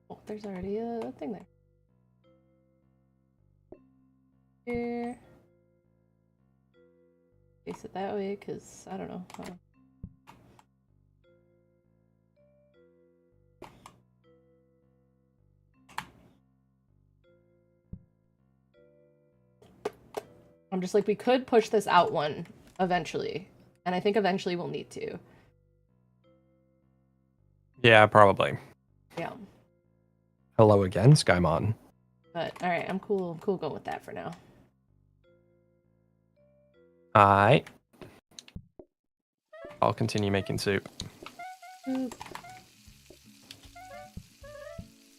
Oh, there's already a thing there. Here. Face it that way, because I don't know. I'm just like, we could push this out one eventually. And I think eventually we'll need to. Yeah, probably. Yeah. Hello again, Sky Martin. But alright, I'm cool going with that for now. Alright. I'll continue making soup. I'm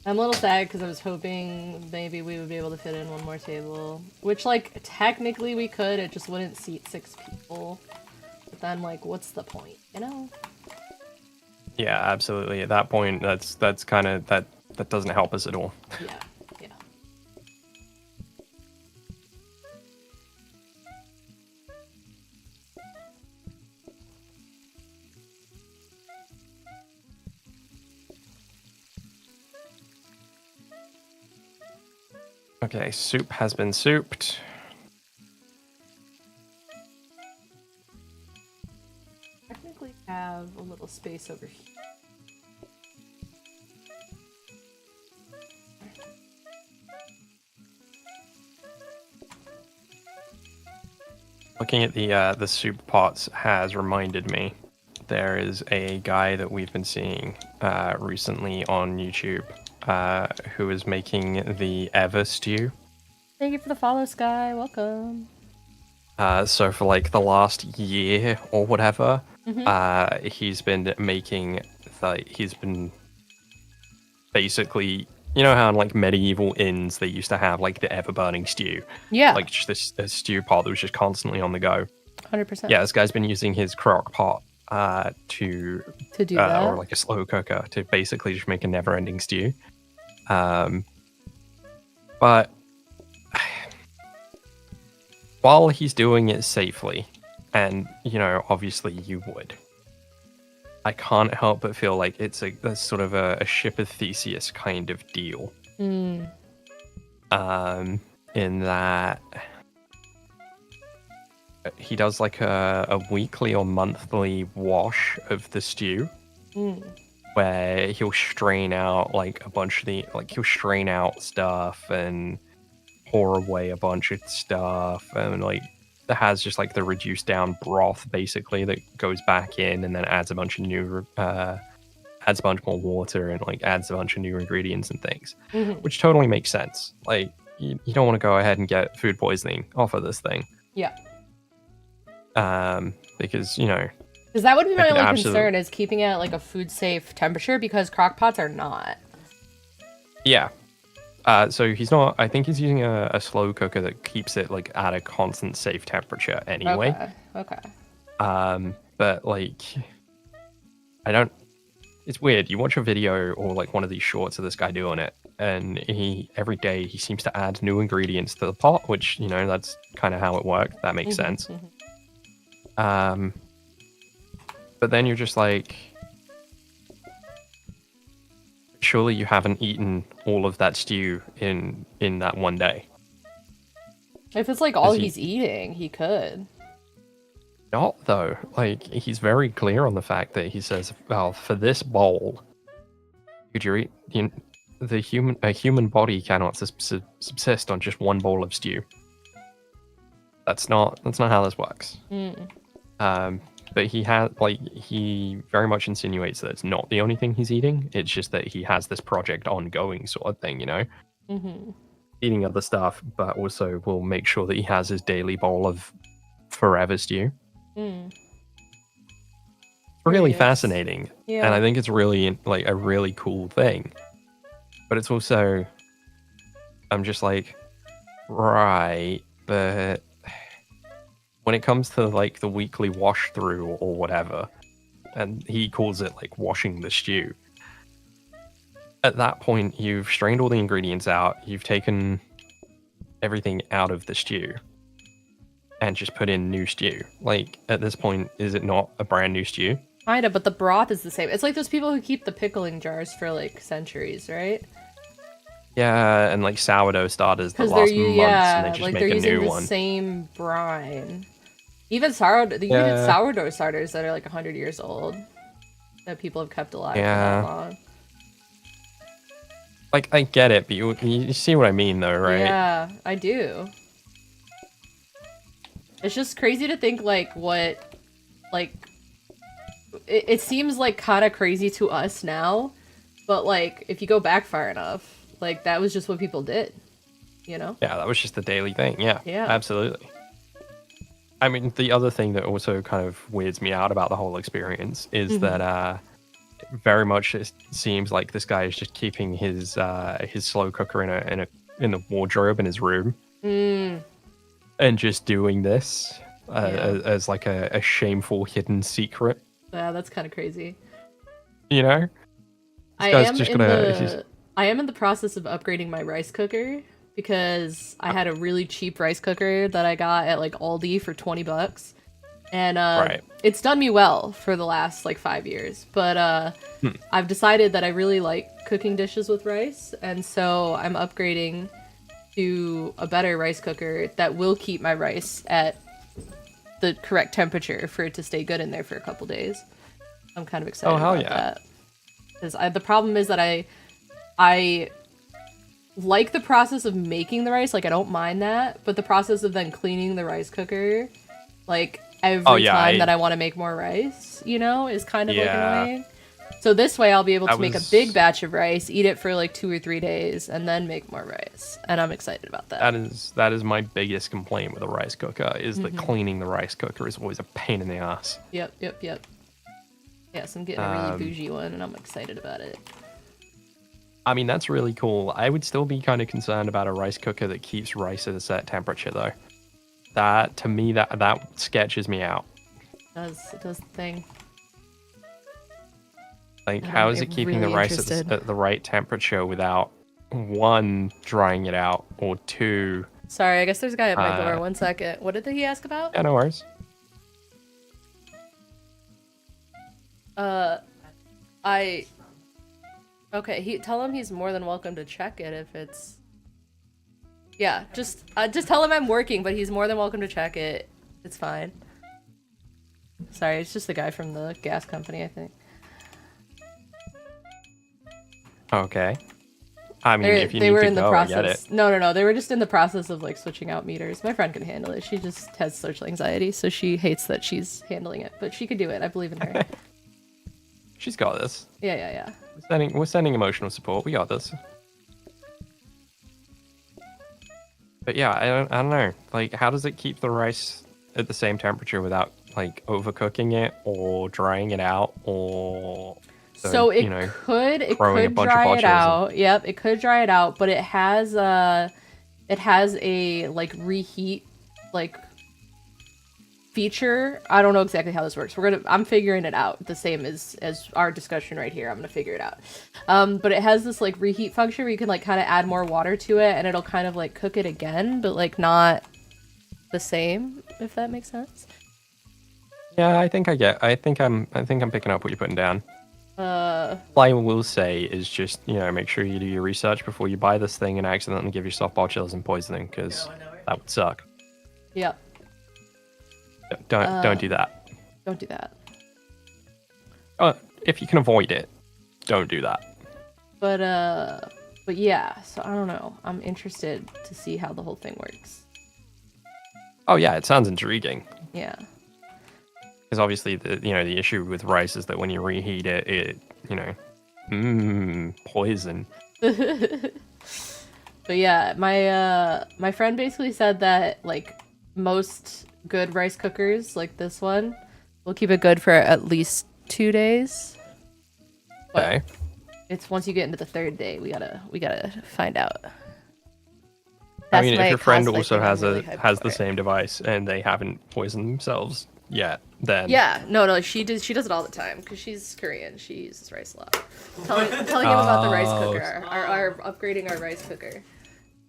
a little sad because I was hoping maybe we would be able to fit in one more table. Which, like, technically we could, it just wouldn't seat 6 people. But then, like, what's the point, you know? Yeah, absolutely. At that point, that's kind of, that doesn't help us at all. Yeah. Okay, soup has been souped. Technically have a little space over here. Looking at the soup pots has reminded me there is a guy that we've been seeing recently on YouTube who is making the Ever stew. Thank you for the follow, Sky. Welcome. So for like the last year or whatever, he's been making, he's been basically, you know how in like medieval inns they used to have like the ever burning stew, Yeah. like just this stew pot that was just constantly on the go. 100%. Yeah, this guy's been using his crock pot to do that, or like a slow cooker to basically just make a never-ending stew. But while he's doing it safely, and you know, obviously you would, I can't help but feel like it's a sort of a ship of Theseus kind of deal. In that he does like a weekly or monthly wash of the stew, where he'll strain out like a bunch of he'll strain out stuff and pour away a bunch of stuff, and like it has just like the reduced down broth basically that goes back in, and then adds a bunch of new adds a bunch more water and like adds a bunch of new ingredients and things, which totally makes sense. Like you don't want to go ahead and get food poisoning off of this thing. Yeah. Because you know, because that would be my only concern is keeping it at like a food safe temperature, because crock pots are not. Yeah. So he's not. I think he's using a slow cooker that keeps it like at a constant safe temperature anyway. Okay. But like, I don't. It's weird. You watch a video or like one of these shorts of this guy doing it, and every day he seems to add new ingredients to the pot, which, you know, that's kind of how it works. That makes sense. But then you're just like, surely you haven't eaten all of that stew in that one day. If it's like all he's eating, he could. Not though. Like, he's very clear on the fact that he says, well, for this bowl, could you eat? A human body cannot subsist on just one bowl of stew. That's not how this works. But he very much insinuates that it's not the only thing he's eating. It's just that he has this project ongoing sort of thing, you know? Eating other stuff, but also will make sure that he has his daily bowl of forever stew. Really fascinating. Yeah. And I think it's really like a really cool thing. But it's also, I'm just like, right, but when it comes to like the weekly wash through or whatever, and he calls it like washing the stew, at that point you've strained all the ingredients out, you've taken everything out of the stew and just put in new stew. Like, at this point, is it not a brand new stew? Kinda, but the broth is the same. It's like those people who keep the pickling jars for like centuries, right? Yeah, and like sourdough starters that last months, and they just like make they're a using new the one. Same brine. Even sourdough starters that are like 100 years old that people have kept alive for that long. Like, I get it, but you see what I mean, though, right? Yeah, I do. It's just crazy to think like what, like, it seems like kind of crazy to us now, but like if you go back far enough, like that was just what people did, you know? Yeah, that was just the daily thing. Yeah, Yeah. absolutely. I mean, the other thing that also kind of weirds me out about the whole experience is that very much it seems like this guy is just keeping his slow cooker in a wardrobe in his room, and just doing this as like a shameful hidden secret. Yeah, that's kind of crazy. You know, this guy's just gonna. I am in the process of upgrading my rice cooker because I had a really cheap rice cooker that I got at like Aldi for $20. And it's done me well for the last like 5 years. But I've decided that I really like cooking dishes with rice, and so I'm upgrading to a better rice cooker that will keep my rice at the correct temperature for it to stay good in there for a couple days. I'm kind of excited about that. Because the problem is that I like the process of making the rice, like I don't mind that, but the process of then cleaning the rice cooker, like every time that I want to make more rice, you know, is kind of like annoying. So this way I'll be able to make a big batch of rice, eat it for like 2 or 3 days, and then make more rice. And I'm excited about that. That is my biggest complaint with a rice cooker, is that cleaning the rice cooker is always a pain in the ass. Yep. Yes, I'm getting a really bougie one, and I'm excited about it. I mean, that's really cool. I would still be kind of concerned about a rice cooker that keeps rice at a set temperature, though. That, to me, that sketches me out. It does the thing. Like, how is it keeping the rice at the right temperature without, 1, drying it out, or 2... Sorry, I guess there's a guy at my door. 1 second. What did he ask about? Yeah, no worries. Okay, tell him he's more than welcome to check it if it's... Yeah, just tell him I'm working, but he's more than welcome to check it. It's fine. Sorry, it's just the guy from the gas company, I think. Okay. I mean, if you need to go, I get it. No. They were just in the process of, like, switching out meters. My friend can handle it. She just has social anxiety, so she hates that she's handling it. But she could do it. I believe in her. She's got this. Yeah. We're sending emotional support. We got this. But yeah, I don't know. Like, how does it keep the rice at the same temperature without, like, overcooking it or drying it out or... So it could dry it out. Yep, it could dry it out, but it has a like reheat like feature. I don't know exactly how this works. I'm figuring it out. The same as our discussion right here. I'm gonna figure it out. But it has this like reheat function where you can like kind of add more water to it, and it'll kind of like cook it again, but like not the same. If that makes sense. Yeah, I think I'm picking up what you're putting down. All I will say is just, make sure you do your research before you buy this thing and accidentally give yourself bile chills and poisoning, because that would suck. Yep. Don't do that. Don't do that. If you can avoid it, don't do that. But yeah, so I don't know. I'm interested to see how the whole thing works. Oh yeah, it sounds intriguing. Yeah. Because obviously, the issue with rice is that when you reheat it, poison. But yeah, my friend basically said that like most good rice cookers, like this one, will keep it good for at least 2 days. Okay. It's once you get into the 3rd day, we gotta find out. I mean, if your friend also has the same device and they haven't poisoned themselves yet, then no, she does it all the time because she's Korean. She uses rice a lot. Telling him about the rice cooker, our upgrading our rice cooker,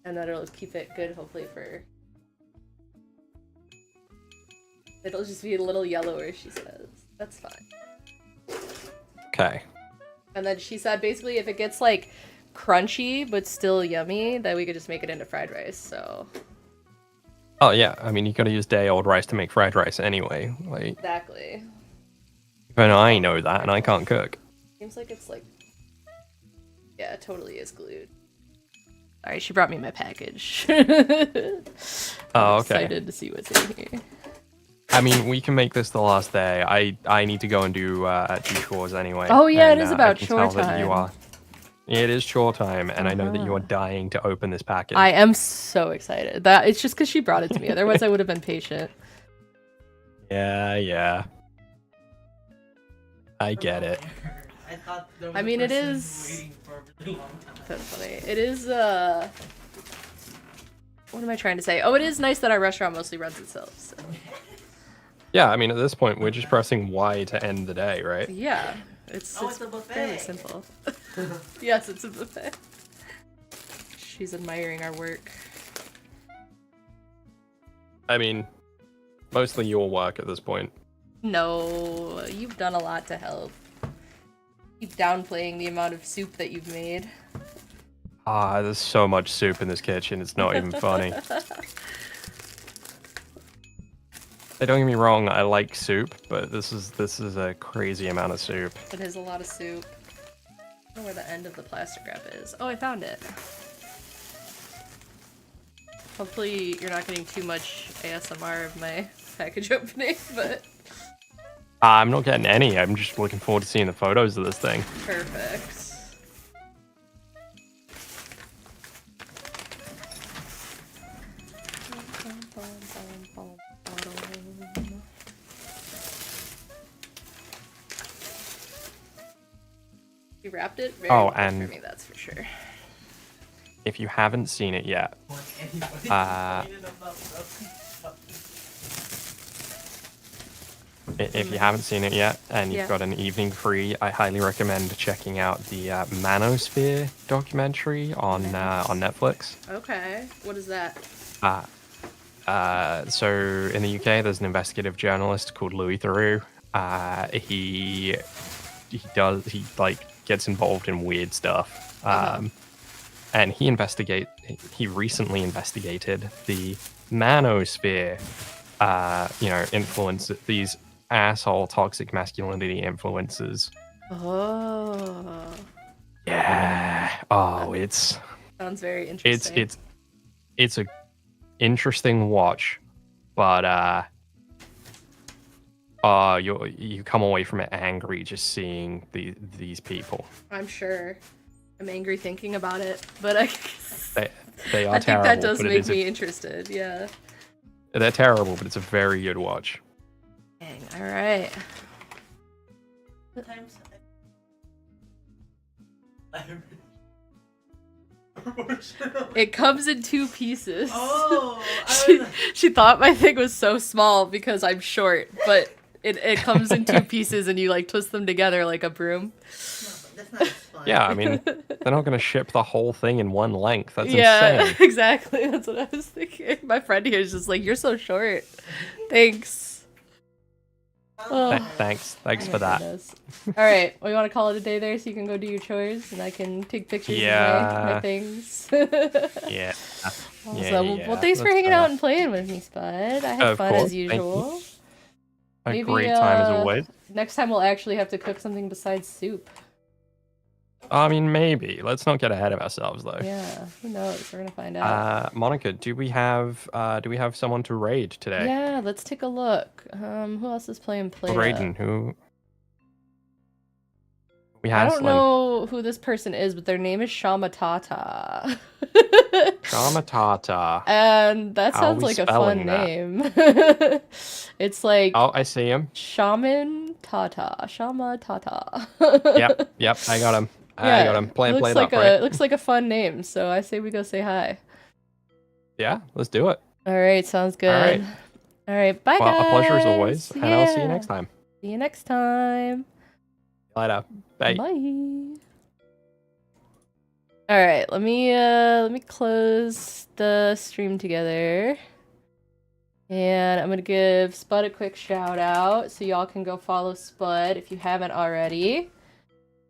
and that it'll keep it good. Hopefully it'll just be a little yellower. She says that's fine. Okay. And then she said basically if it gets like crunchy but still yummy, then we could just make it into fried rice. So. Oh yeah, I mean you gotta use day-old rice to make fried rice anyway. Like exactly. Even I know that, and I can't cook. Seems like it's like, yeah, it totally is glued. Sorry, she brought me my package. Oh, okay. Excited to see what's in here. I mean, we can make this the last day. I need to go and do chores anyway. Oh yeah, and, it is about I can chore tell that you time. are. It is chore time, and I know that you are dying to open this package. I am so excited. That it's just because she brought it to me. Otherwise, I would have been patient. Yeah. I get it. I mean, it is. That's funny. It is. What am I trying to say? Oh, it is nice that our restaurant mostly runs itself. So. Yeah, I mean, at this point, we're just pressing Y to end the day, right? Yeah, it's a buffet. fairly simple. Yes, it's a buffet. She's admiring our work. I mean, mostly your work at this point. No, you've done a lot to help. Keep downplaying the amount of soup that you've made. There's so much soup in this kitchen, it's not even funny. Hey, don't get me wrong, I like soup, but this is a crazy amount of soup. It is a lot of soup. I don't know where the end of the plastic wrap is. Oh, I found it. Hopefully you're not getting too much ASMR of my package opening, but... I'm not getting any, I'm just looking forward to seeing the photos of this thing. Perfect. You wrapped it very well and for me, that's for sure. If you haven't seen it yet, if you haven't seen it yet and you've got an evening free, I highly recommend checking out the Manosphere documentary on Netflix. Okay, what is that? So in the UK, there's an investigative journalist called Louis Theroux. He gets involved in weird stuff. And he recently investigated the Manosphere, influence, these asshole toxic masculinity influences. Oh. Yeah. Oh, it's sounds very interesting. It's a interesting watch, but you come away from it angry just seeing these people. I'm sure. I'm angry thinking about it, but I they are I terrible. think that does make me interested, yeah. They're terrible, but it's a very good watch. Dang, alright. It comes in 2 pieces. Oh! She thought my thing was so small because I'm short, but it comes in 2 pieces and you like twist them together like a broom. That's not fun. Yeah, I mean, they're not going to ship the whole thing in one length. That's insane. Exactly. That's what I was thinking. My friend here is just like, you're so short. Thanks. Oh. Thanks for that. All right, well, you want to call it a day there so you can go do your chores and I can take pictures of my things. Yeah. Awesome. Well, thanks for hanging out and playing with me, Spud. I had fun as usual. A great time as always. Next time we'll actually have to cook something besides soup. I mean, maybe. Let's not get ahead of ourselves, though. Yeah, who knows? We're gonna find out. Monica, do we have someone to raid today? Yeah, let's take a look. Who else is playing PlateUp? Raiden, who? We have. I don't know who this person is, but their name is Shamatata. Shamatata. And that sounds like a fun name. It's like. Oh, I see him. Shaman Tata. Shama Tata. Yep. I got him. I got him. Playing PlateUp, right? It looks like a fun name, so I say we go say hi. Yeah, let's do it. All right, sounds good. All right, bye, guys. A pleasure as always, and I'll see you next time. See you next time. Later. Bye. Bye. All right, let me close the stream together. And I'm going to give Spud a quick shout out so y'all can go follow Spud if you haven't already.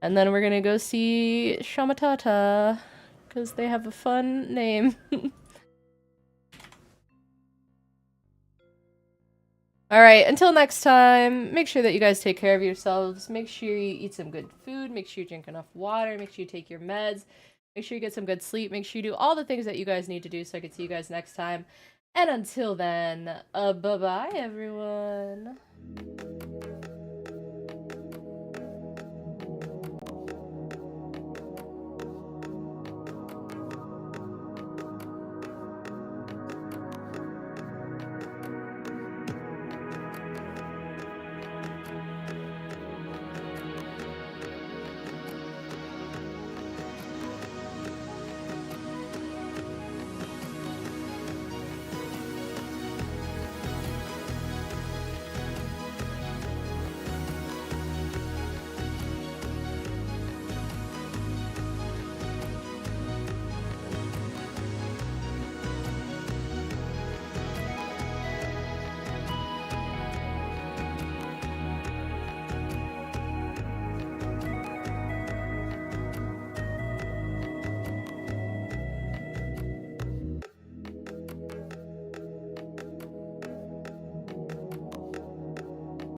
And then we're going to go see Shamatata because they have a fun name. All right, until next time, make sure that you guys take care of yourselves. Make sure you eat some good food. Make sure you drink enough water. Make sure you take your meds. Make sure you get some good sleep. Make sure you do all the things that you guys need to do so I can see you guys next time. And until then, bye-bye, everyone.